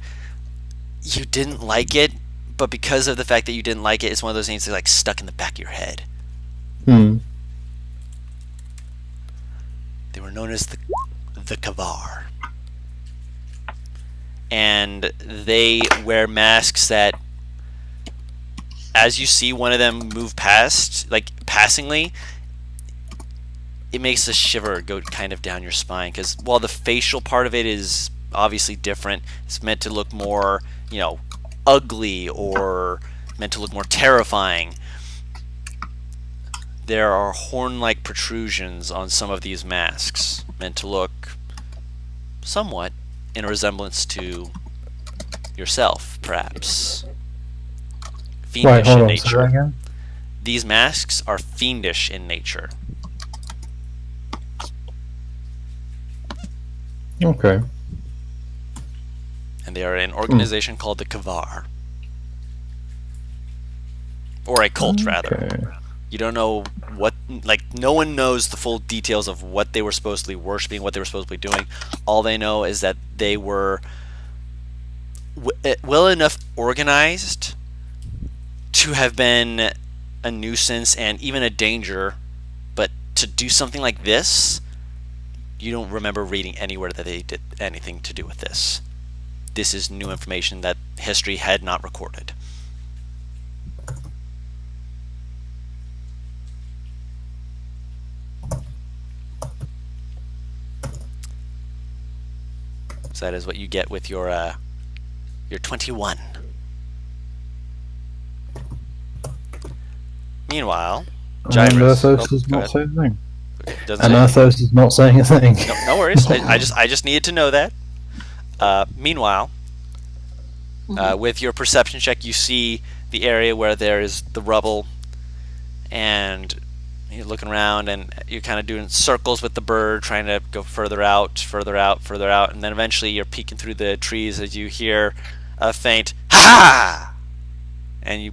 you didn't like it, but because of the fact that you didn't like it, it's one of those names that like stuck in the back of your head. Hmm. They were known as the Kavar. And they wear masks that as you see one of them move past, like passingly, it makes a shiver go kind of down your spine, because while the facial part of it is obviously different, it's meant to look more, ugly or meant to look more terrifying. There are horn-like protrusions on some of these masks, meant to look somewhat in a resemblance to yourself, perhaps. Fiendish in nature. These masks are fiendish in nature. Okay. And they are an organization called the Kavar. Or a cult, rather. Okay. You don't know what, no one knows the full details of what they were supposedly worshipping, what they were supposedly doing. All they know is that they were well enough organized to have been a nuisance and even a danger, but to do something like this, you don't remember reading anywhere that they did anything to do with this. This is new information that history had not recorded. So that is what you get with your 21. Gmeanwhile, Gyrus. Athos does go not ahead. say a thing. Doesn't And say- Athos is not saying a thing. No worries. I just needed to know that. Meanwhile, with your perception check, you see the area where there is the rubble, and you're looking around, and you're kind of doing circles with the bird, trying to go further out, further out, further out, and then eventually you're peeking through the trees as you hear a faint "ha!" and you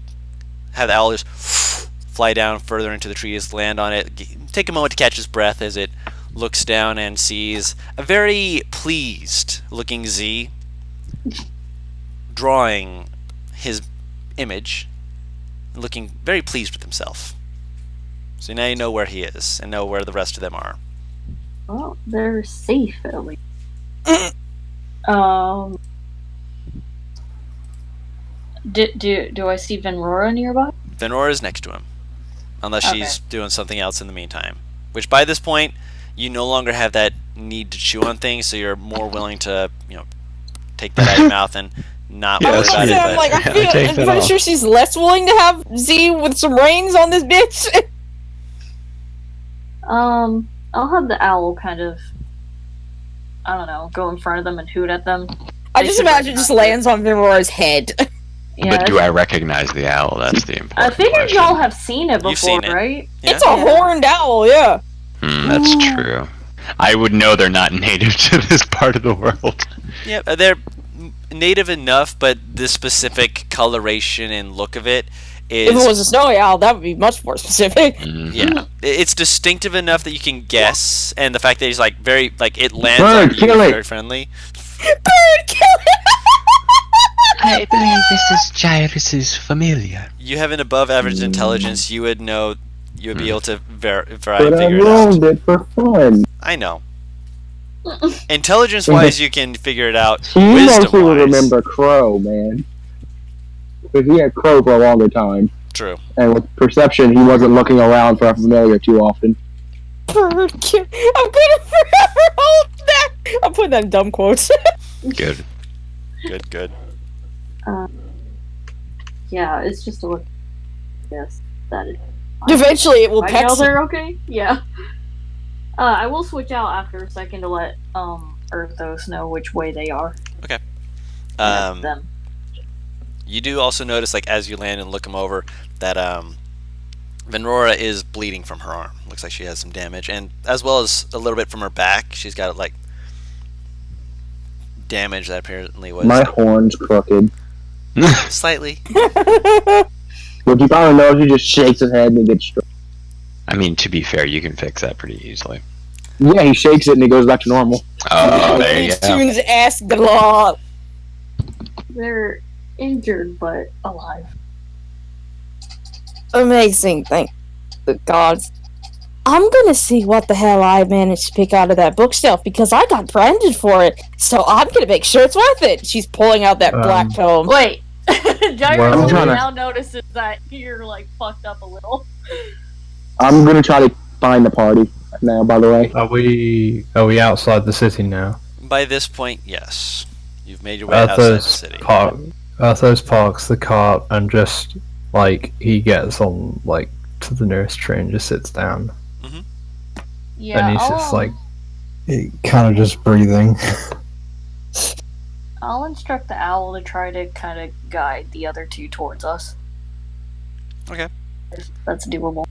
have the owl just fly down further into the trees, land on it, take a moment to catch his breath as it looks down and sees a very pleased looking Z drawing his image, looking very pleased with himself. So now you know where he is and know where the rest of them are. Well, they're safe at least. Do I see Venrora nearby? Venrora is next to him, unless she's doing something else in the meantime. Which by this point, you no longer have that need to chew on things, so you're more willing to, take that out of your mouth and not Yeah, worry that's about it. fair. But Like, take I'm that pretty off. sure she's less willing to have Z with some reins on this bitch. I'll have the owl kind of, I don't know, go in front of them and hoot at them. I They just should imagine it just lands on Venrora's head. Yeah, But do I recognize the owl? That's the important I figured question. y'all have seen it before, You've seen it. right? Yeah. It's a horned owl, yeah. That's true. I would know they're not native to this part of the world. Yeah, they're native enough, but the specific coloration and look of it is... If it was a snowy owl, that would be much more specific. Mhm. Yeah, it's distinctive enough that you can guess, and the fact that he's it lands Bird, on you kill it. very friendly. Bird kill I believe this is Gyrus's familiar. You have an above average intelligence, you would know, you would be able to try and But I figure it out. rolled it for fun. I know. Intelligence-wise, you can figure it out. He mostly would Wisdom-wise, remember Crow, man. Because he had Crow for a longer time. true. And with perception, he wasn't looking around for a familiar too often. Bird kill. I'm gonna forever hold that. I'm putting that in dumb quotes. Good. Good. Yeah, it's just a look. Yes, that is. Eventually, it will I peck. know they're okay. Yeah. I will switch out after a second to let Earthos know which way they are. Them. You do also notice, as you land and look him over, that Venrora is bleeding from her arm. Looks like she has some damage, and as well as a little bit from her back. She's got damage that apparently was My horn's crooked. slightly. Would you probably know if he just shakes his head and it gets straight? I mean, to be fair, you can fix that pretty easily. Yeah, he shakes it and it goes back to normal. Oh, there you These go. tunes ask the law. They're injured but alive. Amazing, thank the gods. I'm gonna see what the hell I managed to pick out of that bookshelf because I got branded for it. So I'm gonna make sure it's worth it. She's pulling out that black tome. Wait. Gyros Well, only I'm tryna- now notices that you're like fucked up a little. I'm gonna try to find the party now. By the way, Are we outside the city now? By this point, yes. You've made your way outside the city. Arthos parks the cart and just like he gets on like to the nearest tree and just sits down. Yeah, And he's just like kind of just breathing. I'll instruct the owl to try to kind of guide the other two towards us. Okay. That's doable.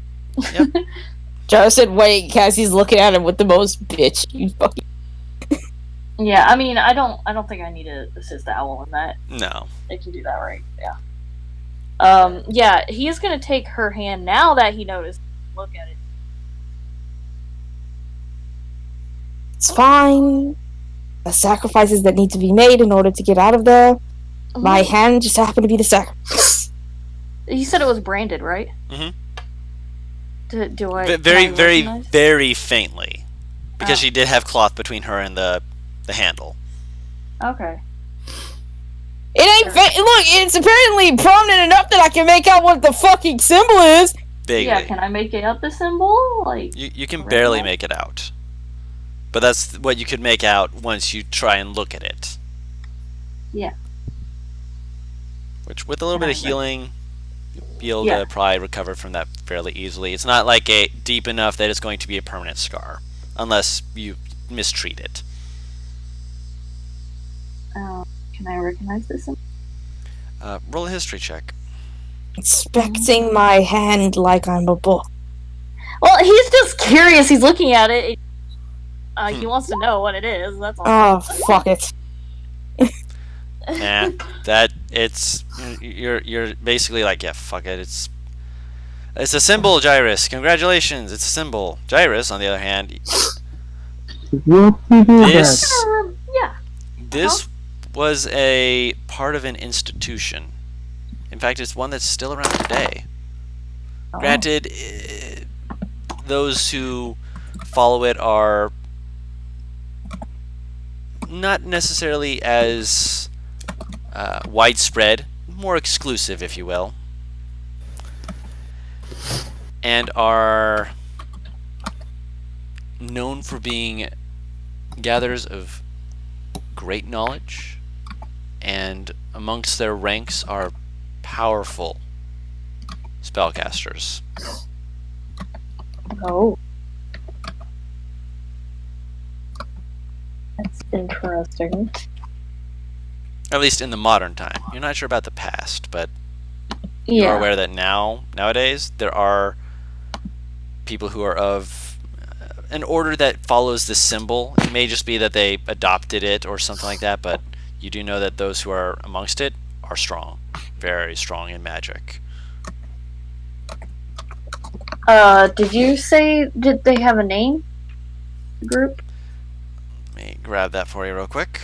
Joe said, "Wait." Cassie's looking at him with the most bitch. You fucking. Yeah, I mean, I don't think I need to assist the owl in that. No. They can do that, right? Yeah. Yeah, he's gonna take her hand now that he noticed. Look at it. It's fine. The sacrifices that need to be made in order to get out of there. My hand just happened to be the sacrifice. You said it was branded, right? Mhm. Do I? Very, can I very, recognize? very faintly, because Oh. she did have cloth between her and the handle. Okay. It ain't look, it's apparently prominent enough that I can make out what the fucking symbol is. Vaguely. Yeah, can I make it out the symbol? Like. You can Right barely now? make it out. But that's what you could make out once you try and look at it. Yeah. Which, with a little bit of healing, you'll be able Yeah. to probably recover from that fairly easily. It's not like a deep enough that it's going to be a permanent scar, unless you mistreat it. Can I recognize this symbol? Roll a history check. Inspecting my hand like I'm a book. Well, he's just curious. He's looking at it. He wants to know what it is. That's all. Oh, fuck it. Nah, you're basically like, yeah, fuck it. It's a symbol, Gyrus. Congratulations, it's a symbol. Gyrus, on the other hand, this Yeah. this was a part of an institution. In fact, it's one that's still around today. Oh. Granted, those who follow it are not necessarily as widespread, more exclusive, if you will, and are known for being gatherers of great knowledge, and amongst their ranks are powerful spellcasters. Oh. That's interesting. At least in the modern time. You're not sure about the past, but you are Yeah. aware that nowadays, there are people who are of an order that follows this symbol. It may just be that they adopted it or something like that, but you do know that those who are amongst it are strong. Very strong in magic. Did you say, did they have a name? The group? Let me grab that for you real quick.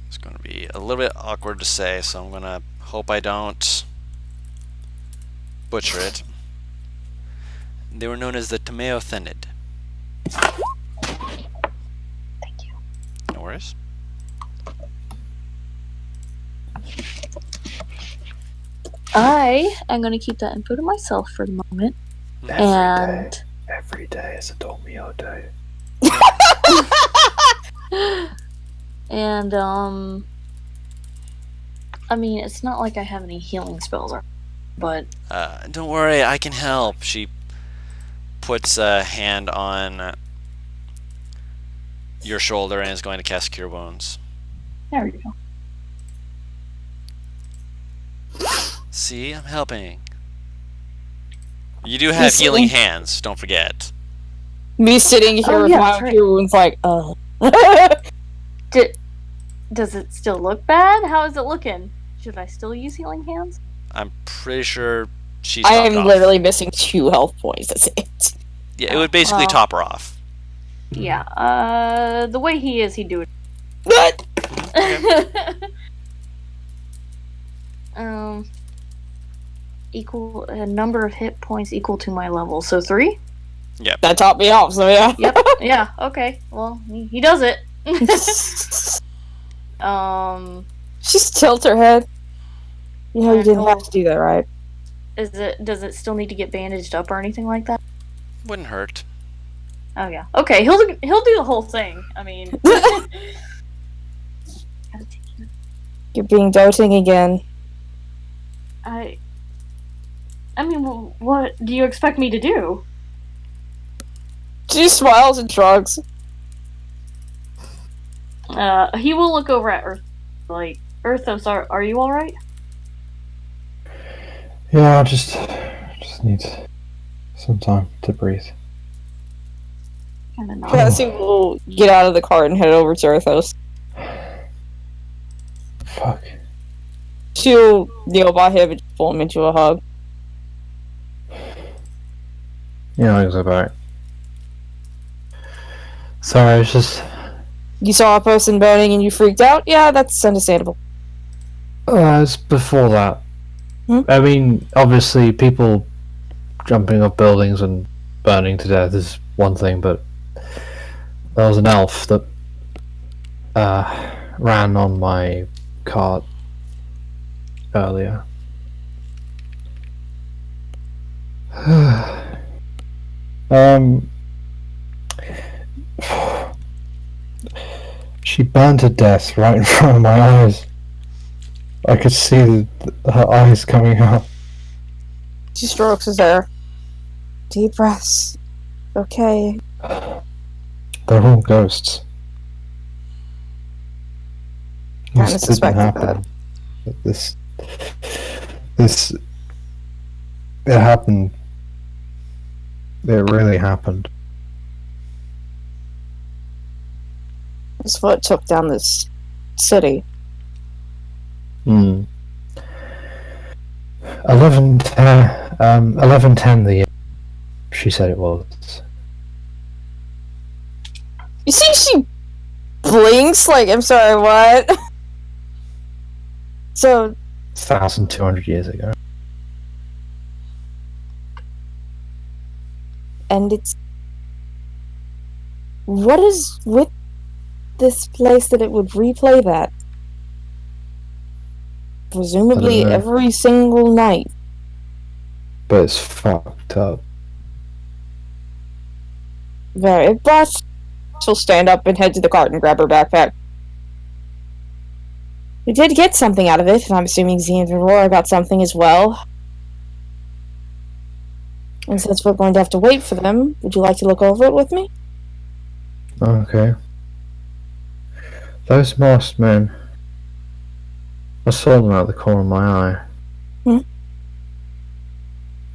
It's going to be a little bit awkward to say, so I'm going to hope I don't butcher it. They were known as the Tomeo Thenid. Thank you. No worries. I am going to keep that info to myself for the moment. And Every day is a Domio day. and I mean, it's not like I have any healing spells, but Don't worry, I can help. She puts a hand on your shoulder and is going to cast Cure Wounds. there we go. See, I'm helping. You do have healing hands, don't forget. Me sitting here Oh, with yeah, my that's right. wounds like, Does it still look bad? How is it looking? Should I still use healing hands? I'm pretty sure she's I topped am off. literally missing 2 health points. That's it. Yeah, it would basically Well. top her off. Yeah. The way he is, he'd do it Equal a number of hit points equal to my level. So 3. That topped me off. So yeah. Yep. Yeah. Okay. Well, he does it. Just tilt her head. You know you didn't have to do that, right? Does it still need to get bandaged up or anything like that? Wouldn't hurt. Oh yeah. Okay, he'll do the whole thing. I mean, You're being doting again. I mean, what do you expect me to do? She smiles and shrugs. He will look over at Earth, like, Earthos, are you all right? Yeah, I just need some time to breathe. Kind of not. Cassie will get out of the cart and head over to Earthos. Fuck. She'll kneel by him and pull him into a hug. Yeah, I was about. Sorry, it's just. You saw a person burning and you freaked out? Yeah, that's understandable. It's before that. I mean, obviously, people jumping off buildings and burning to death is one thing, but there was an elf that ran on my cart earlier. She burned to death right in front of my eyes. I could see her eyes coming out. She strokes his hair. Deep breaths. Okay. They're all ghosts. Kinda This didn't suspected happen. This it happened. It really happened. It's what took down this city. 11:10 the year she said it was. You see, she blinks like, I'm sorry, what? So, 1,200 years ago. and it's... What is with this place that it would replay that? Presumably I don't know. every single night. But it's fucked up. Very, but she'll stand up and head to the cart and grab her backpack. We did get something out of it, and I'm assuming Z and Aurora got something as well. And since we're going to have to wait for them, would you like to look over it with me? Okay. Those masked men. I saw them out the corner of my eye.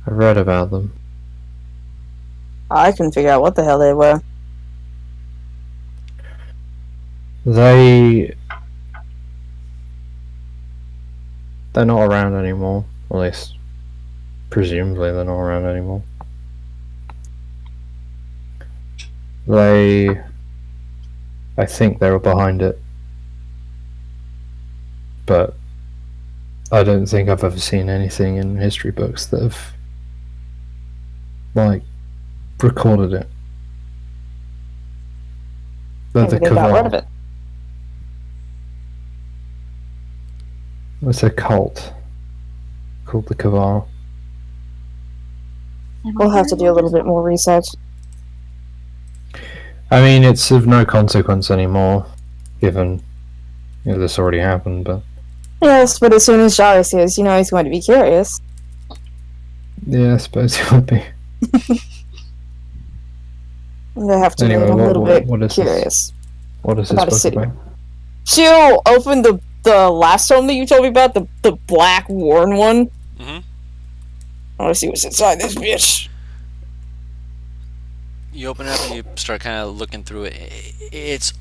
I read about them. I couldn't figure out what the hell they were. They're not around anymore. At least, presumably they're not around anymore. I think they were behind it. But I don't think I've ever seen anything in history books that have, like, recorded it. They're Maybe the they got rid of Kaval. it. It's a cult called the Kaval. We'll have to do a little bit more research. I mean, it's of no consequence anymore, given this already happened, but Yes, but as soon as Jara says, you know, he's going to be curious. yeah, I suppose it would be. They have to Anyway, be a little bit what is curious. this? What is this About a book city. about? She'll open the last tome that you told me about, the black worn one. Mhm. I want to see what's inside this bitch. You open it up and you start kind of looking through it. It's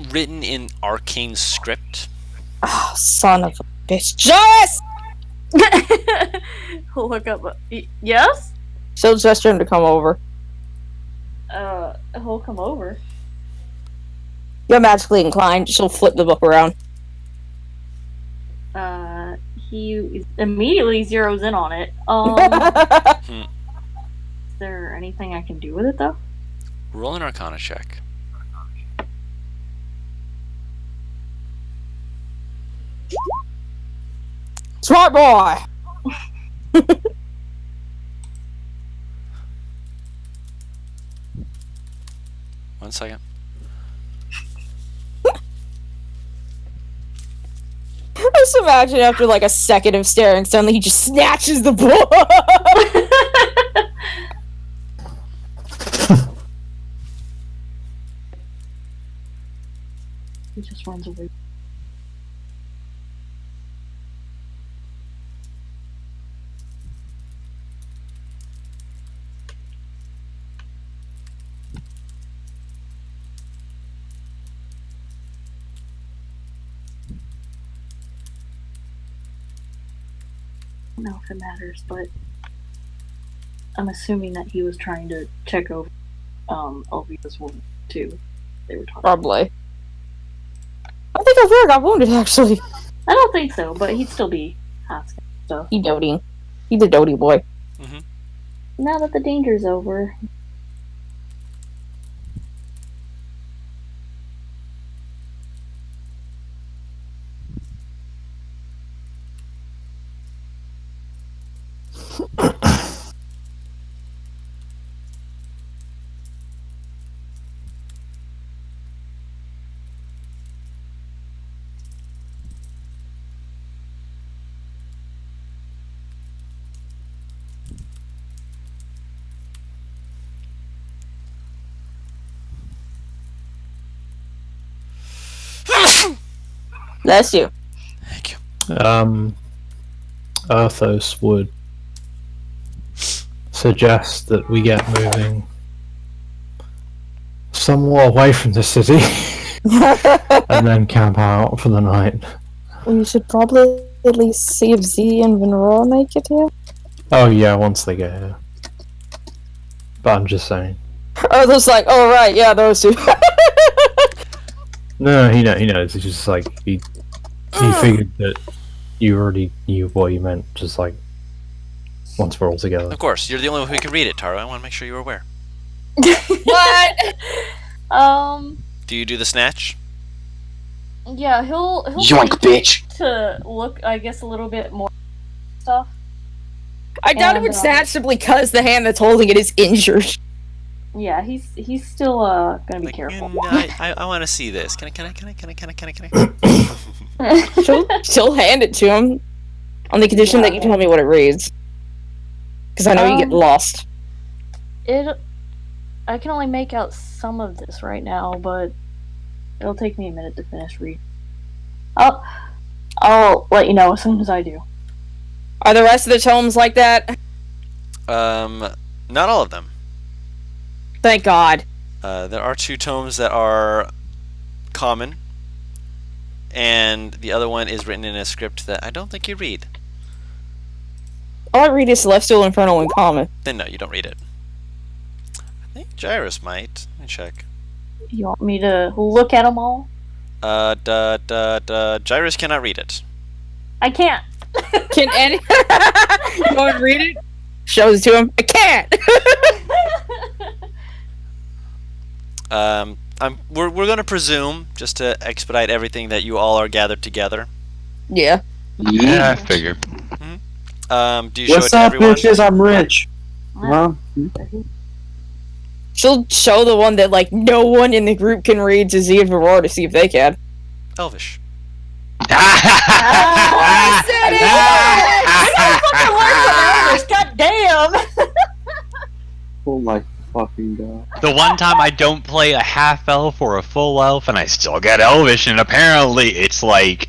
written in arcane script. Oh, son of a bitch. Joyce! He'll look up. Yes? She'll gesture him to come over. He'll come over. You're magically inclined. She'll flip the book around. He immediately zeroes in on it. Is there anything I can do with it though? Roll an Arcana check. Smart boy! 1 second. I just imagine after like a second of staring, suddenly he just snatches the book. He just runs away. I don't know if it matters, but I'm assuming that he was trying to check over Elvia's wound too. They were talking. Probably. I think Elvira got wounded, actually. I don't think so, but he'd still be asking. So He doting. He's a doty boy. now that the danger's over, Bless you. Thank you. Arthos would suggest that we get moving somewhat away from the city and then camp out for the night. We should probably at least see if Z and Venora make it here. Oh yeah, once they get here. But I'm just saying. Arthur's like, oh right, yeah, those two. No, he knows. He's just like he figured that you already knew what he meant. Just like once we're all together. Of course, you're the only one who can read it, Taro. I want to make sure you're aware. what? Do you do the snatch? Yeah, he'll Yoink, bitch. to look, I guess, a little bit more stuff. I doubt it would snatch simply because the hand that's holding it is injured. Yeah, he's still gonna be careful. I want to see this. Can I? She'll hand it to him on the condition that you tell me what it reads. Because I know you get lost. I can only make out some of this right now, but it'll take me a minute to finish reading. I'll let you know as soon as I do. Are the rest of the tomes like that? Not all of them. Thank God. There are 2 tomes that are common, and the other one is written in a script that I don't think you read. All I read is Celestial Infernal in common. Then no, you don't read it. I think Gyrus might. Let me check. You want me to look at them all? Gyrus cannot read it. I can't. Can any? You want to read it? Shows it to him. I can't. We're going to presume, just to expedite everything, that you all are gathered together. Yeah. Yeah, I figure. Do you show it What's to up, everyone? bitches? I'm rich. Huh? She'll show the one that like no one in the group can read to Z and Aurora to see if they can. Elvish. God damn! Oh my fucking god. The one time I don't play a half elf or a full elf and I still get Elvish, and apparently it's like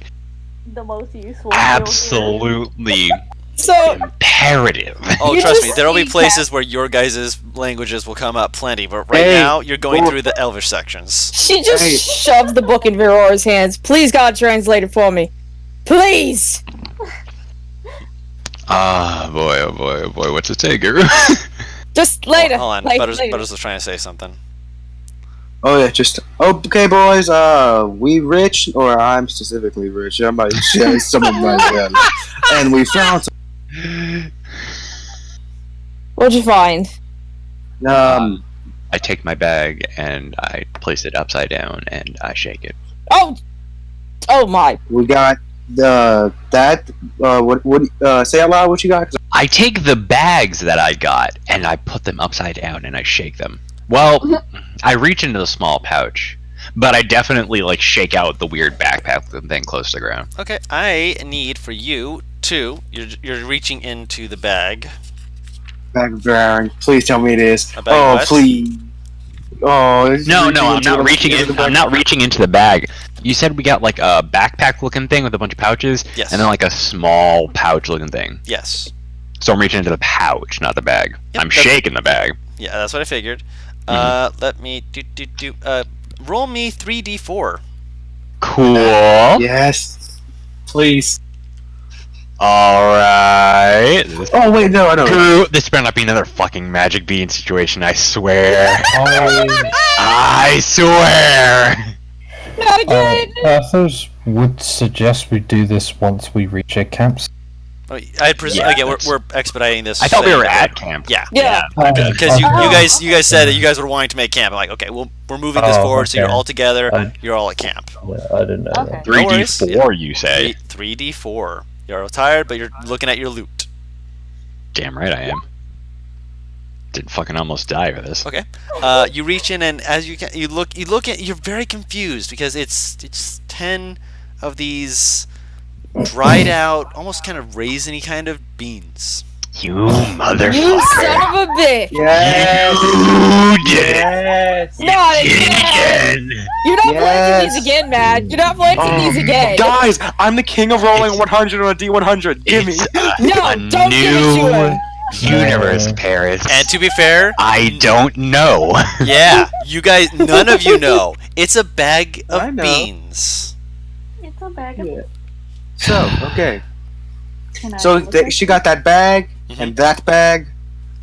The most useful. absolutely So imperative. Oh, You trust me, just there will be need places where your guys' languages will come up plenty, but right Hey, now you're going look. through the Elvish sections. she just Hey. shoved the book in Verora's hands. Please, God, translate it for me. Please. Ah, boy, oh boy, oh boy, what's it take her? Just later. Hold on, Like, Butters later. was trying to say something. Oh yeah, just Okay, boys. We rich, or I'm specifically rich. I might share some of my value. And we found What'd you find? I take my bag and I place it upside down and I shake it. Oh my! we got that. What? Say out loud what you got. I take the bags that I got and I put them upside down and I shake them. Well, I reach into the small pouch, but I definitely like shake out the weird backpack thing close to the ground. Okay, I need for you to. You're reaching into the bag. Bag of drawing. Please tell me it is. A bag of what? Please. Oh, No, I'm not reaching in. I'm not reaching into the bag. You said we got like a backpack-looking thing with a bunch of pouches, Yes. and then like a small pouch-looking thing. Yes. So I'm reaching into the pouch, not the bag. Yep, I'm that's- shaking the bag. Yeah, that's what I figured. Let me roll me 3d4. Cool. Yes. Please. All right. Oh wait, no, I know. Drew, this better not be another fucking magic bean situation. I swear. I swear. Not again! Arthurs would suggest we do this once we reach a campsite. Oh, Yeah, again, that's- we're expediting this. I thought we thing. were at camp. Yeah. Yeah. Because you guys said that you guys were wanting to make camp. I'm like, okay, we're moving this Oh, forward, so you're okay. all together. I- You're all at camp. I didn't know Okay. that. 3d4, you say? 3d4. You're all tired, but you're looking at your loot. Damn right I am. Didn't fucking almost die for this. Okay. You reach in, and as you look at. You're very confused because it's 10 of these dried out, almost kind of raisiny kind of beans. You motherfucker. You son of a bitch! Yes. You did it. Yes. Not Did it again! again. You're not Yes. planting these again, man! You're not planting these again! Guys, I'm the king of rolling It's- 100 on a D100. Give me. It's No, a don't give it to him! new universe, Paris. And to be fair, I don't know. yeah, you guys, none of you know. It's a bag I of know. beans. It's a bag of. So okay. Can I So look at she got that bag Mhm. and that bag,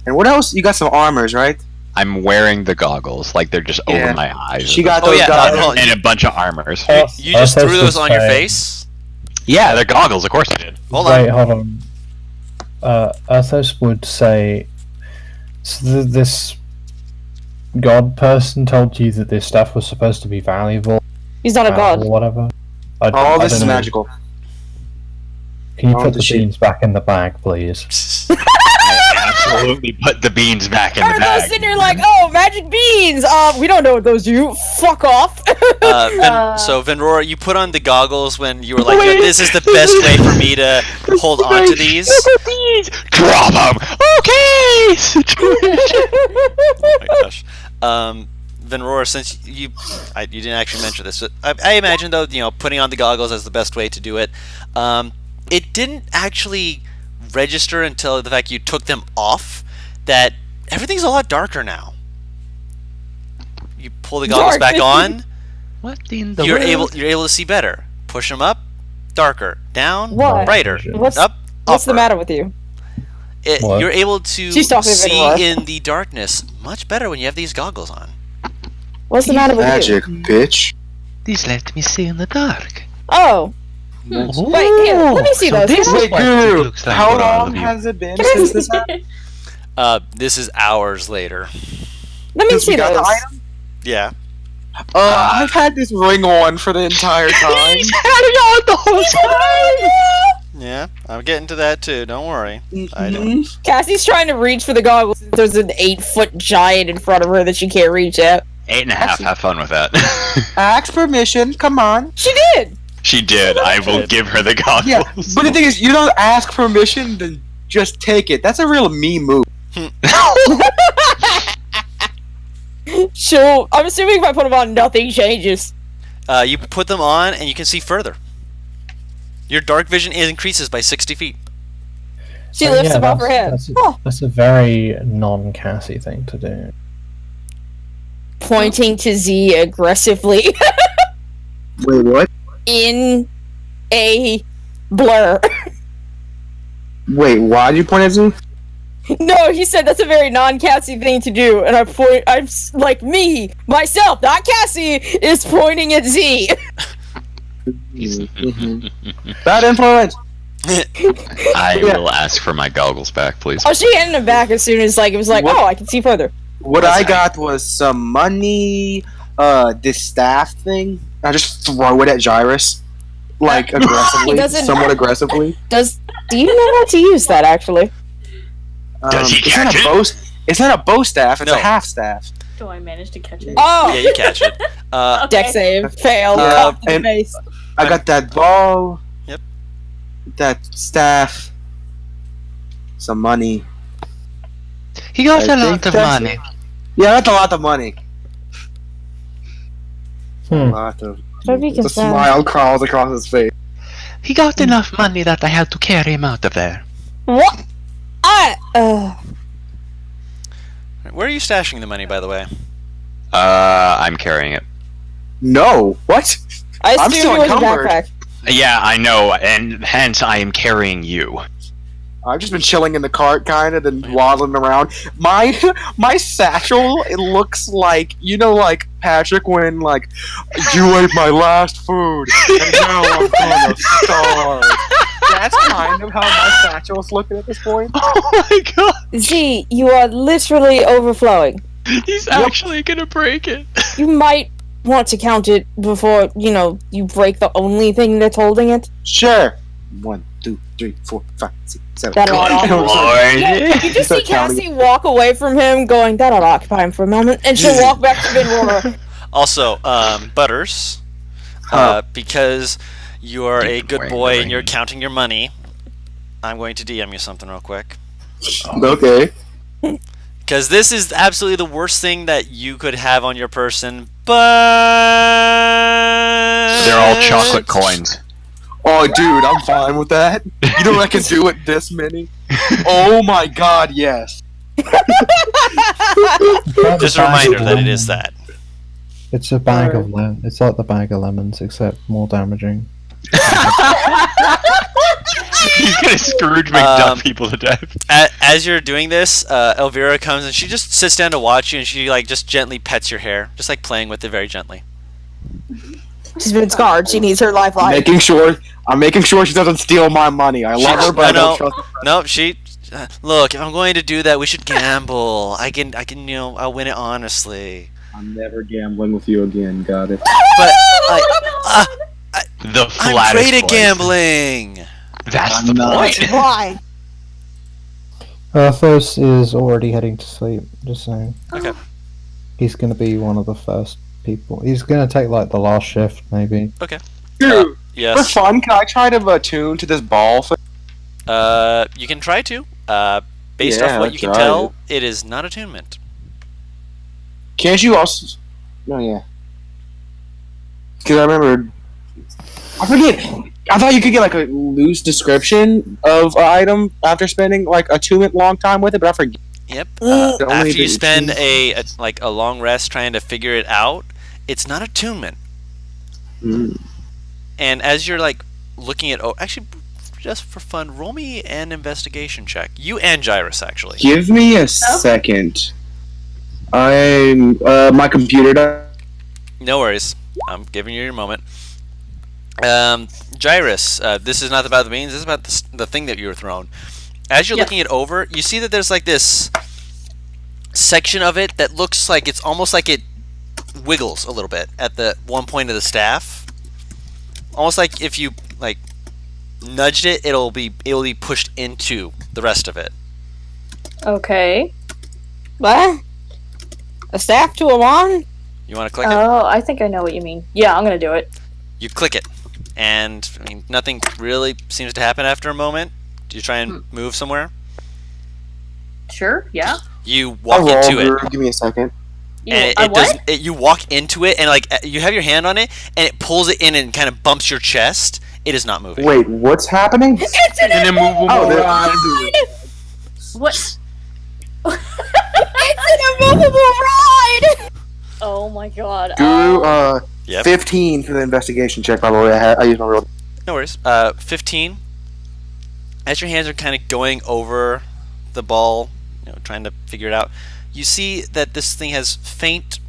and what else? You got some armors, right? I'm wearing the goggles, like they're just Yeah. over my eyes. She got Oh, those yeah, goggles. hold on. and a bunch of armors. You just threw those on your face. Yeah, they're goggles. Of course I did. Hold on. Wait, hold on. Arthos would say, so this god person told you that this stuff was supposed to be valuable, He's not a god. or whatever. All this don't is know. magical. Can you all put the the shit. beans back in the bag, please? Absolutely put the beans back in the Arno's bag. sitting there like, oh, magic beans! We don't know what those do. Fuck off! So Venrora, you put on the goggles when you were like, "Yo, "This is the best way for me to hold on to these." Drop them. Okay. Oh my gosh. Venrora, since you didn't actually mention this, but I imagine though, putting on the goggles is the best way to do it. It didn't actually register until the fact you took them off that everything's a lot darker now. You pull the goggles back on, What in the you're world? able to see better. Push them up, darker. Down, What? brighter. What's Up, What's the upper. matter with you? What? You're able to She's talking a bit see more. in the darkness much better when you have these goggles on. What's the matter with Magic, you? bitch. These let me see in the dark. Oh, wait, here, let me see those. this Can I- is what it Guru, looks like how for all long of you. has it been since this happened? This is hours later. Let me Since we see got those. the item? Yeah. I've had this ring on for the entire time. Yeah, I'm getting to that too. Don't worry. I know. Mhm. Cassie's trying to reach for the goggles. There's an 8-foot giant in front of her that she can't reach at. 8.5. Have fun with that. Ask permission. Come on. She did. She did. I will give her the goggles. Yeah, but the thing is, you don't ask permission, then just take it. That's a real me move. So I'm assuming if I put them on, nothing changes. You put them on and you can see further. Your dark vision increases by 60 feet. She lifts yeah, them off her head. Oh, That's a very non-Cassie thing to do. pointing to Z aggressively Wait, what? in a blur. Wait, why did you point at me? No, he said that's a very non-Cassie thing to do, and I'm like me, myself, not Cassie, is pointing at Z. Bad influence. I will ask for my goggles back, please. Oh, she handed him back as soon as it was like, What? oh, I can see further. What I got was some money, this staff thing. I just throw it at Gyrus, like aggressively, doesn't- somewhat aggressively. Do you know how to use that, actually? Does he it's not catch a it? bow. It's not a bow staff. It's No. a half staff. Do I manage to catch it? Oh! Yeah, you catch it. Okay. Deck save, failed, Yeah, caught in the and- face. I got that bow. Yep. That staff. Some money. He got I think that's- Yeah, that's a lot of money. A Hmm. lot of. Should be The concerned. smile crawls across his face. He got enough money that I had to carry him out of there. What? Where are you stashing the money, by the way? I'm carrying it. No. What? I I'm assumed still it was a encumbered. backpack. Yeah, I know, and hence I am carrying you. I've just been chilling in the cart, kind of, and waddling around. My satchel, it looks like, like Patrick when, like, you ate my last food, and now I'm gonna starve. That's kind of how my satchel's looking at this point. Oh my god, Z, you are literally overflowing. he's actually gonna break it. You might want to count it before, you break the only thing that's holding it. Sure. 1, 2, 3, 4, 5, 6, 7. That'll Lord. You just see Start counting. Cassie walk away from him, going, that'll occupy him for a moment, and she'll walk back to Vinrora. Also, Butters, because you are a good boy and you're counting your money, I'm going to DM you something real quick. Okay. Because this is absolutely the worst thing that you could have on your person, but... They're all chocolate coins. Oh, dude, I'm fine with that. You know I can do it this many? Oh my god, yes. Just a reminder that it is that. It's a bag of lemons. It's like the bag of lemons, except more damaging. He's gonna Scrooge McDuck people to death. As you're doing this, Elvira comes and she just sits down to watch you, and she just gently pets your hair, just like playing with it very gently. She's been scarred. She needs her lifeline. I'm making sure she doesn't steal my money. I love her, but I don't trust her. Nope, she... look, if I'm going to do that, we should gamble. I can, I'll win it honestly. I'm never gambling with you again. Got it. But, The I'm flattest great at voice. gambling! That's I'm the not. point. Why? Arthos is already heading to sleep, just saying. Okay. He's gonna be one of the first people. He's gonna take, like, the last shift, maybe. Dude, for Yes. fun, can I try to attune to this ball thing? You can try to. Based Yeah, off what you can try tell, it is not attunement. Can't you also... No, yeah. Because I remember... I forget. I thought you could get, like, a loose description of an item after spending, like, attunement long time with it, but I forget. Yep. The only After you thing- spend a long rest trying to figure it out, it's not attunement. And as you're looking at, actually, just for fun, roll me an investigation check. You and Gyrus, actually. Give me a second. I'm... my computer... No worries. I'm giving you your moment. Gyrus, this is not about the beans. This is about the thing that you were thrown. As you're looking it over, you see that there's this section of it that looks like it's almost like it wiggles a little bit at the one point of the staff. Almost like if you nudged it, it'll be pushed into the rest of it. Okay. What? A staff to a wand? You want to click it? Oh, I think I know what you mean. Yeah, I'm gonna do it. You click it, and nothing really seems to happen after a moment. Do you try and move somewhere? Sure. Yeah. You walk into it. Give me a second. And I it what? does. You walk into it, and you have your hand on it, and it pulls it in and kind of bumps your chest. It is not moving. Wait, what's happening? It's an immovable What? It's an immovable ride! Oh my god. Guru, Yep. 15 for the investigation check, by the way. I used my real... No worries. 15. As your hands are kind of going over the ball, trying to figure it out, you see that this thing has faint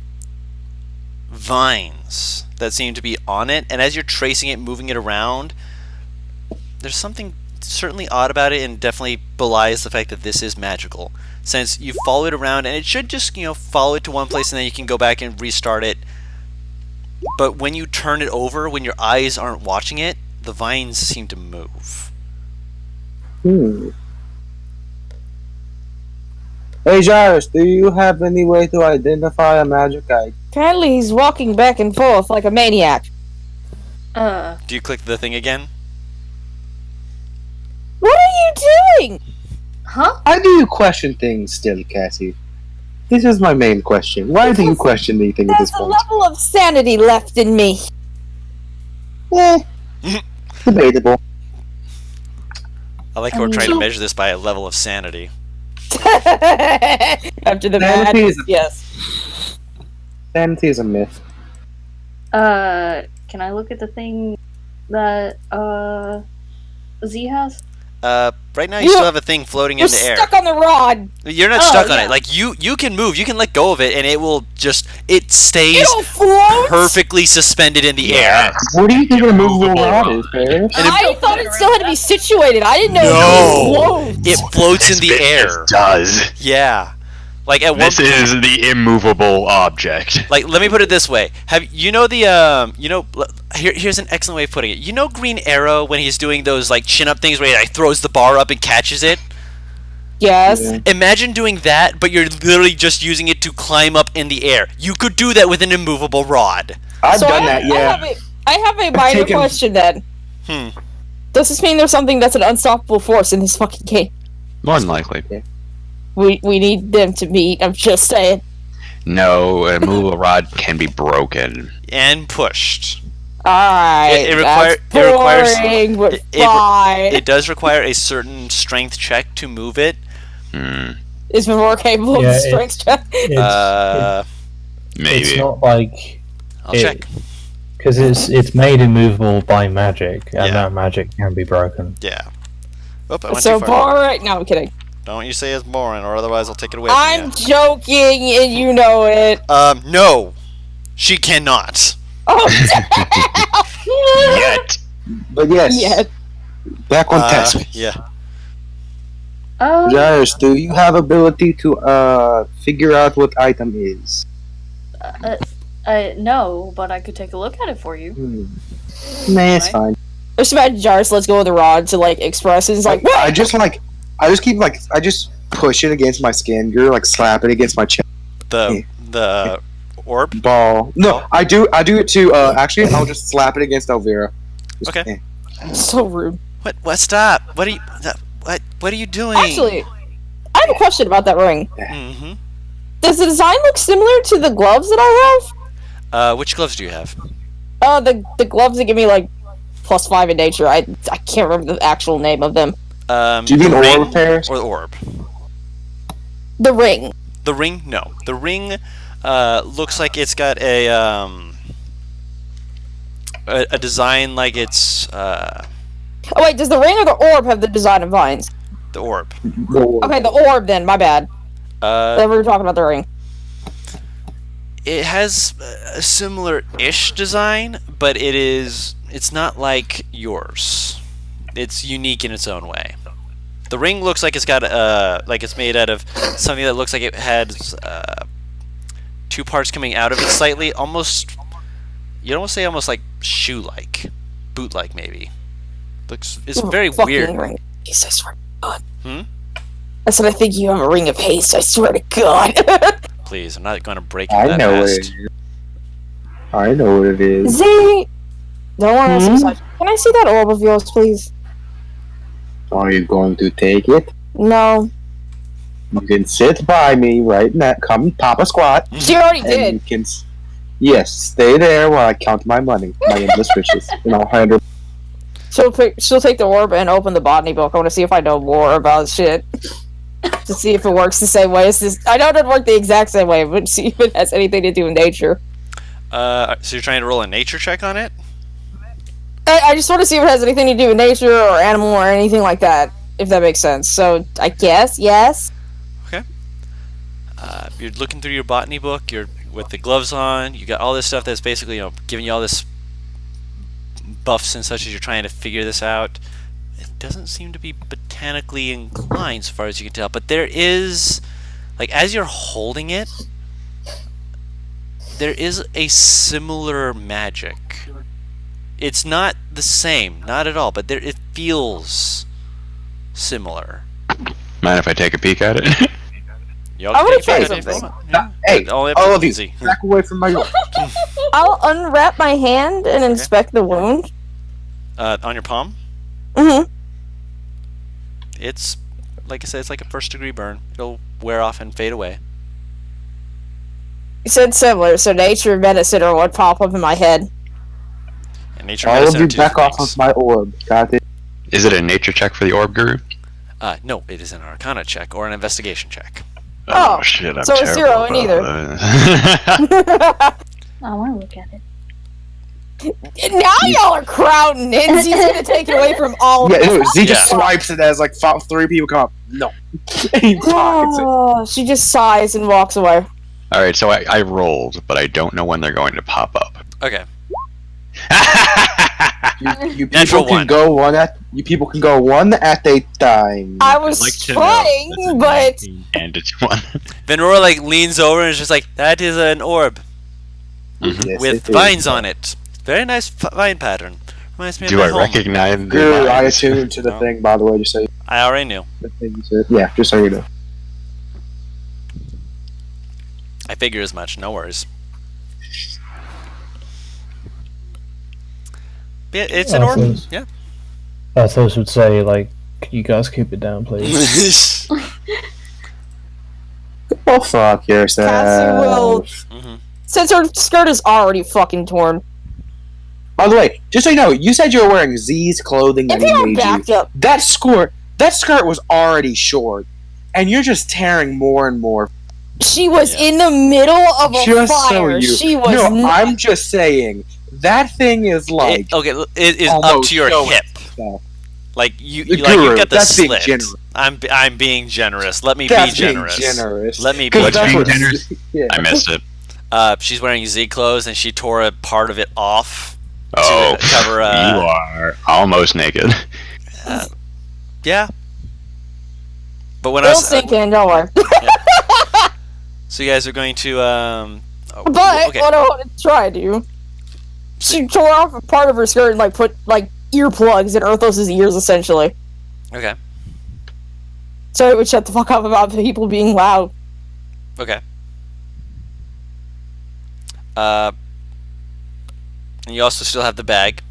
vines that seem to be on it, and as you're tracing it, moving it around, there's something certainly odd about it, and definitely belies the fact that this is magical, since you follow it around, and it should just follow it to one place, and then you can go back and restart it. But when you turn it over, when your eyes aren't watching it, the vines seem to move. Hey Jairus, do you have any way to identify a magic item? Apparently he's walking back and forth like a maniac. Do you click the thing again? What are you doing? Huh? Why do you question things still, Cassie? This is my main question. Why do you question anything at There's this a point? level of sanity left in me. Debatable. I like how we're trying to measure this by a level of sanity. After the Sanity madness, is- yes. Sanity is a myth. Can I look at the thing that Z has? Right now you still have a thing floating You're in the air. stuck on the rod. You're not Oh, stuck on yeah. it. Like you can move. You can let go of it, and it stays It'll float. perfectly suspended in the air. What do you think a movable rod is, Paris? I thought it still had to be situated. I didn't know No. it It floats in the This air. does. Yeah. Like at one. This is the immovable object. Like, let me put it this way: here's an excellent way of putting it. You know, Green Arrow when he's doing those like chin-up things where he like throws the bar up and catches it. Yes. Yeah. Imagine doing that, but you're literally just using it to climb up in the air. You could do that with an immovable rod. I've So done that, yeah. I have a minor taken- question then. Does this mean there's something that's an unstoppable force in this fucking game? More than likely. We need them to meet. I'm just saying. No, a immovable rod can be broken. And pushed. Alright. It that's requires- boring, but it- fine. It does require a certain strength check to move it. Is more capable Yeah, of strength check? Uh, Maybe. It's not like I'll check. because it's made immovable by magic, and Yeah. that magic can be broken. Yeah. Oop, I went So too far. boring. No, I'm kidding. Don't you say it's boring, or otherwise I'll take it away from I'm you. joking, and you know it. No. She cannot. Oh, Yet. But yes, yeah. back on task. Yeah. Jairus, do you have ability to figure out what item is? No, but I could take a look at it for you. Nah, it's fine. Just imagine Jarvis lets go of the rod to like express it. It's like, I just push it against my skin, like slap it against my chest. The orb? Ball. No, I do it too. Actually, I'll just slap it against Elvira. Just, Okay. so rude. What? Stop. What are you... What are you doing? Actually, I have a question about that ring. Mm-hmm. Does the design look similar to the gloves that I have? Which gloves do you have? The gloves that give me like +5 in nature. I can't remember the actual name of them. Do you mean the orb ring pairs? or the orb? The ring. The ring? No. The ring looks like it's got a design like it's Oh wait, does the ring or the orb have the design of vines? the orb. Okay, the orb then. My bad. We were talking about the ring. It has a similar-ish design, but it's not like yours. It's unique in its own way. The ring looks like it's got like it's made out of something that looks like it has two parts coming out of it slightly, almost. You'd almost say almost like shoe-like, boot-like maybe. It's very Fucking weird. Ring of haste, I swear to God. Hmm? I said I think you have a ring of haste. I swear to God. Please, I'm not going to break I that know what fast. it is. I know what it is. Z, don't want to suicide. Can I see that orb of yours, please? Are you going to take it? No. You can sit by me right now. Come, pop a squat. She already And did. you can, yes, stay there while I count my money, my endless riches. And I'll hand her. She'll take the orb and open the botany book. I want to see if I know more about shit. To see if it works the same way as this. I know it doesn't work the exact same way, but see if it has anything to do with nature. So you're trying to roll a nature check on it? I just want to see if it has anything to do with nature or animal or anything like that. if that makes sense. So I guess yes. You're looking through your botany book. You're with the gloves on. You got all this stuff that's basically, giving you all this buffs and such as you're trying to figure this out. It doesn't seem to be botanically inclined, so far as you can tell. But there is, as you're holding it, there is a similar magic. It's not the same, not at all, but it feels similar. Mind if I take a peek at it? Y'all I can wanna take a try peek at it if you something. want. Yeah. Hey, Only up to all of you, Lindsay. back away from my door. I'll unwrap my hand and inspect the wound. On your palm, Mm-hmm. it's like I said, it's like a first-degree burn. It'll wear off and fade away. You said similar, so nature and medicine are what pop up in my head. And nature All of medicine you are two back off things. of my orb. Got it? Is it a nature check for the orb guru? No, it is an Arcana check or an investigation check. Oh, shit! I'm so a zero in either. either. I want to look at it. Now y'all are crowding it. He's gonna take it away from all. Yeah, of us. no, Z just Yeah. swipes it as like 3 people come up. No. He pockets it. Oh, she just sighs and walks away. All right, so I rolled, but I don't know when they're going to pop up. Okay. You Natural people can one. go one at a time. I was I'd like to know. trying, That's a but 19. And it's one. Venrora leans over and is just like, that is an orb Yes, with it is. vines on it. Very nice vine pattern. Reminds me of Do my I home. recognize the Good, I vines? attuned to the No. thing, by the way, just so you, I already knew. the thing you said. Yeah, just so you know. I figure as much. No worries. Yeah, it's an orb. Awesome. Yeah. Athos would say, can you guys keep it down, please? Oh, fuck yourself. Cassie will, Mhm. since her skirt is already fucking torn. By the way, just so you know, you said you were wearing Z's clothing If and he you're made backed you. up, That skirt was already short, and you're just tearing more and more. she was Yeah. in the middle of a Just so fire. you. She was No, not. I'm just saying that thing is like. Okay, it is up almost to your so hip. stuff. You Guru, got the that's being slit. generous. I'm being generous. Let me That's be generous. being generous. Let me be 'Cause that's being what- generous? Yeah. I missed it. She's wearing Z clothes and she tore a part of it off. Oh, cover, you are almost naked. Yeah. But when I It'll was, sink in, don't worry. so you guys are going to But okay. what I want to try to do, she tore off a part of her skirt and put earplugs in Erthos' ears essentially, Okay. so it would shut the fuck up about the people being loud. Okay. And you also still have the bag.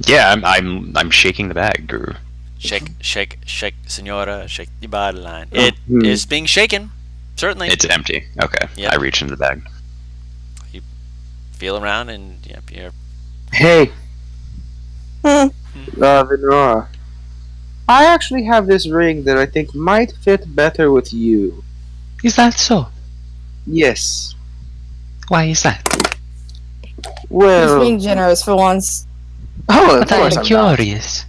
Yeah, I'm shaking the bag, Guru. Shake, shake, shake, senora, shake the body line. It Hmm. is being shaken. Certainly. It's empty. Okay, Yeah. I reach into the bag. Feel around and yep, you're Hey, Hmm. Venora. I actually have this ring that I think might fit better with you. Is that so? Yes. Why is that? He's Well, being generous for once. oh, of course I'm not. curious.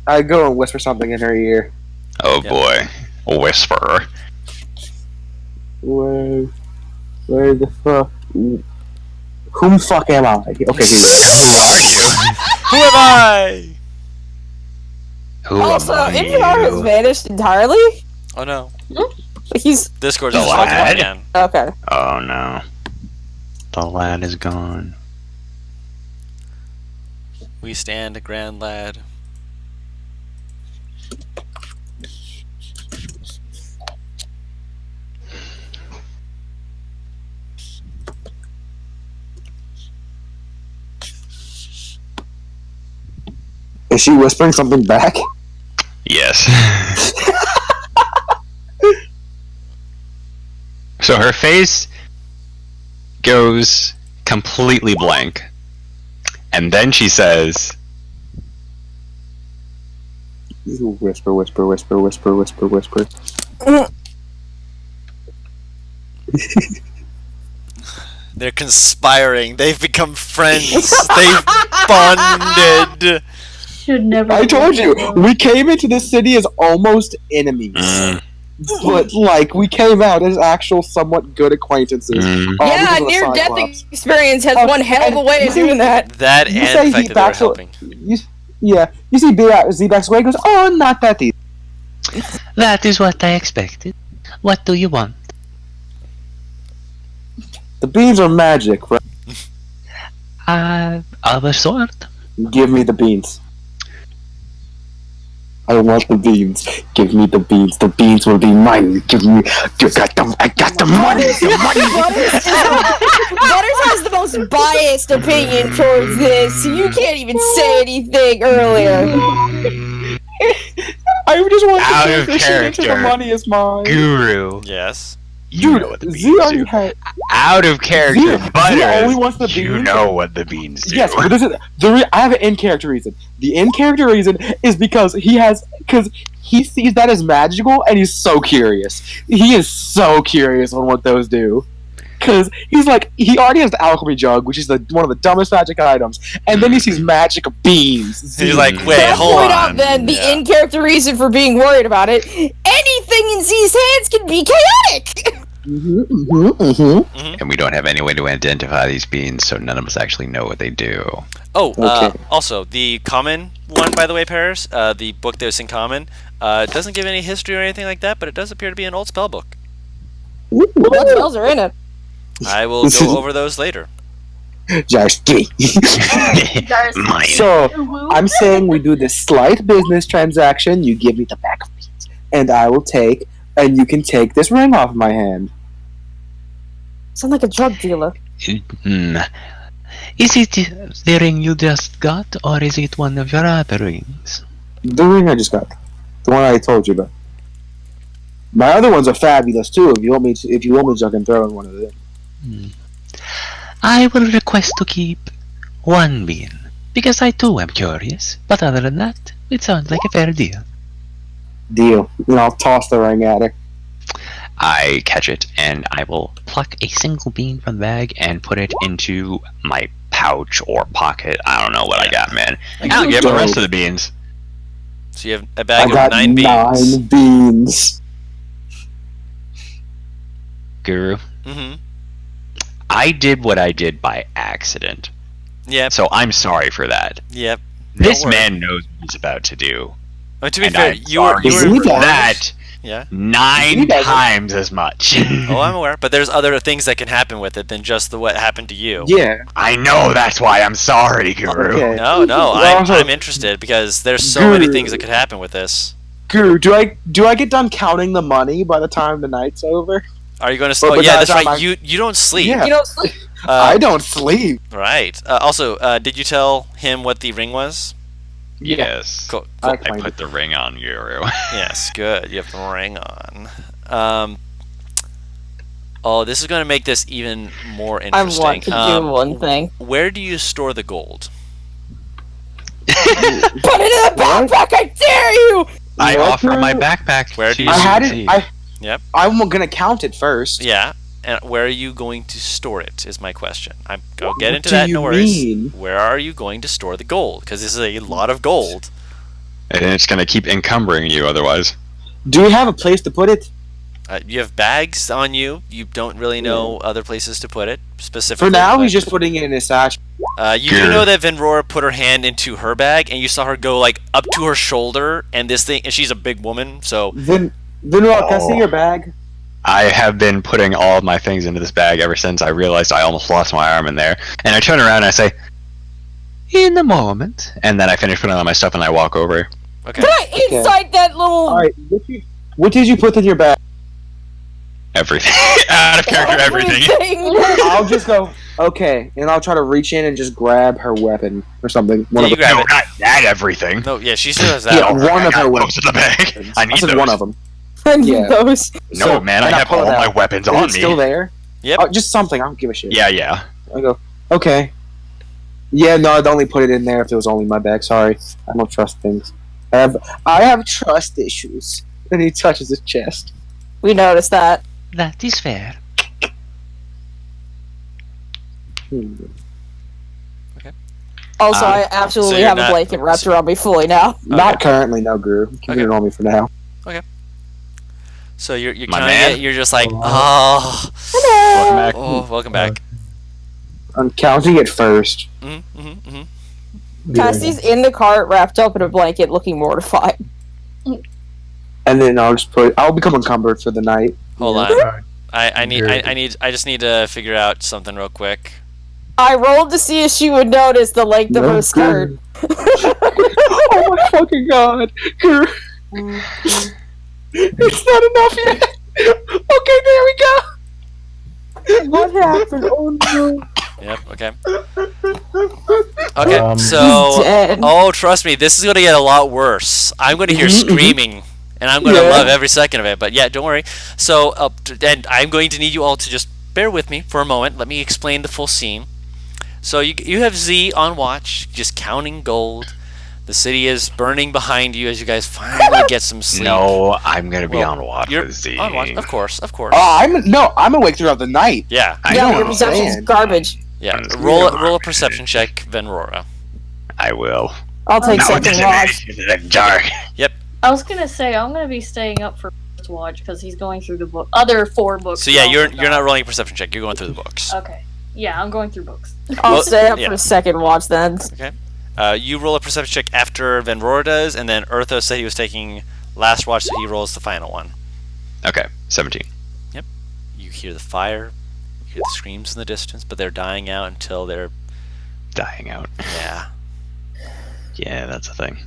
I go and whisper something in her ear. Oh Yeah. boy, a whisperer. Where the fuck? Whom fuck am I? Okay, Who are you? Who am I? Who Also, am Infinar has you? vanished entirely. Oh no. He's Discord The just fucked lad? again. okay. Oh no, the lad is gone. We stand a grand lad. Is she whispering something back? Yes. So her face goes completely blank, and then she says, Whisper, whisper, whisper, whisper, whisper, whisper. They're conspiring. They've become friends. They've bonded. should never. I told you, go. we came into this city as almost enemies. But, like, we came out as actual somewhat good acquaintances. All Yeah, because of the near-death Cyclops. experience has one hell of a and way you of see- doing that. That You and say the fact he that they were backs helping. You see Z-Backs away, goes, oh, not that easy. That is what I expected. What do you want? The beans are magic, right? Of a sort. Give me the beans. I want the beans. Give me the beans. The beans will be mine. Give me. I got the money. The money. Butters has the most biased opinion towards this. You can't even say anything earlier. I just want Out to of transition into the character. money is mine. Guru. Yes. You Dude, know what the Z beans already do. had. Out of character. Z Butters. only wants the You beans. know what the beans do. Yes, but this is I have an in-character reason. The in-character reason is because he sees that as magical, and he's so curious. He is so curious on what those do. Because he's like, he already has the alchemy jug, which is one of the dumbest magic items, and then he sees magic beans. He's like, wait, Can I hold point on. out then the Yeah. in-character reason for being worried about it? Anything in Z's hands can be chaotic! And we don't have any way to identify these beans, so none of us actually know what they do. Oh, Okay. also, the common one, by the way, Paris, the book that was in common, doesn't give any history or anything like that, but it does appear to be an old spell book. What spells are in it? I will go over those later. Just kidding. Mine. So, I'm saying we do this slight business transaction. You give me the bag of beans, and I will take, and you can take this ring off my hand. Sound like a drug dealer. Is it the ring you just got, or is it one of your other rings? The ring I just got, the one I told you about. My other ones are fabulous too. If you want me to, I can throw in one of them. I will request to keep one bean, because I too am curious. But other than that, it sounds like a fair deal. Deal. And I'll toss the ring at her. I catch it, and I will pluck a single bean from the bag and put it into my pouch or pocket. I don't know what I got, man. I'll give the rest of the beans. So you have a I bag of got 9 beans. 9 beans. Guru, Mm-hmm. I did what I did by accident, Yep. so I'm sorry for that. Yep. This worry. man knows what he's about to do. I mean, to be And fair, I'm you were sorry you for were- that yeah. 9 He doesn't. times as much. Oh, I'm aware, but there's other things that can happen with it than just what happened to you. Yeah. I know, that's why I'm sorry, Guru. Okay. No, Well, I'm interested because there's so many things that could happen with this. Guru, do I get done counting the money by the time the night's over? Are you going to? But Oh, yeah, besides that's that, right. You don't sleep. Yeah. You don't sleep. I don't sleep. Right. Also, did you tell him what the ring was? Yes. Cool. I I claim put it. the ring on Guru. Yes, good. You have the ring on. Oh, this is going to make this even more I interesting. want to do one thing. Where do you store the gold? Put it in the backpack, I dare you! I What, offer my Guru? backpack. Where do to you I had see. it. Yep. I'm gonna count it first. Yeah. And where are you going to store it? Is my question. I'll get What into do that. you No worries. mean? Where are you going to store the gold? Because this is a lot of gold. And it's gonna keep encumbering you otherwise. Do we have a place to put it? You have bags on you. You don't really know other places to put it specifically. For now, but- he's just putting it in his sash. You do know that Venrora put her hand into her bag, and you saw her go like up to her shoulder, and this thing, and she's a big woman, so Then, Rock, can I see your bag? I have been putting all of my things into this bag ever since I realized I almost lost my arm in there. And I turn around and I say, "In a moment," and then I finish putting on my stuff and I walk over. okay. Can I inside that little... Alright, what did you put in your bag? Everything. Out of character, everything. I'll just go, okay, and I'll try to reach in and just grab her weapon or something. One Yeah, of you the, grab No, it. not that everything. No, yeah, she still has that. yeah, on her. one of I her got weapons. those in the bag. I need said those. one of them. I need Yeah. those. No, So- man, I and I have pull all it my out. weapons Is on it me. still there? Yep. Just something. I don't give a shit. Yeah. I go, okay. Yeah, no, I'd only put it in there if it was only my bag. Sorry, I don't trust things. I have trust issues. And he touches his chest. We noticed that. That is fair. Also, I absolutely you're have not- a blanket wrapped around me fully now. Not currently, no, Guru. Keep Okay. it on me for now. So you're My counting man? it. You're just like, Hello? oh, Welcome back. welcome back. I'm counting it first. Cassie's in the cart, wrapped up in a blanket, looking mortified. And then I'll become encumbered for the night. Hold Yeah. on. I just need to figure out something real quick. I rolled to see if she would notice the length of her skirt. Oh my fucking god. Guru. It's not enough yet. Okay, there we go. What happened? Oh no. Yep. Okay. Okay. Um, So, Dead. oh, trust me, this is gonna get a lot worse. I'm gonna hear screaming, and I'm gonna Yeah. love every second of it. But yeah, don't worry. So, and I'm going to need you all to just bear with me for a moment. Let me explain the full scene. So you have Z on watch, just counting gold. The city is burning behind you as you guys finally get some sleep. No, I'm gonna be Well, on watch You're with Z. on watch, of course. I'm awake throughout the night. Yeah, I Yeah, know. your perception's understand. garbage. yeah. Mm, Roll a perception check, Venrora. I will. I'll take Not with second this watch. in the dark. I was gonna say I'm gonna be staying up for first watch because he's going through the book, other 4 books. So yeah, we you're also not got. rolling a perception check. You're going through the books. Okay. Yeah, I'm going through books. I'll Well, stay up yeah. for second watch then. You roll a perception check after Venrora does, and then Eartho said he was taking last watch, so he rolls the final one. Okay, 17. You hear the fire, you hear the screams in the distance, but they're dying out until they're Dying out. yeah. Yeah, that's a thing.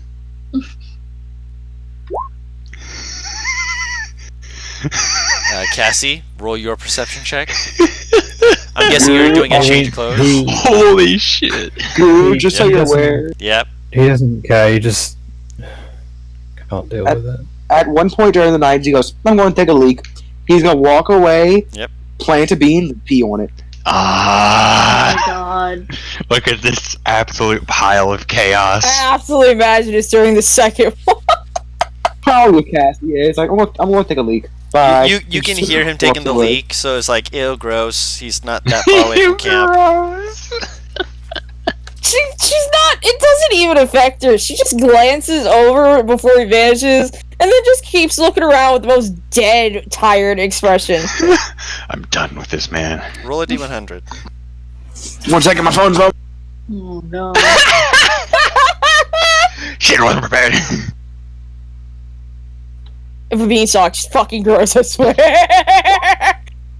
Cassie, roll your perception check. I'm guessing you're doing a change of clothes. Holy shit. Guru, just so Yeah, you're that's- aware, Yep. He doesn't care. He just can't deal with it. at one point during the night, he goes, I'm going to take a leak. He's going to walk away, Yep. plant a bean, and pee on it. Oh Ah, my god. look at this absolute pile of chaos. I absolutely imagine it's during the second one. Probably with Cassie. Yeah, it's like, I'm going to take a leak. Bye. You can Just hear him walk taking the away. leak, so it's like, ew, gross. He's not that far away from camp. She's not. It doesn't even affect her. She just glances over before he vanishes, and then just keeps looking around with the most dead, tired expression. I'm done with this man. Roll a d100. 1 second, my phone's up. Oh no. Shit, I wasn't prepared. If a beanstalk, she's fucking gross, I swear.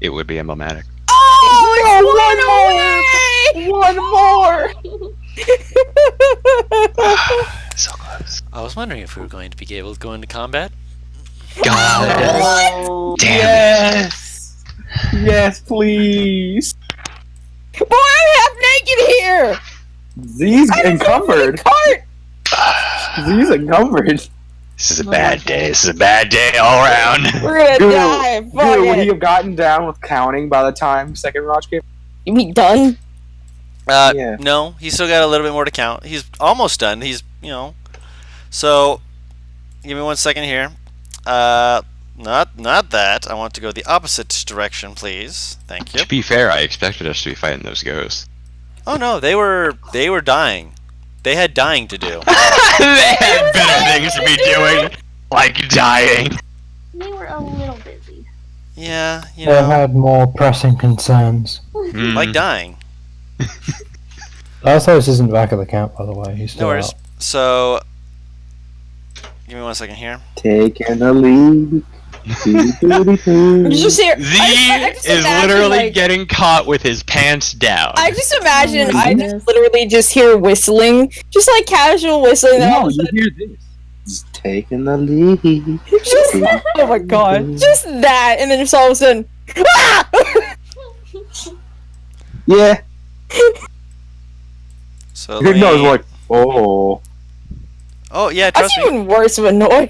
It would be emblematic. Oh, it's one more! So close. I was wondering if we were going to be able to go into combat. God Oh. damn Yes! Yes, please. Boy, I'm half naked here! Z's encumbered. Cart! Z's encumbered. This is a bad day. This is a bad day all around. We're gonna Guru, die. Fuck Guru, would it. he have gotten down with counting by the time second watch came? You mean done? Yeah. No, he's still got a little bit more to count. He's almost done. He's, So, give me 1 second here. Not that. I want to go the opposite direction, please. Thank you. To be fair, I expected us to be fighting those ghosts. Oh no, they were dying. They had dying to do. They had better things to be doing, like dying. They were a little busy. Yeah, They had more pressing concerns. Hmm. like dying. Arthos isn't back at the camp, by the way. He's No still worries. out. So, give me 1 second here. Taking a leak. Just here. Z I just is imagine, literally like- getting caught with his pants down. I just imagine Oh my I goodness. just literally just hear whistling, just like casual whistling. then all of a sudden- hear this. Taking the leak. just, oh my god, just that, and then just all of a sudden, ah! Yeah. So, Big nose let me- like, oh. Oh yeah, That's trust me. even worse of a noise.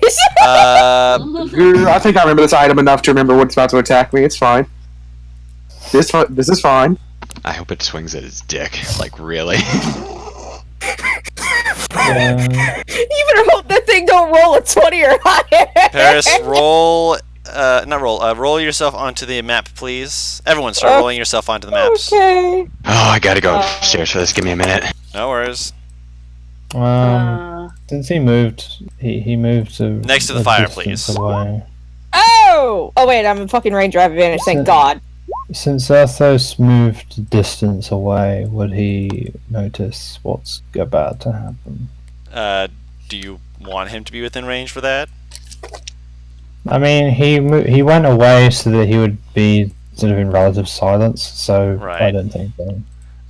Guru, I think I remember this item enough to remember what's about to attack me. It's fine. This is fine. I hope it swings at his dick. Like, really? Yeah. You better hope that thing don't roll a 20 or higher. Paris, roll. Roll yourself onto the map, please. Everyone, start rolling yourself onto the maps. Okay. Oh, I gotta go upstairs for this. Give me a minute. No worries. Since he moved, he moved to Next to the a fire, distance please. away. Oh! Oh wait, I'm in fucking range drive advantage, thank God. Since Arthos moved distance away, would he notice what's about to happen? Do you want him to be within range for that? I mean, he went away so that he would be sort of in relative silence, so Right. I don't think so.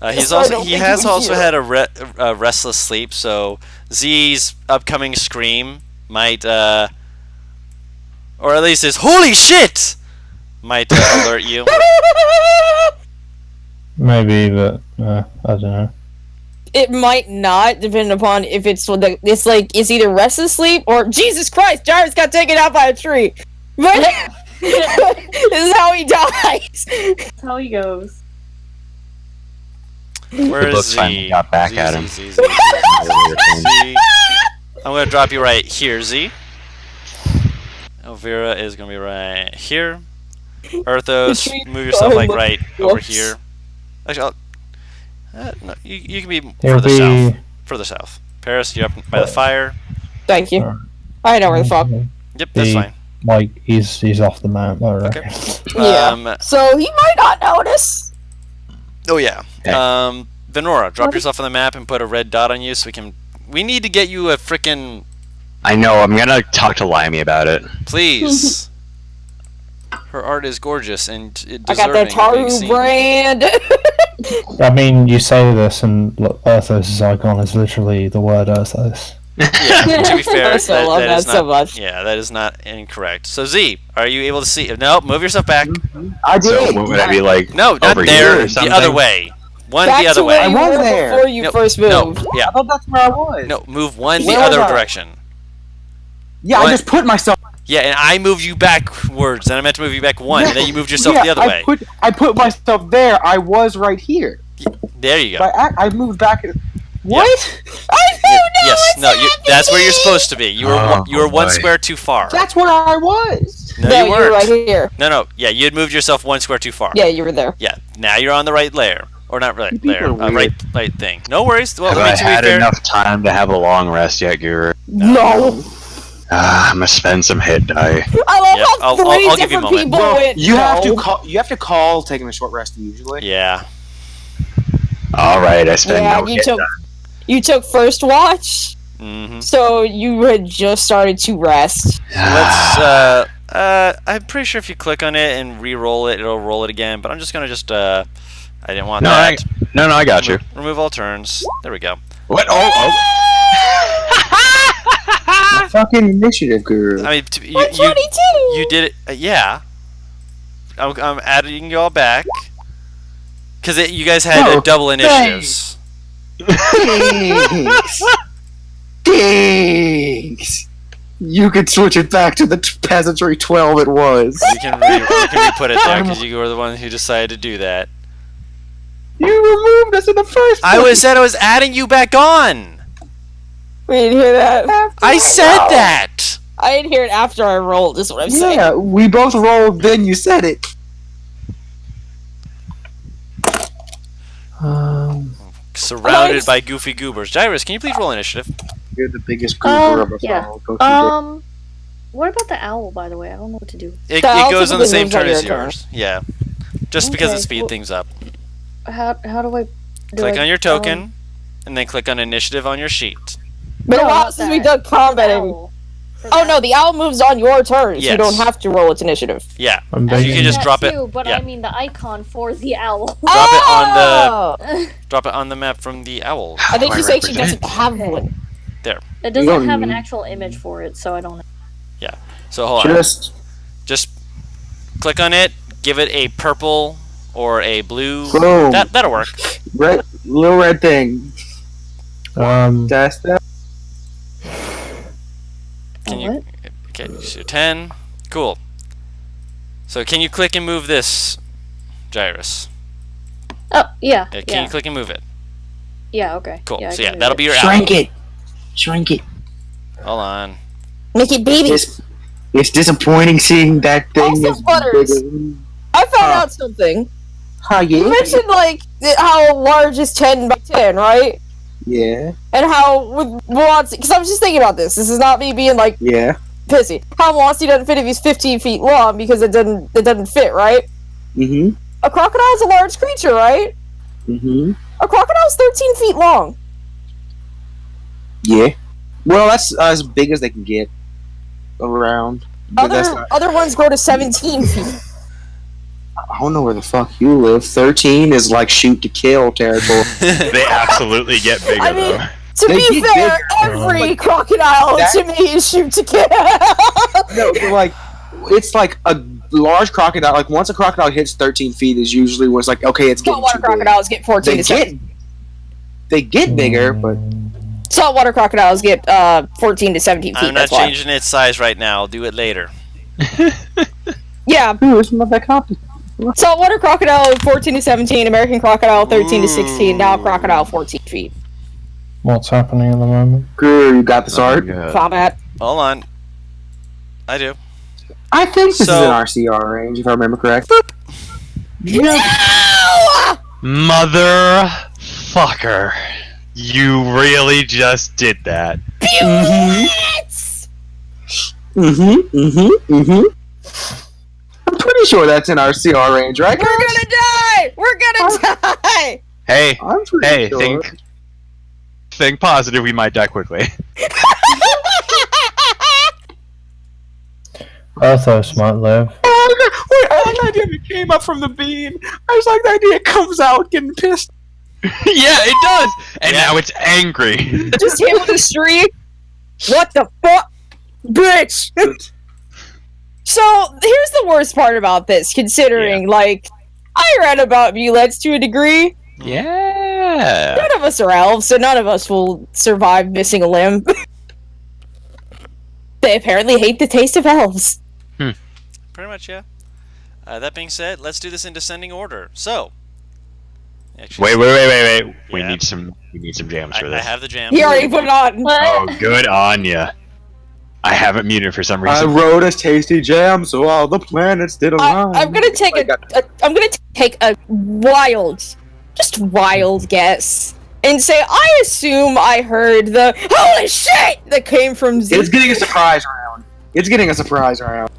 He think has he was also here. had a restless sleep, so Z's upcoming scream might, or at least his "Holy shit!" might alert you. Maybe, but I don't know. It might not, depending upon if it's it's either restless sleep or Jesus Christ, Jarvis got taken out by a tree. But this is how he dies. That's how he goes. Where book is finally Z? got back Z, at Z, him. Z, Z, Z. I'm gonna drop you right here, Z. Elvira is gonna be right here. Earthos, move yourself like right over Whoops. here. Actually, no, you can be He'll further be south. Further south. Paris, you're up by the fire. Thank you. I know where the fuck. Yep, that's The- fine. like he's off the map. I reckon. Yeah. So he might not notice. Oh yeah. Okay. Venora, drop yourself on the map and put a red dot on you so we can. We need to get you a frickin' I know. I'm gonna talk to Limey about it. please. Her art is gorgeous and deserving I got that of being Taru seen. brand. I mean, you say this, and look, Earthos' icon is literally the word Earthos. Yeah, to be fair, I so love that is so not, much. Yeah, that is not incorrect. So Z, are you able to see? No, move yourself back. I So did. what would I be like? No, not Over there. here or The other something? way. One Back the other to where way. you I was were there. before you No, first no, moved. yeah. I thought that's where I was. No, move one the Where other was I? direction. Yeah, What? I just put myself. Yeah, and I moved you backwards, and I meant to move you back one, and then you moved yourself the other way. I put myself there. I was right here. There you go. But I moved back. What? Yes, no, that's where you're supposed to be. You were Oh, you were one boy. square too far. That's where I was. No, No, you you were weren't. right here. No, yeah, you had moved yourself one square too far. Yeah, you were there. Yeah, now you're on the right layer. Or not right people layer, are weird. right thing. No worries. Well, Have I I mean, to be had fair, enough time to have a long rest yet, Guru? No. I'm gonna spend some hit die. I love Yep, how I'll 3 give you a different moment. people Well, went. you have to no. call. You have to call taking a short rest usually. yeah. All right, I spent Yeah, no you hit took die. you took first watch, Mm-hmm. so you had just started to rest. Let's. I'm pretty sure if you click on it and re-roll it, it'll roll it again. But I'm just gonna I didn't want No, that. No, I got you. Remove all turns. There we go. What? Oh. Fucking initiative guru. I mean, you 122. you did it. Yeah. I'm adding you all back because you guys had No, double initiatives. Thanks. Thanks. You could switch it back to the peasantry 12 it was. You can re-put it there because you were the one who decided to do that. You removed us in the first place. I was adding you back on. We didn't hear that. I said that. I didn't hear it after I rolled. Is what I'm saying. Yeah, we both rolled, then you said it. Surrounded by goofy goobers. Gyrus, can you please roll initiative? You're the biggest guru of us yeah. all. Go keep it. What about the owl, by the way? I don't know what to do. It I'll goes on the typically same moves on turn as your turn. yours. Yeah. Just because Okay, it speed well- things up. How do I... Click on your token, and then click on initiative on your sheet. Been a No, while not since we that. done combating. Owl. For Oh that. no, the owl moves on your turn. So Yes. you don't have to roll its initiative. Yeah. I'm I You mean can just that drop it- too, But yeah. I mean the icon for the owl. Drop it on the Oh! drop it on the map from the owl. I think How do she's I saying she represent? doesn't have one. It doesn't don't have an need- actual image for it, so I don't know. So hold on. Just Click on it. Give it a purple or a blue. boom. That'll work. Red, little red thing. That's that. Can Oh, you? what? Okay. So 10. Cool. So can you click and move this, Gyrus? Oh, yeah. Yeah, Yeah, can you click and move it? yeah okay. Cool. Yeah, I So can yeah, move that'll it. be your Shrink owl. it. Shrink it. Hold on. Make it baby. It's disappointing seeing that thing Also is butters. bigger. I found Huh. out something. Huh, You yeah? mentioned like how large is 10 by 10, right? Yeah. And how with Muansi, because I was just thinking about this. This is not me being like Yeah. pissy. How Muansi doesn't fit if he's 15 feet long because it doesn't fit, right? Mm-hmm. A crocodile's a large creature, right? Mm-hmm. A crocodile's 13 feet long. Yeah. Well, that's as big as they can get around. But that's not, Other ones grow to 17 feet. I don't know where the fuck you live. 13 is like shoot to kill territory. They absolutely get bigger I mean, though. to They be get fair, bigger, every crocodile that- to me is shoot to kill. No, but like it's like a large crocodile. Like once a crocodile hits 13 feet, is usually was like okay, it's getting Saltwater too big. crocodiles get 14 They to 17. they get bigger, but Saltwater crocodiles get 14 to 17 feet. I'm not that's why. changing its size right now. I'll do it later. Yeah, ooh, it's not that complicated. saltwater crocodile 14 to 17, American crocodile 13 to 16, now crocodile 14 feet. What's happening at the moment? Grew, you got the sword. Combat. Hold on. I do. I think this So- is in our CR range, if I remember correct. No! Motherfucker. You really just did that. Bullets! I'm pretty sure that's in our CR range, right? We're gonna die! We're gonna die! Hey, I'm pretty hey, sure. think positive. We might die quickly. Arthos might live. Wait, I like the idea that came up from the bean. I was like the idea it comes out getting pissed. Yeah, it does. And Yeah. now it's angry. Just hit with a streak? What the fuck? Bitch! So, here's the worst part about this, considering, like, I read about mulets to a degree. Yeah. None of us are elves, so none of us will survive missing a limb. They apparently hate the taste of elves. Pretty much, yeah. That being said, let's do this in descending order. So, actually, Wait. We Yeah. need some jams for I this. have the jam. He already put it on. Oh, good on ya. I haven't muted for some I reason. wrote a tasty jam, so all the planets did align. I'm gonna take I'm gonna take a wild guess and say I assume I heard the holy shit that came from Z. It's getting a surprise round. It's getting a surprise round.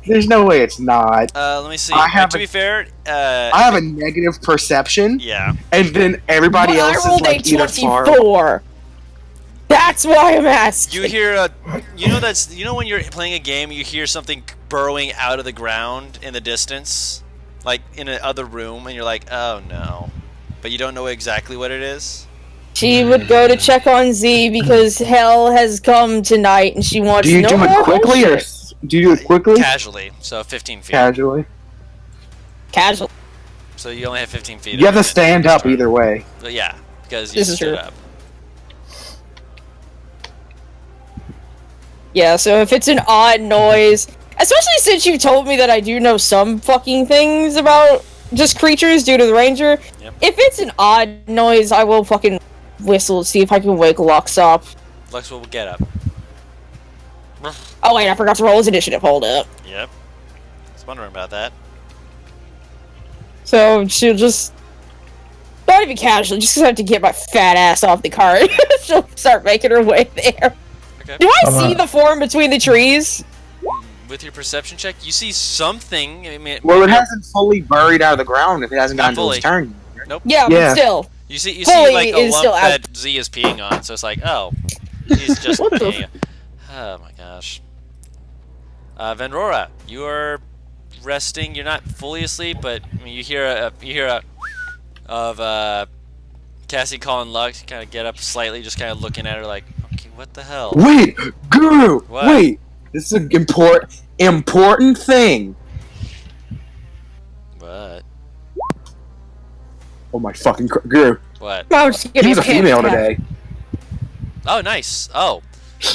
There's no way it's not. Let me see. I have To be fair, I have a negative perception, yeah. and then everybody But else I rolled is like a either far. 24. That's why I'm asking. You hear you know when you're playing a game, you hear something burrowing out of the ground in the distance, like in another room, and you're like, oh no, but you don't know exactly what it is. She would go to check on Z because hell has come tonight and she wants Do you no do more it quickly or bullshit. do you do it quickly? Casually, so 15 feet. Casually. Casual. So you only have 15 feet. You have to of movement. stand up either way. But yeah, because you This is stood true. up. Yeah, so if it's an odd noise, especially since you told me that I do know some fucking things about just creatures due to the ranger, Yep. if it's an odd noise, I will fucking whistle to see if I can wake Lux up. Lux will get up. Oh wait, I forgot to roll his initiative, hold up. Yep. I was wondering about that. So she'll just, not even casually, just 'cause I have to get my fat ass off the cart, she'll start making her way there. Okay. Do I Alright. see the form between the trees? With your perception check, you see something. I mean, Well, it hasn't fully buried out of the ground if it hasn't Not gotten to its turn. Yeah, Yeah. but still. You see Fully like a is still lump out. that Z is peeing on, so it's like, oh, he's just What the peeing. Oh my gosh. Vendora, you are resting. You're not fully asleep, but I mean, you hear a of Cassie calling Lux. You kind of get up slightly, just kind of looking at her like, okay, what the hell? Wait, Guru! What? Wait! This is an important thing! What? Oh my fucking Guru. What? I'm just He getting was a panicked female attack. today. Oh, nice. Oh,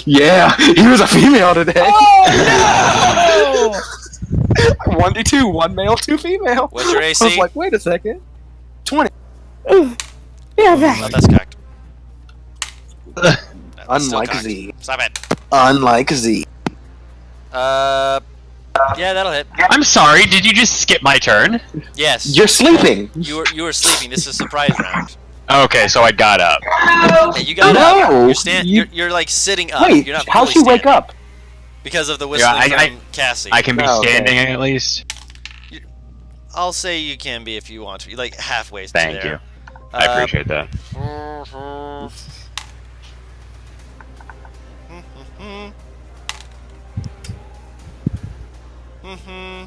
Yeah, he was a female today. Oh 1d2, one male, two female. what's your I was AC? like, wait a second. 20. no! Yeah, Oh, that. that's cocked. That's still Unlike cocked. Z. Stop it. Unlike Z. Yeah, that'll hit. I'm sorry, did you just skip my turn? Yes. You're sleeping. You were sleeping. This is a surprise round. Okay, so I got up. Hey, you got No! up. You're like sitting up. Wait, You're not how'd fully she wake standing up? because of the whistling I- from Cassie. I can be Oh, okay. standing at least. I'll say you can be if you want to. You're like halfway Thank there. you. I appreciate that. Mm-hmm.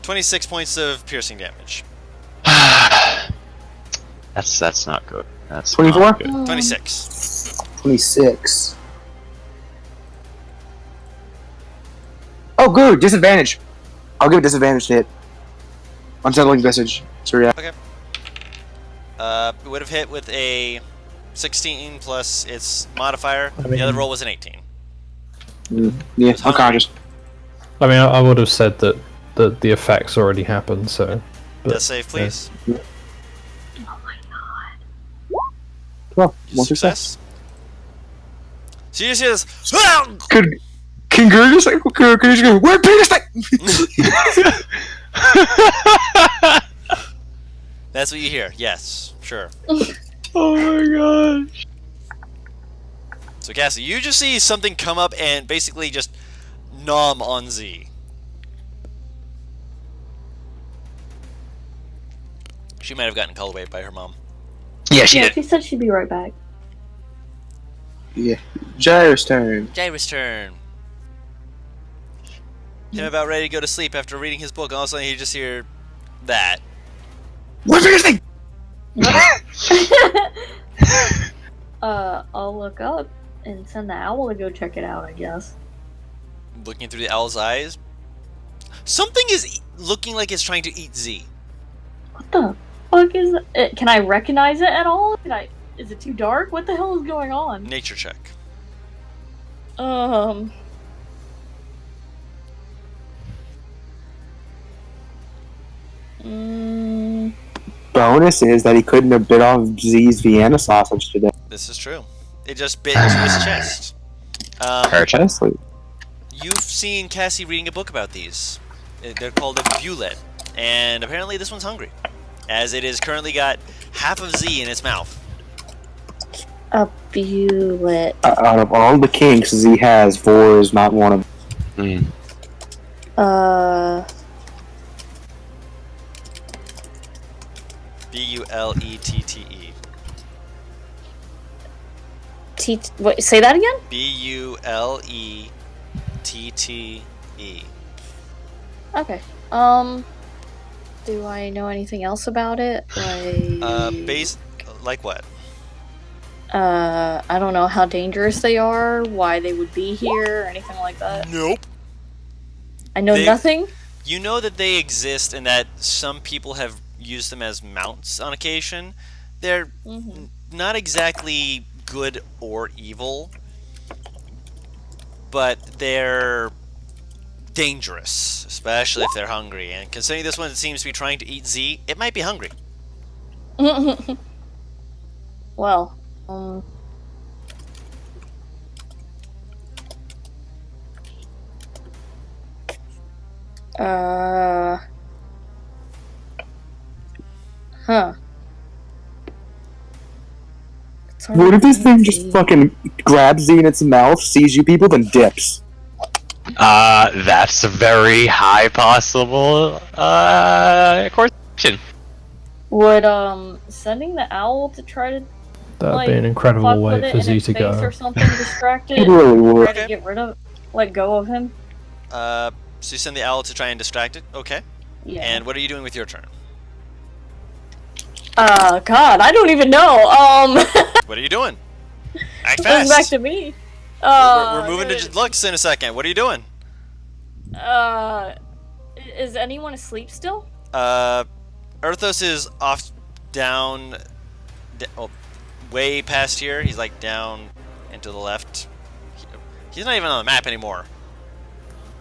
26 points of piercing damage. That's not good. That's 24? not good. 26. 26. Oh, good. Disadvantage. I'll give it disadvantage to hit. Unsettling visage. So yeah. It would have hit with a 16 plus its modifier. I The mean- other roll was an 18. Yeah, unconscious. I mean, I would have said that the effects already happened, so. But, Death save, please. Oh my god. Well, one success. Success. So you just hear this. Can Guru just like, can you just go, where'd Peter stay? That's what you hear. Yes, sure. Oh my gosh. So Cassie, you just see something come up and basically just nom on Z. She might have gotten called away by her mom. Yeah, she Yeah, did. she said she'd be right back. Yeah. Jair's turn. Jairus' turn. Him about ready to go to sleep after reading his book. All of a sudden, he just hear that. Where's Peter stay? I'll look up and send the owl to go check it out, I guess. Looking through the owl's eyes. Something is looking like it's trying to eat Z. What the fuck is it? Can I recognize it at all? Is it too dark? What the hell is going on? Nature check. Bonus is that he couldn't have bit off Z's Vienna sausage today. This is true. It just bit into his chest. Her chest? You've seen Cassie reading a book about these. They're called a Bulet. And apparently this one's hungry. As it has currently got half of Z in its mouth. A Bulet. Out of all the kinks Z has, Vor is not one of them. B-U-L-E-T-T-E. Wait, say that again? B-U-L-E-T-T-E. Okay. Do I know anything else about it? Like what? I don't know how dangerous they are, why they would be here, or anything like that. Nope. I know They- nothing. You know that they exist and that some people have used them as mounts on occasion. They're not exactly good or evil, but they're dangerous, especially if they're hungry. And considering this one seems to be trying to eat Z, it might be hungry. Well, huh. What if this thing just fucking grabs Z in its mouth, sees you people, then dips? That's a very high possible, course of action. Would sending the owl to try to That'd be an incredible fuck with way it for in Z its to face go. or something distract It it? really would. Try to get rid of, let go of him. So you send the owl to try and distract it? Okay. Yeah. And what are you doing with your turn? God, I don't even know. What are you doing? Act Goes back fast. to me. We're moving to Lux in a second. What are you doing? Is anyone asleep still? Erthos is off down, way past here. He's like down and to the left. He's not even on the map anymore.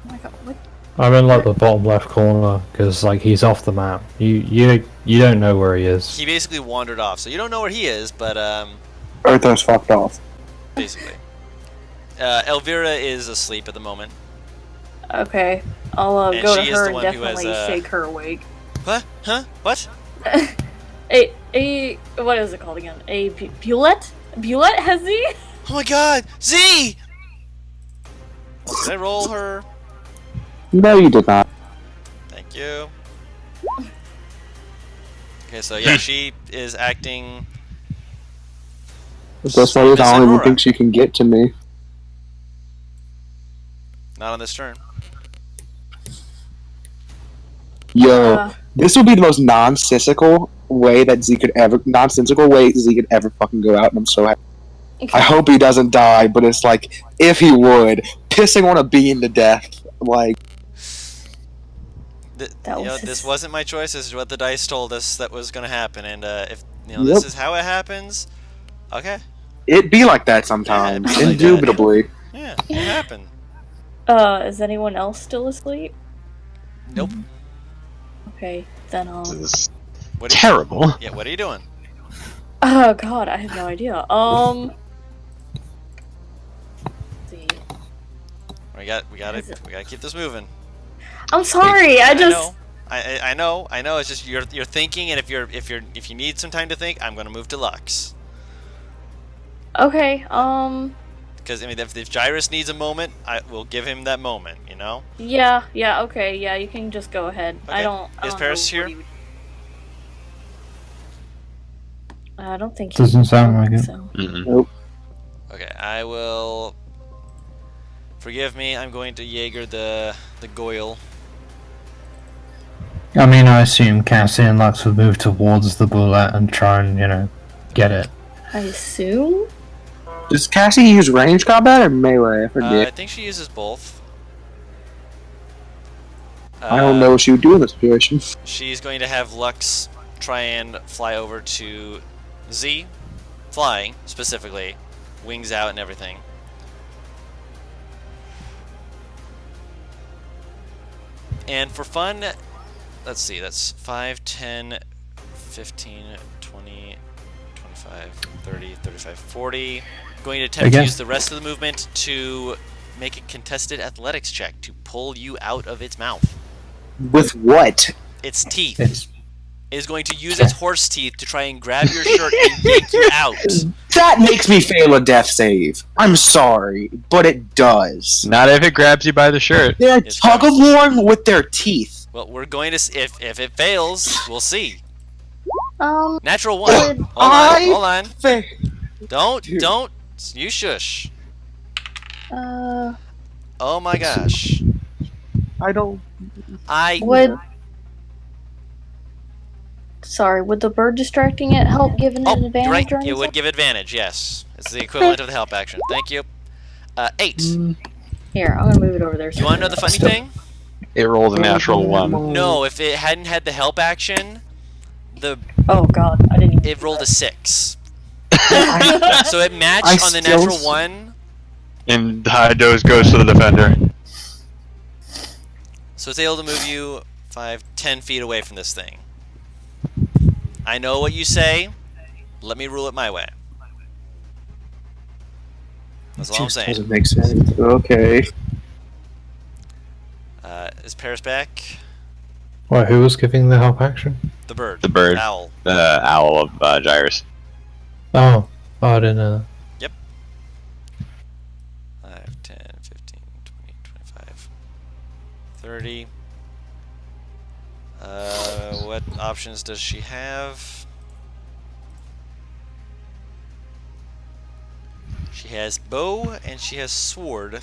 Oh my god, what? I'm in like the bottom left corner because like he's off the map. You don't know where he is. He basically wandered off, so you don't know where he is, but Erthos fucked off. basically. Elvira is asleep at the moment. Okay, I'll And go to she is her the and one who has, definitely shake her awake. What? Huh? What? Hey, what is it called again? A Bulette? Bulette has Z? Oh my god! Z! Did I roll her? No, you did not. Thank you. Okay, so yeah, she is acting. That's why Miss I don't even Aurora. think she can get to me. Not on this turn. Yo, Uh, this would be the most nonsensical way Z could ever fucking go out, and I'm so happy. I hope he doesn't die, but it's like, if he would, pissing on a bean to death, like, That was This his- wasn't my choice. This is what the dice told us that was going to happen, and if Yep. this is how it happens, okay, it'd be like that sometimes, Yeah, it'd be like that. indubitably. yeah, it happened. is anyone else still asleep? Nope. Okay, then This is What are you, terrible. yeah, what are you doing? Oh god, I have no idea. Let's see. We gotta Is it- keep this moving. I'm sorry, I just know. I know. It's just you're thinking, and if you need some time to think, I'm gonna move to Lux. okay. Because I mean, if Gyrus needs a moment, I will give him that moment. You know. Yeah, okay, yeah. You can just go ahead. Okay. I don't. Is know Paris what here? he would- I don't think. he- Doesn't sound like it. So. Mm-mm. Okay, I will. Forgive me. I'm going to Jaeger the Goyle. I mean, I assume Cassie and Lux would move towards the bullet and try and, get it. I assume. Does Cassie use range combat or melee? I forget. I think she uses both. I don't know what she would do in this situation. She's going to have Lux try and fly over to Z, flying specifically, wings out and everything. And for fun, let's see, that's 5, 10, 15, 20, 25, 30, 35, 40. Going to attempt to Again. use the rest of the movement to make a contested athletics check to pull you out of its mouth. With what? Its teeth. It's Is going to use its horse teeth to try and grab your shirt and yank you out. That makes me fail a death save. I'm sorry, but it does. Not if it grabs you by the shirt. They're It's tug of warring with their teeth. Well, we're going to if it fails, we'll see. Um. Natural one. Would Hold on. Fa- Don't. Dude. You shush. Oh my gosh. I don't. Would. Sorry, would the bird distracting it help give it an Oh, advantage you're right. or It anything? would give advantage. Yes, it's the equivalent of the help action. Thank you. 8. Here, I'm gonna move it over there. You want to know the funny thing? It rolls a natural one. No, if it hadn't had the help action, Oh god, I didn't even. it rolled a 6. I So it matched I on the still natural s- one. And high dose goes to the defender. So it's able to move you 5, 10 feet away from this thing. I know what you say. Let me rule it my way. That's all I'm saying. Doesn't make sense. Okay. Is Paris back? Well, who was giving the help action? The bird. The bird. Owl. The owl of Gyrus. Oh, I didn't know. 5, 10, 15, 20, 25, 30. What options does she have? She has bow and she has sword.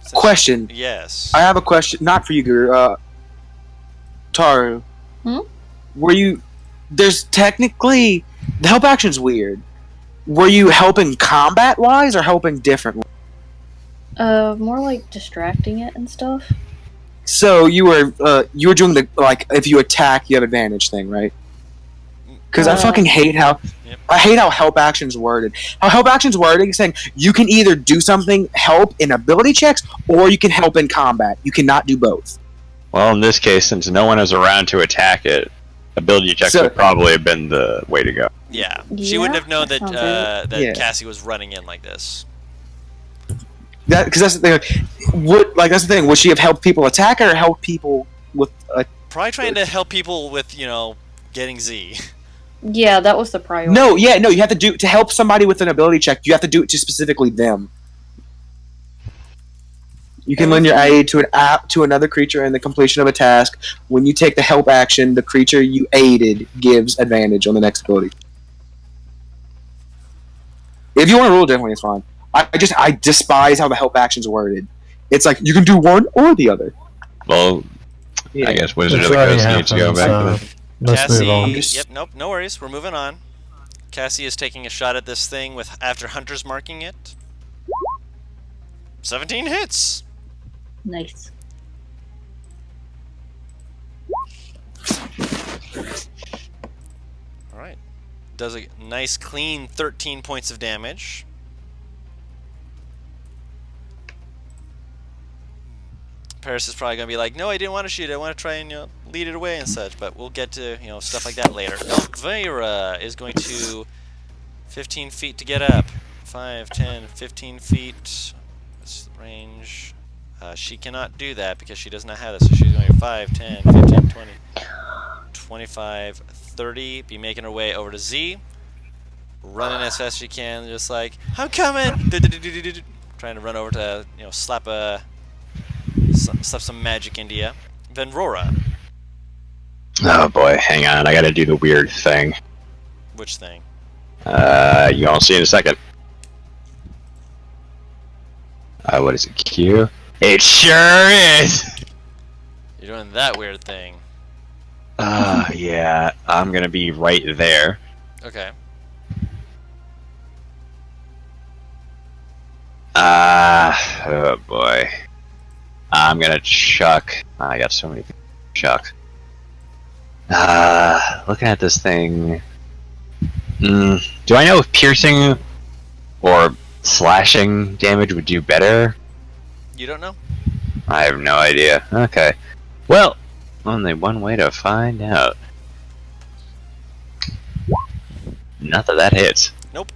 So- Question. Yes. I have a question, not for you, Guru. Taru. Hmm? Were you? There's technically the help action's weird. Were you helping combat wise or helping differently? More like distracting it and stuff. So you were doing the like if you attack you have advantage thing, right? Because I Uh, fucking hate how Yep. I hate how help action's worded. How help action's worded is saying you can either do something help in ability checks or you can help in combat. You cannot do both. Well, in this case, since no one is around to attack it, ability checks So- would probably have been the way to go. Yeah. She Yeah, wouldn't have known that that sounds right. that Yeah. Cassie was running in like this. Because that's the thing. That's the thing. Would she have helped people attack or help people with Probably trying to help people with, getting Z. Yeah, that was the priority. No, you have to do to help somebody with an ability check. You have to do it to specifically them. You can lend your aid to an app to another creature in the completion of a task. When you take the help action, the creature you aided gives advantage on the next ability. If you want to rule differently, it's fine. I despise how the help action's worded. It's like you can do one or the other. Well, I guess Wizard It's of the already Coast needs to go happened, back. so let's Cassie, move on. yep, nope, no worries. We're moving on. Cassie is taking a shot at this thing after Hunter's marking it. 17 hits. Nice. All right. Does a nice clean 13 points of damage. Paris is probably going to be like, no, I didn't want to shoot it. I want to try and lead it away and such. But we'll get to stuff like that later. Elvira is going to 15 feet to get up. 5, 10, 15 feet. That's the range. She cannot do that because she does not have this. So she's going to 5, 10, 15, 20, 25, 30. Be making her way over to Z. Running as fast as she can. Just like, I'm coming! Trying to run over to, slap some magic into you. Venrora. Oh boy, hang on. I gotta do the weird thing. Which thing? You'll see in a second. What is it? Q? It sure is! You're doing that weird thing. Yeah. I'm gonna be right there. Okay. Oh boy. I'm gonna chuck. I got so many things to chuck. Looking at this thing. Do I know if piercing or slashing damage would do better? You don't know? I have no idea. Okay. Well, only one way to find out. Not that hits. Nope.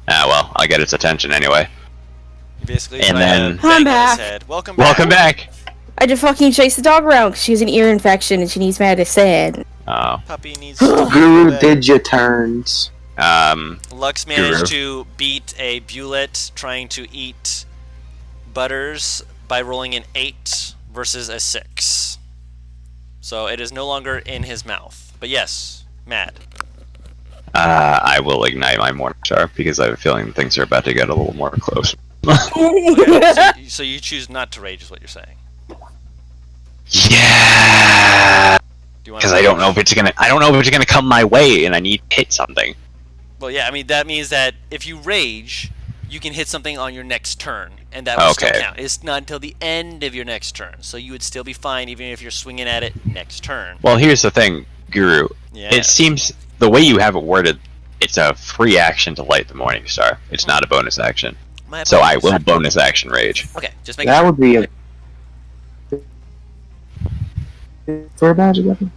Well, I'll get its attention anyway. You basically And try then- to bang I'm on back. his head. Welcome back. Welcome back! I just fucking chased the dog around 'cause she has an ear infection and she needs medicine. Oh. Puppy needs to Guru did your turns. Lux managed Guru. to beat a Bullet trying to eat Butters by rolling an 8 versus a 6. So it is no longer in his mouth. But yes, Mad. I will ignite my Morning Star because I have a feeling things are about to get a little more close. So you choose not to rage is what you're saying. Yeah. Do you want Because I don't know if it's gonna come my way, and I need to hit something. Well, yeah, I mean, that means that if you rage, you can hit something on your next turn, and that will still Okay. count. It's not until the end of your next turn, so you would still be fine even if you're swinging at it next turn. Well, here's the thing, Guru. Yeah. It seems the way you have it worded, it's a free action to light the Morning Star. It's not a bonus action. My So I apologies. will bonus action rage. Okay, just make That would be a for a magic weapon.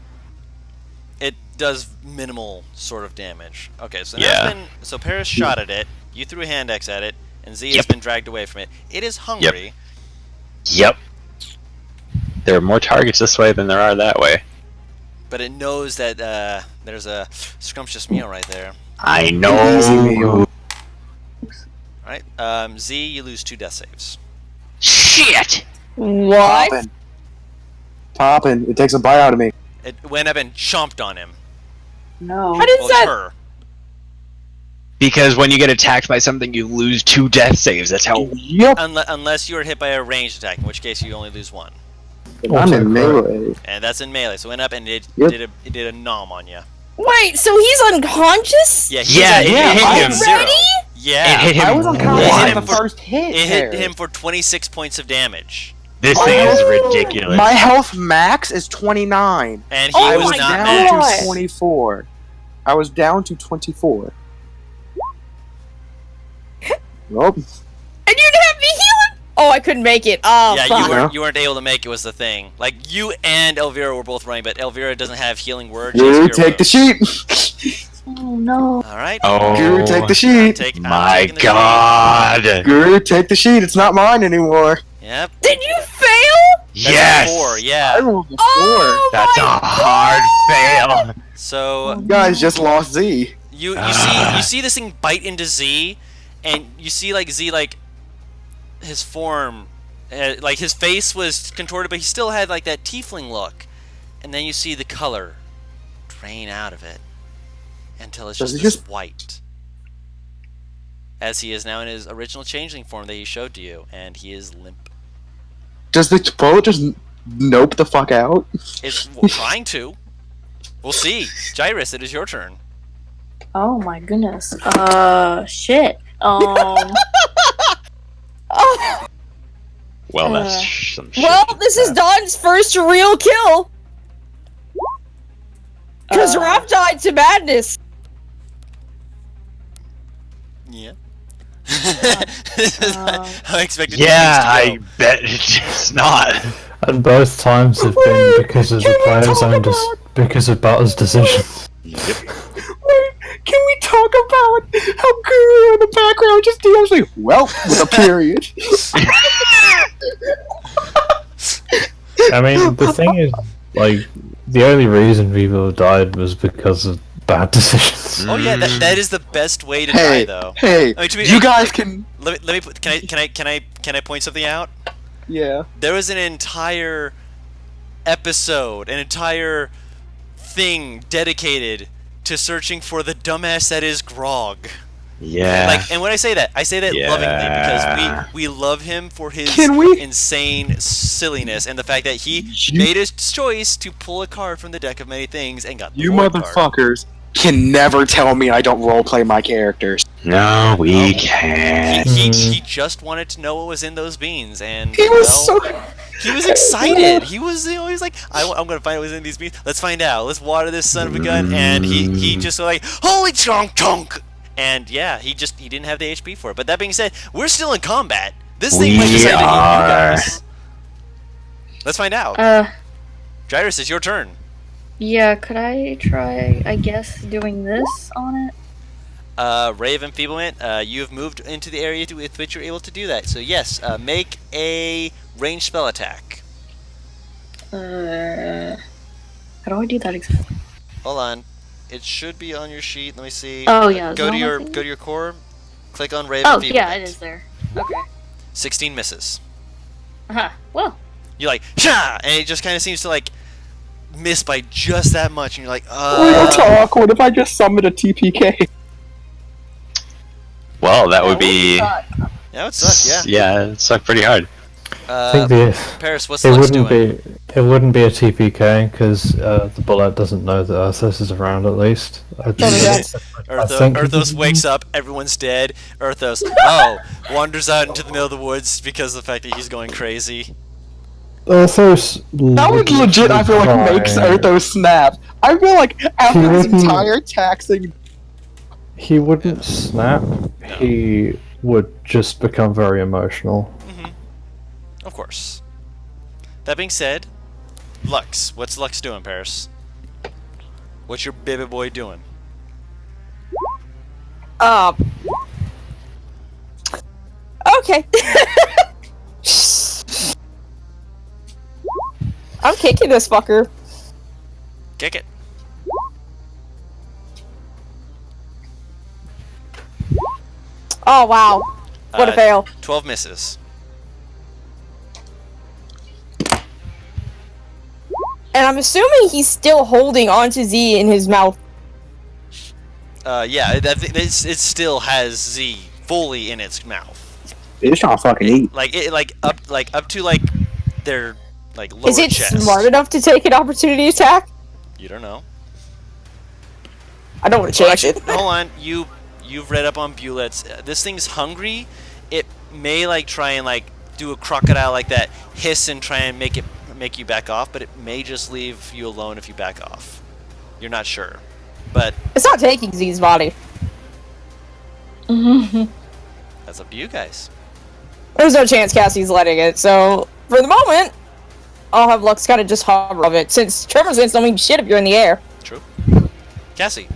It does minimal sort of damage. Okay, so Yeah. so Paris shot at it, you threw a hand axe at it, and Z has been dragged away from it. It is hungry. Yep. There are more targets this way than there are that way. But it knows that there's a scrumptious meal right there. I Easy know. meal. Alright, Z, you lose 2 death saves. Shit! What? Poppin'. It takes a bite out of me. It went up and chomped on him. No. How does Well, that? her. Because when you get attacked by something, you lose 2 death saves. That's how. Yep. Unless you are hit by a ranged attack, in which case you only lose 1. I'm in melee. And that's in melee, so it went up and it Yep. did a nom on you. Wait, so he's unconscious? Yeah, Yeah, it hit him. Already? Yeah. It hit him. I was unconscious It hit at him the for- first hit. It hit there. him for 26 points of damage. This thing is ridiculous. My health max is 29. And he Oh was my not God. mad. Down to 24. I was down to 24. Nope. And you didn't have me healing? Oh, I couldn't make it. Oh, Yeah, fuck. you weren't able to make it was the thing. Like, you and Elvira were both running, but Elvira doesn't have healing word. she has Guru, cure take the wounds. sheet. Oh no. Alright. Oh, Guru, take the sheet. I'm my taking the God. Guru, take the sheet. It's not mine anymore. sheet. Yep. Did you fail? Yes! 4, I yeah. rolled a 4. Oh That's a hard fail. So You guys just lost Z. you Ah. see this thing bite into Z, and you see like Z like his form, like his face was contorted, but he still had like that tiefling look, and then you see the color drain out of it until it's Does just he this just- white, as he is now in his original changeling form that he showed to you, and he is limp. Does the bullet just nope the fuck out? It's trying to. We'll see. Gyrus, it is your turn. Oh my goodness. Shit. Oh, Well, that's Uh, some shit. well, this is Don's first real kill. Because Raph died to madness. Yeah. Um, I expected Yeah, things to I go. bet it's not. And both times have been because of the player's own because of Butter's decision. Yep. Can we talk about how Guru in the background just DMs like, well, with a period. I mean, the thing is, like, the only reason people have died was because of bad decisions. Oh yeah, that is the best way to Hey, die, though. hey, I mean, to be- you guys can, Let me put, can I point something out? yeah. There was an entire episode, an entire thing dedicated to searching for the dumbass that is Grog. Yeah. Like, and when I say that lovingly Yeah. because we love him for his Can we- insane silliness and the fact that he You- made his choice to pull a card from the deck of many things and got the You void card. motherfuckers can never tell me I don't roleplay my characters. No, we No. can't. He just wanted to know what was in those beans, and He was well, so. he was excited. He was always like, I'm gonna find out what's in these beans. Let's find out. Let's water this son of a gun. And he just like, holy chunk chunk. And yeah, he didn't have the HP for it. But that being said, we're still in combat. This thing might We decide to hit you are. guys. Let's find out. Gyrus, it's your turn. yeah, could I try, I guess, doing this on it? Ray of Enfeeblement, you have moved into the area with which you're able to do that. So yes, make a ranged spell attack. How do I do that exactly? Hold on. It should be on your sheet. Let me see. Oh, yeah, is Go it to on my your thing? go to your core. Click on Ray of Oh, Enfeeblement. yeah, it is there. Okay. 16 misses. Well, You're like, Shah! And it just kind of seems to like miss by just that much, and you're like, Real talk. What if I just summoned a TPK? Well, that would be. yeah, it sucks. Yeah. Yeah, it sucked pretty hard. I think the Paris, what's it Lux wouldn't doing? be a TPK because the bullet doesn't know that Arthas is around. At least. I think- Arthos wakes up, everyone's dead. Arthos, wanders out into the middle of the woods because of the fact that he's going crazy. Arthas. That would legit, I feel like, makes Erthos snap. I feel like after this wouldn't- entire taxing. He wouldn't snap. He would just become very emotional. Of course. That being said, Lux, what's Lux doing, Paris? What's your baby boy doing? Okay. I'm kicking this fucker. Kick it. Oh wow. What a fail. 12 misses. And I'm assuming he's still holding onto Z in his mouth. Yeah, it still has Z fully in its mouth. It's trying to fucking eat. Like up to like their like lower Is it chest. smart enough to take an opportunity attack? You don't know. I don't want to change it. Hold on, you've read up on Bullets. This thing's hungry. It may like try and like do a crocodile like that, hiss and try and make you back off, but it may just leave you alone if you back off. You're not sure, but It's not taking Z's body. that's up to you guys. There's no chance Cassie's letting it, so for the moment, I'll have Lux kind of just hover of it, since Tremor Sense don't mean shit if you're in the air. True. Cassie.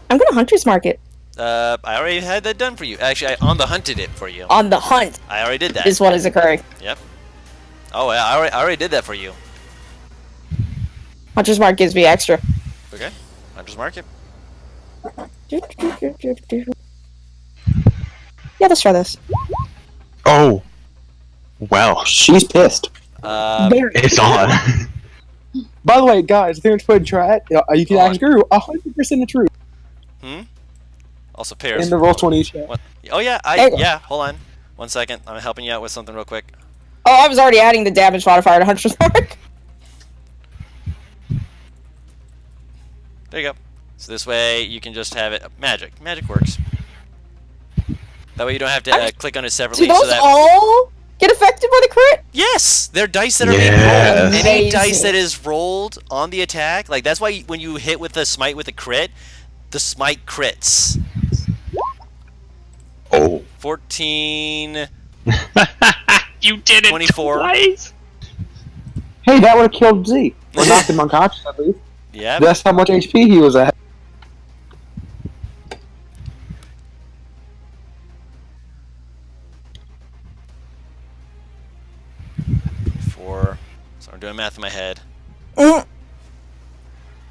I'm gonna Hunter's Market. I already had that done for you. Actually, I on the hunted it for you. On the hunt I already did that. is what is occurring. Yep. Oh, yeah, I already did that for you. Hunter's Mark gives me extra. Okay. Hunter's Mark it. Yeah, let's try this. Oh. Well, She's pissed. Very. it's on. By the way, guys, if you're interested in try it, you can ask Guru 100% the truth Also pairs. in the Roll20 chat. What? Oh yeah, There you go. yeah. Hold on, 1 second. I'm helping you out with something real quick. Oh, I was already adding the damage modifier to Hunter's Mark. There you go. So this way you can just have it. Magic. Magic works. That way you don't have to click on it separately. Do those so that all get affected by the crit? yes, they're dice that are being Yes. rolled. Any Amazing. dice that is rolled on the attack, like that's why when you hit with the smite with a crit, the smite crits. Oh. 14. You did it 24. twice. Hey, that would have killed Z. Or knocked him unconscious, at least. Yeah. That's how much HP he was at. Four. So I'm doing math in my head.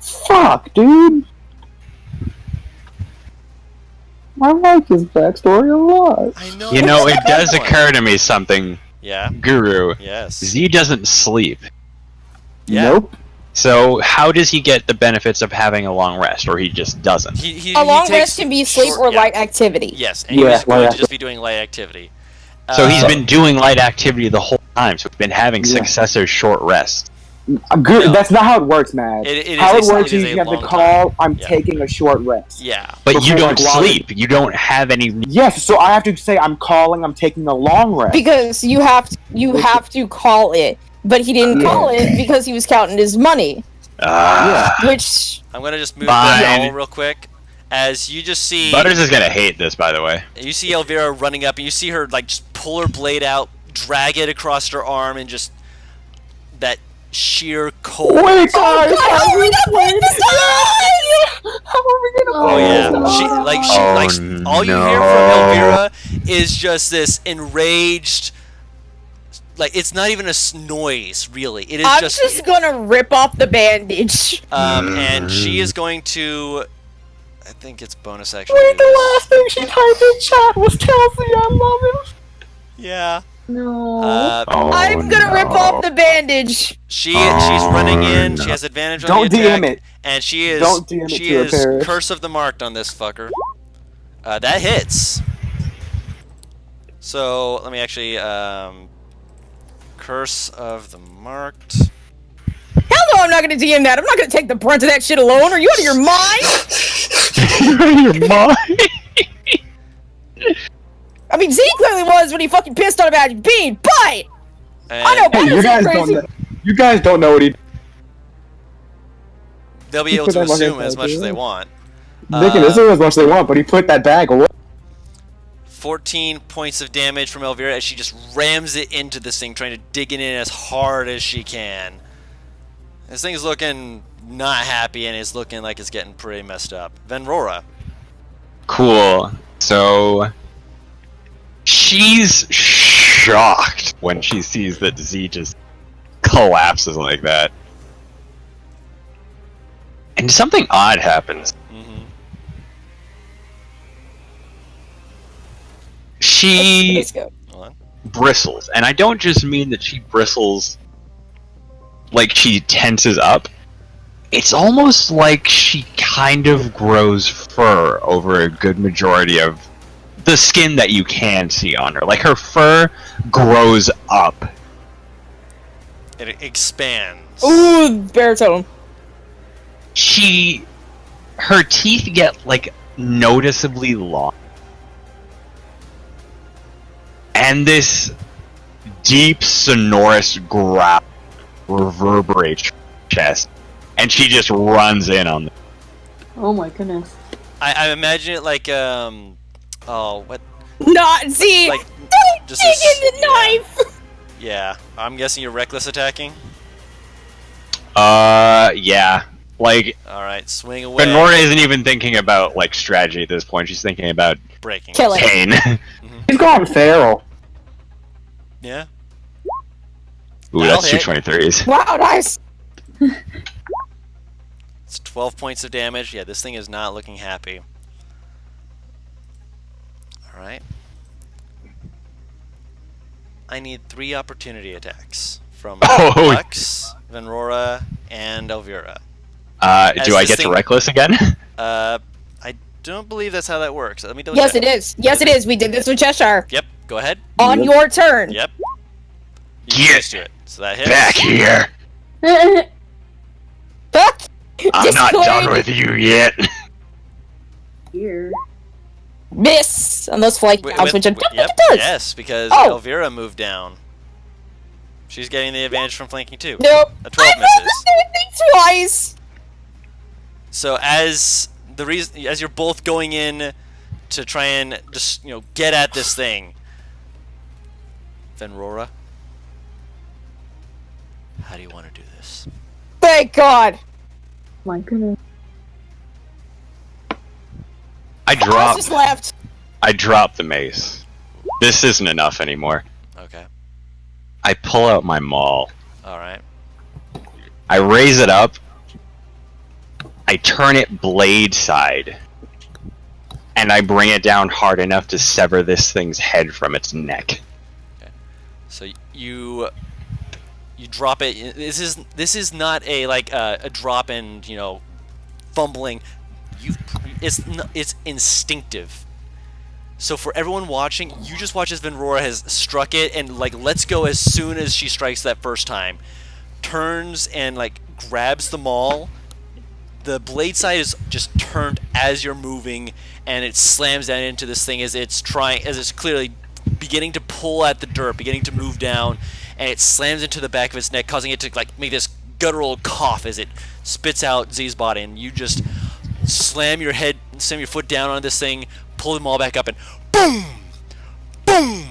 Fuck, dude. I like his backstory a lot. I know. You know, it that's the does best one. occur to me something, Yeah. Guru. Yes. Z doesn't sleep. Yeah. Nope. So how does he get the benefits of having a long rest, or he just doesn't? He A long takes rest can be sleep short- or yeah. light activity. Yes, and he Yeah, was going light to just be doing light activity. So he's been doing light activity the whole time, so he's been having Yeah. successive short rests. No. That's not how it works, man. It How is it a- works it is is a you have to long call, I'm Yeah. taking a short rest. Yeah. But you Before, don't like, while- sleep. You don't have any. Yes, so I have to say I'm calling, I'm taking a long rest. Because you have to call it, but he didn't Yeah. call it because he was counting his money, which I'm gonna just move Fine. the owl real quick. As you just see, Butters is gonna hate this, by the way. you see Elvira running up, and you see her like just pull her blade out, drag it across her arm, and just that sheer cold. Wait, guys! how are we not playing this time? How are we gonna Oh play yeah, this? all you hear from Elvira is just this enraged. Like it's not even a noise, really. It is I'm just gonna rip off the bandage. and she is going to. I think it's bonus action. Wait, the last thing she typed in chat was Kelsey, I love him. Yeah. No. Oh, I'm gonna rip off the bandage. She's running in. no. She has advantage on Don't the attack, DM it. and she is Don't DM it she to her, is Parrish. curse of the marked on this fucker. That hits. So let me actually curse of the marked. Hell no, I'm not gonna DM that. I'm not gonna take the brunt of that shit alone. Are you out of your mind? Your mom. I mean, Z clearly was when he fucking pissed on a Magic Bean, but I know And Hey, you Butters guys is don't crazy. know. You guys don't know what he. they'll be He able put to that fucking assume as much as they idea. want. They can assume as much as they want, but he put that bag away. 14 points of damage from Elvira as she just rams it into this thing, trying to dig it in as hard as she can. This thing's looking not happy and it's looking like it's getting pretty messed up. Venrora. Cool. So she's shocked when she sees that Z just collapses like that. And something odd happens. Mm-hmm. She Let's go. Hold on. bristles. And I don't just mean that she bristles like she tenses up. It's almost like she kind of grows fur over a good majority of the skin that you can see on her. Like her fur grows up. It expands. Ooh, baritone. Her teeth get like noticeably long. And this deep sonorous growl reverberates her chest. And she just runs in on them. Oh my goodness. I imagine it like oh what Not Z. like Don't just dig this- in the knife. yeah. I'm guessing you're reckless attacking. Yeah. Like, All right, swing away. Benora isn't even thinking about like strategy at this point. She's thinking about Breaking. Killing. pain. He's gone feral. Yeah. Ooh, That'll that's hit. 223s. Wow, nice. It's 12 points of damage. Yeah, this thing is not looking happy. All right. I need 3 opportunity attacks from Oh. Lux, Venrora, and Elvira. Do I this get to thing- reckless again? I don't believe that's how that works. Let me double Yes, check. it is. Yes, it is. We did this with Cheshire. Yep. Go ahead. On your turn. Yep. You Get used to it. So that hits. Back here. Fuck. I'm not Discord. done with you yet. Here. Miss on those flank downs, which I don't yep, think it does. yes, because Oh. Elvira moved down. She's getting the advantage from flanking too. Nope. A 12 I misses. rolled the same thing twice. So as you're both going in to try and just get at this thing, Venrora, how do you want to do this? Thank God. My goodness. I I just left. dropped the mace. This isn't enough anymore. Okay. I pull out my maul. All right. I raise it up. I turn it blade side. And I bring it down hard enough to sever this thing's head from its neck. So you drop it. This is not a drop and fumbling. It's instinctive. So for everyone watching, you just watch as Venrora has struck it and lets go as soon as she strikes that first time. Turns and grabs the maul. The blade side is just turned as you're moving, and it slams down into this thing as it's clearly beginning to pull at the dirt, beginning to move down, and it slams into the back of its neck, causing it to make this guttural cough as it spits out Z's body, and you just slam your foot down on this thing, pull them all back up, and boom, boom,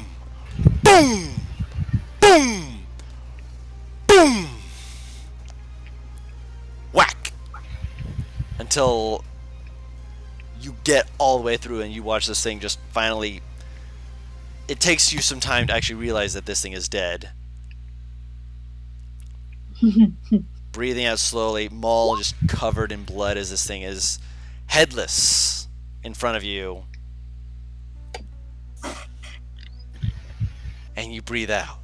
boom, boom, boom, whack, until you get all the way through and you watch this thing just finally. It takes you some time to actually realize that this thing is dead. Breathing out slowly, maul just covered in blood as this thing is headless in front of you. And you breathe out.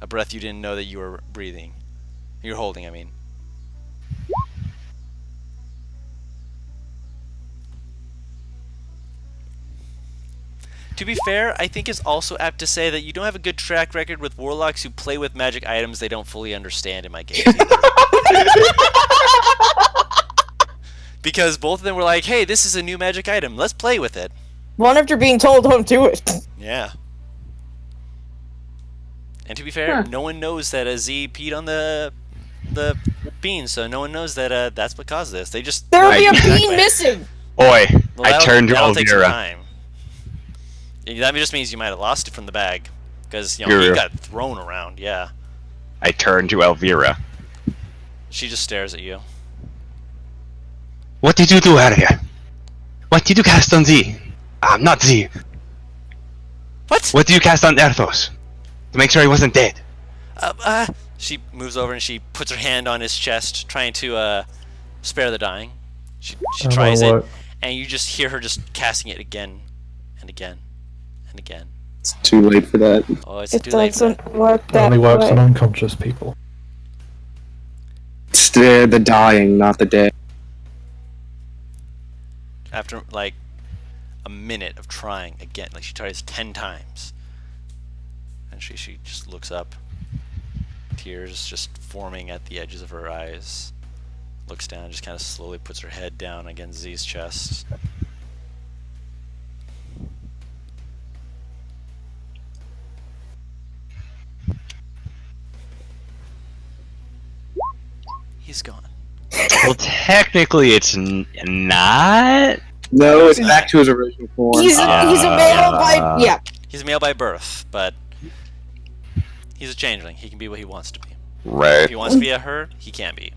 A breath you didn't know that you were breathing. You're holding, I mean. To be fair, I think it's also apt to say that you don't have a good track record with warlocks who play with magic items they don't fully understand in my games either. Because both of them were like, hey, this is a new magic item, let's play with it. One after being told don't do it. Yeah. And to be fair, no one knows that a Z peed on the bean, so no one knows that that's what caused this. They just There will be a bean missing. Oi, Well, I that'll- turned to that'll take some Elvira. time. That just means you might have lost it from the bag, because he You're- got thrown around. Yeah. I turned to Elvira. She just stares at you. What did you do earlier? What did you cast on Z? I'm not Z. What? What did you cast on Erthos? To make sure he wasn't dead. She moves over and she puts her hand on his chest, trying to spare the dying. She Oh, tries it, what? and you just hear her just casting it again and again and again. It's too late for that. Oh, it's It too late. For that. doesn't work It that only works way. on unconscious people. It's the dying, not the dead. After a minute of trying again, she tries 10 times, and she just looks up, tears just forming at the edges of her eyes, looks down, just kind of slowly puts her head down against Z's chest. He's gone. Well, technically, it's not. No, it's back to his original form. He's a male by yeah. He's a male by birth, but he's a changeling. He can be what he wants to be. Right. If he wants to be a her, he can be.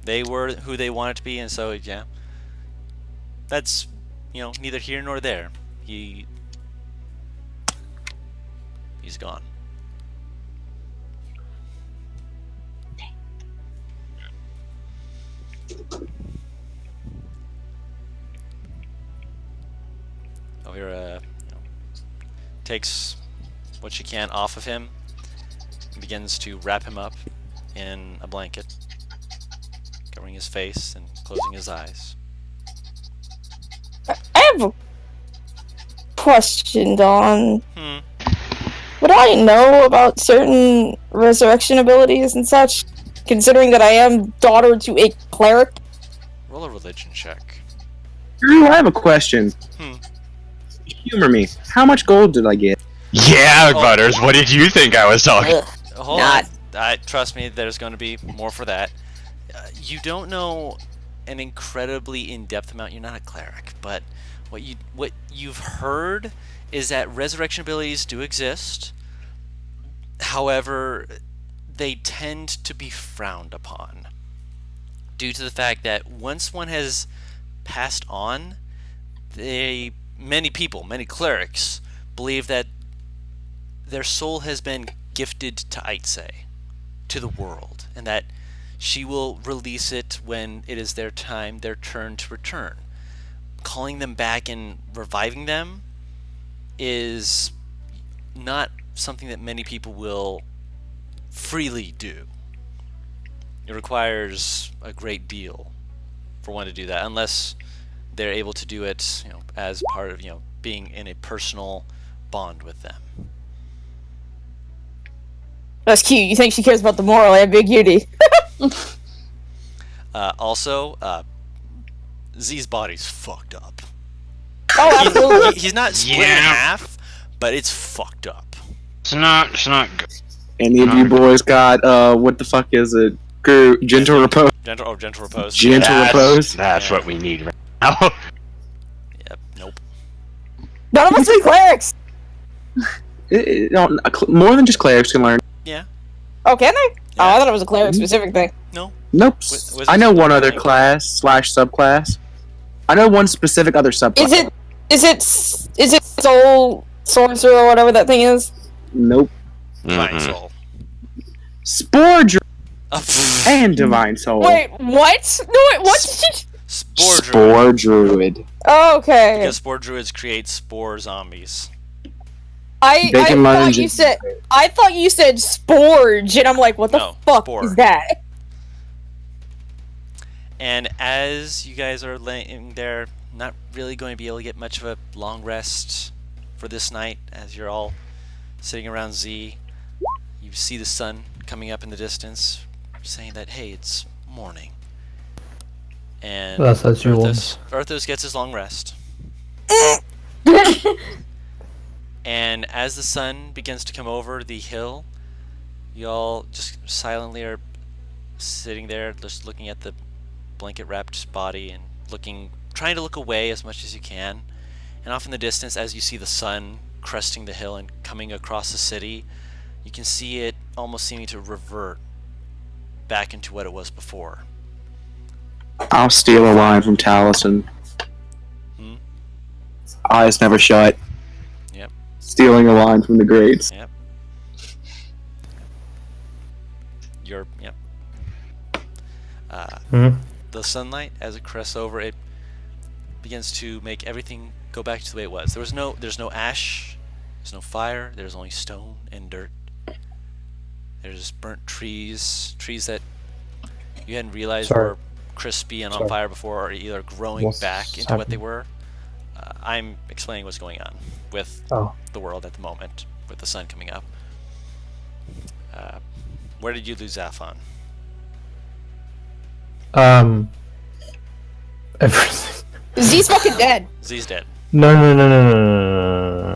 They were who they wanted to be, and so yeah, that's neither here nor there. He's gone. Elvira takes what she can off of him and begins to wrap him up in a blanket, covering his face and closing his eyes. I have a question, Dawn. Hmm. Would I know about certain resurrection abilities and such, considering that I am daughter to a cleric? Roll a religion check. Drew, I have a question. Humor me. How much gold did I get? Yeah, Butters, what did you think I was talking? Ugh. Hold Not. on. Trust me, there's going to be more for that. You don't know an incredibly in-depth amount. You're not a cleric, but what you've heard is that resurrection abilities do exist. However, they tend to be frowned upon due to the fact that once one has passed on, many clerics believe that their soul has been gifted to Aitse, to the world, and that she will release it when it is their turn to return. Calling them back and reviving them is not something that many people will freely do. It requires a great deal for one to do that, unless they're able to do it, as part of, being in a personal bond with them. That's cute. You think she cares about the moral ambiguity? Also, Z's body's fucked up. Oh, absolutely. He's not split in half, but it's fucked up. It's not good. Any of you boys got, what the fuck is it? Gentle repose? Gentle repose. Gentle repose? That's what we need right now. Yep. Nope. None of us are clerics. More than just clerics can learn. Yeah. Oh, can they? Oh, I thought it was a cleric specific thing. No. Nope. Wizards I know one don't other think- class / subclass. I know one specific other subclass. Is it soul sorcerer or whatever that thing is? Nope. Divine soul. Spore and divine soul. Wait, what? No, wait, what? Did you... Spore druid. Spore druid. Oh, okay. Because spore druids create spore zombies. They can learn I thought you said sporge, and I'm like, what the No, fuck spore. is that? And as you guys are laying there, not really going to be able to get much of a long rest for this night, as you're all sitting around Z, you see the sun coming up in the distance, saying that, hey, it's morning. And That's as you want. Arthos gets his long rest. And as the sun begins to come over the hill, you all just silently are sitting there, just looking at the blanket-wrapped body and trying to look away as much as you can. And off in the distance, as you see the sun cresting the hill and coming across the city, you can see it almost seeming to revert back into what it was before. I'll steal a line from Taliesin. Eyes never shut. Yep. Stealing a line from the greats. Yep. Yep. The sunlight, as it crests over, it begins to make everything go back to the way it was. There's no ash, there's no fire, there's only stone and dirt. There's burnt trees that you hadn't realized were crispy and on fire before, are either growing back into what they were. I'm explaining what's going on with the world at the moment, with the sun coming up. Where did you lose Zaphon? Everything. Z's fucking dead. Z's dead. No.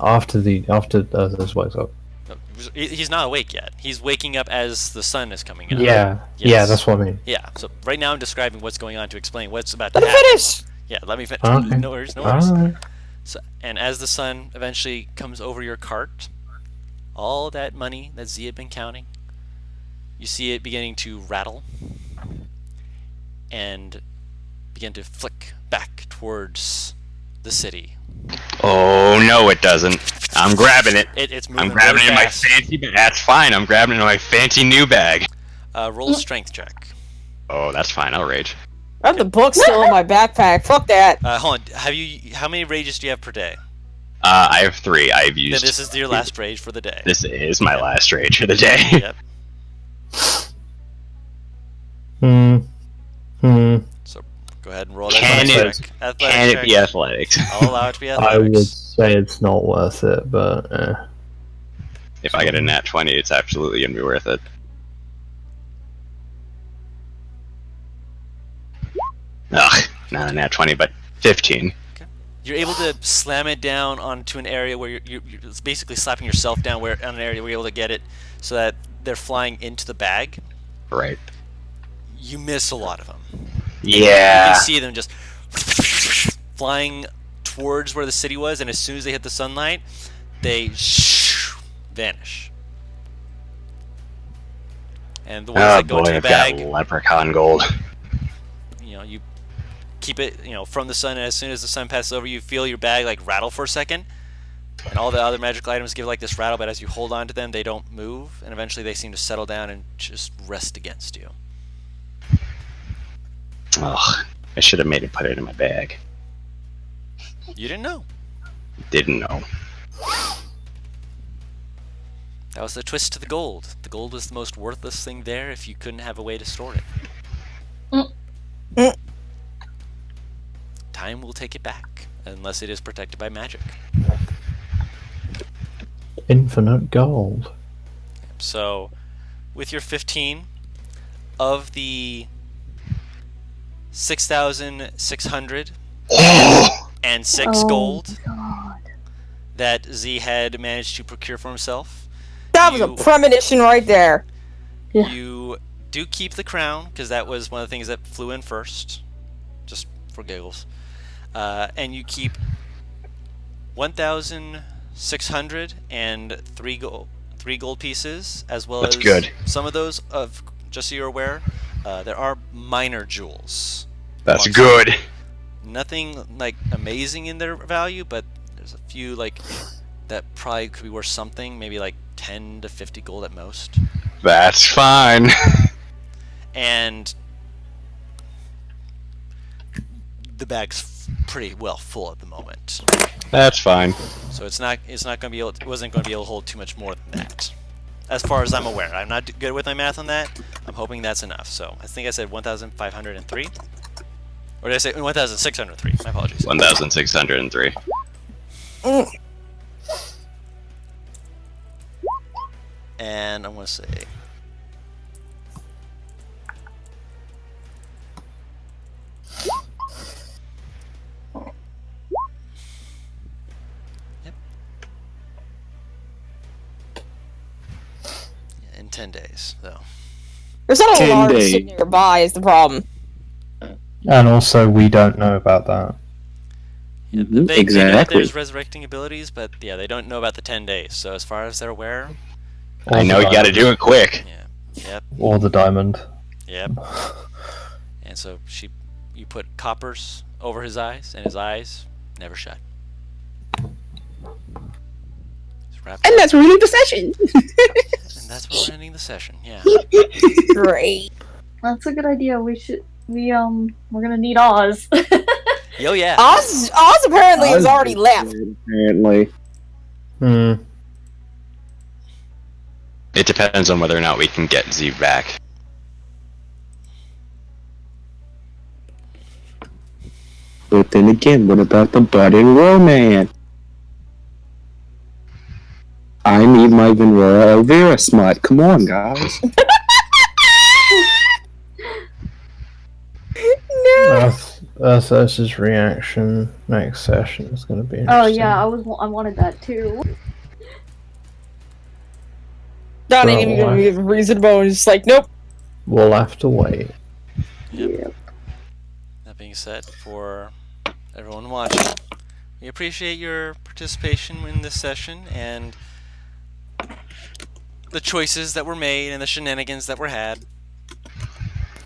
After this wakes up. No, he's not awake yet. He's waking up as the sun is coming up. Yeah. Yes. Yeah, that's what I mean. Yeah, so right now I'm describing what's going on to explain what's about to Let me happen. finish. Yeah, let me finish. Okay. No worries, no worries. Alright. So, and as the sun eventually comes over your cart, all that money that Z had been counting, you see it beginning to rattle. and begin to flick back towards the city. Oh no, it doesn't. I'm grabbing it. It's moving I'm grabbing very it in my fast. fancy bag. That's fine. I'm grabbing it in my fancy new bag. Roll a strength check. Oh, that's fine. I'll rage. I have the book still in my backpack. Fuck that. Hold on. How many rages do you have per day? I have 3. I've Then used. this is your last rage for the day. This is my last rage for the day. Yep. So go ahead and roll that Can athletics it- check. Athletics Can it check. be athletics? I'll allow it to be I would athletics. say it's not worth it, but If I get a nat 20, it's absolutely gonna be worth it. Ugh, not a nat 20, but 15. You're able to slam it down onto an area where you're basically slapping yourself down on an area where you're able to get it so that they're flying into the bag. Right. You miss a lot of them. You Yeah. can see them just flying towards where the city was, and as soon as they hit the sunlight, they vanish. And the ones Oh that go boy, into the I've got bag, leprechaun gold. you keep it, from the sun, and as soon as the sun passes over, you feel your bag like rattle for a second, and all the other magical items give like this rattle, but as you hold on to them, they don't move, and eventually they seem to settle down and just rest against you. Ugh, I should have made it put it in my bag. You didn't know. Didn't know. That was the twist to the gold. The gold was the most worthless thing there if you couldn't have a way to store it. Time will take it back, unless it is protected by magic. infinite gold. So, with your 15, of the 6,606 gold God. that Z had managed to procure for himself, That was a You- premonition right there. Yeah. you do keep the crown, because that was one of the things that flew in first, just for giggles. And you keep 1,603 gold pieces, as well That's as good. some of those, just so you're aware, there are minor jewels. That's amongst good. them. Nothing like amazing in their value, but there's a few like that probably could be worth something, maybe like 10 to 50 gold at most. That's fine. And the bag's pretty well full at the moment, That's fine. so it wasn't going to be able to hold too much more than that, as far as I'm aware. I'm not good with my math on that. I'm hoping that's enough. So I think I said 1,503, or did I say 1,603? My apologies. 1,603. And I'm going to say in 10 days, though. There's not a 10 large days. sitting nearby is the problem. And also, we don't know about that. Yeah, Mhm, they know that exactly. there's resurrecting abilities, but yeah, they don't know about the 10 days. So as far as they're aware, Or I the know you gotta diamond. do it quick. yep, Or the diamond. yep. And so you put coppers over his eyes, and his eyes never shut. Just wrap it And up, that's really the session. and that's where we're ending the session. Yeah. Great. That's a good idea. We're gonna need Oz. Yo, yeah. Oz apparently has already left. Apparently. Hmm. It depends on whether or not we can get Z back. But then again, what about the budding romance? I need my Vanilla Elvira smut. Come on, guys. No. Urthos's reaction next session is going to be interesting. Oh yeah, I wanted that too. Not Bro, even why? gonna be reasonable. And just like, nope. We'll have to wait. Yep. That being said, for everyone watching, we appreciate your participation in this session and the choices that were made and the shenanigans that were had.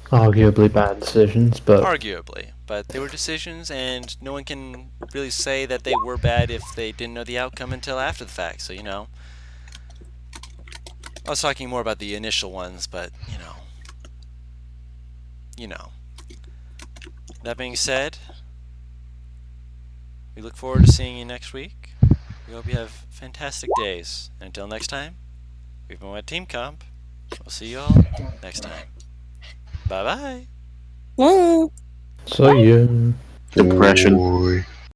Arguably bad decisions, but Arguably, but they were decisions, and no one can really say that they were bad if they didn't know the outcome until after the fact. So, you know, I was talking more about the initial ones, but you know. That being said, we look forward to seeing you next week. We hope you have fantastic days. And until next time, we've been at Team Comp. We'll see you all next time. Bye bye. so you. Depression. Boy.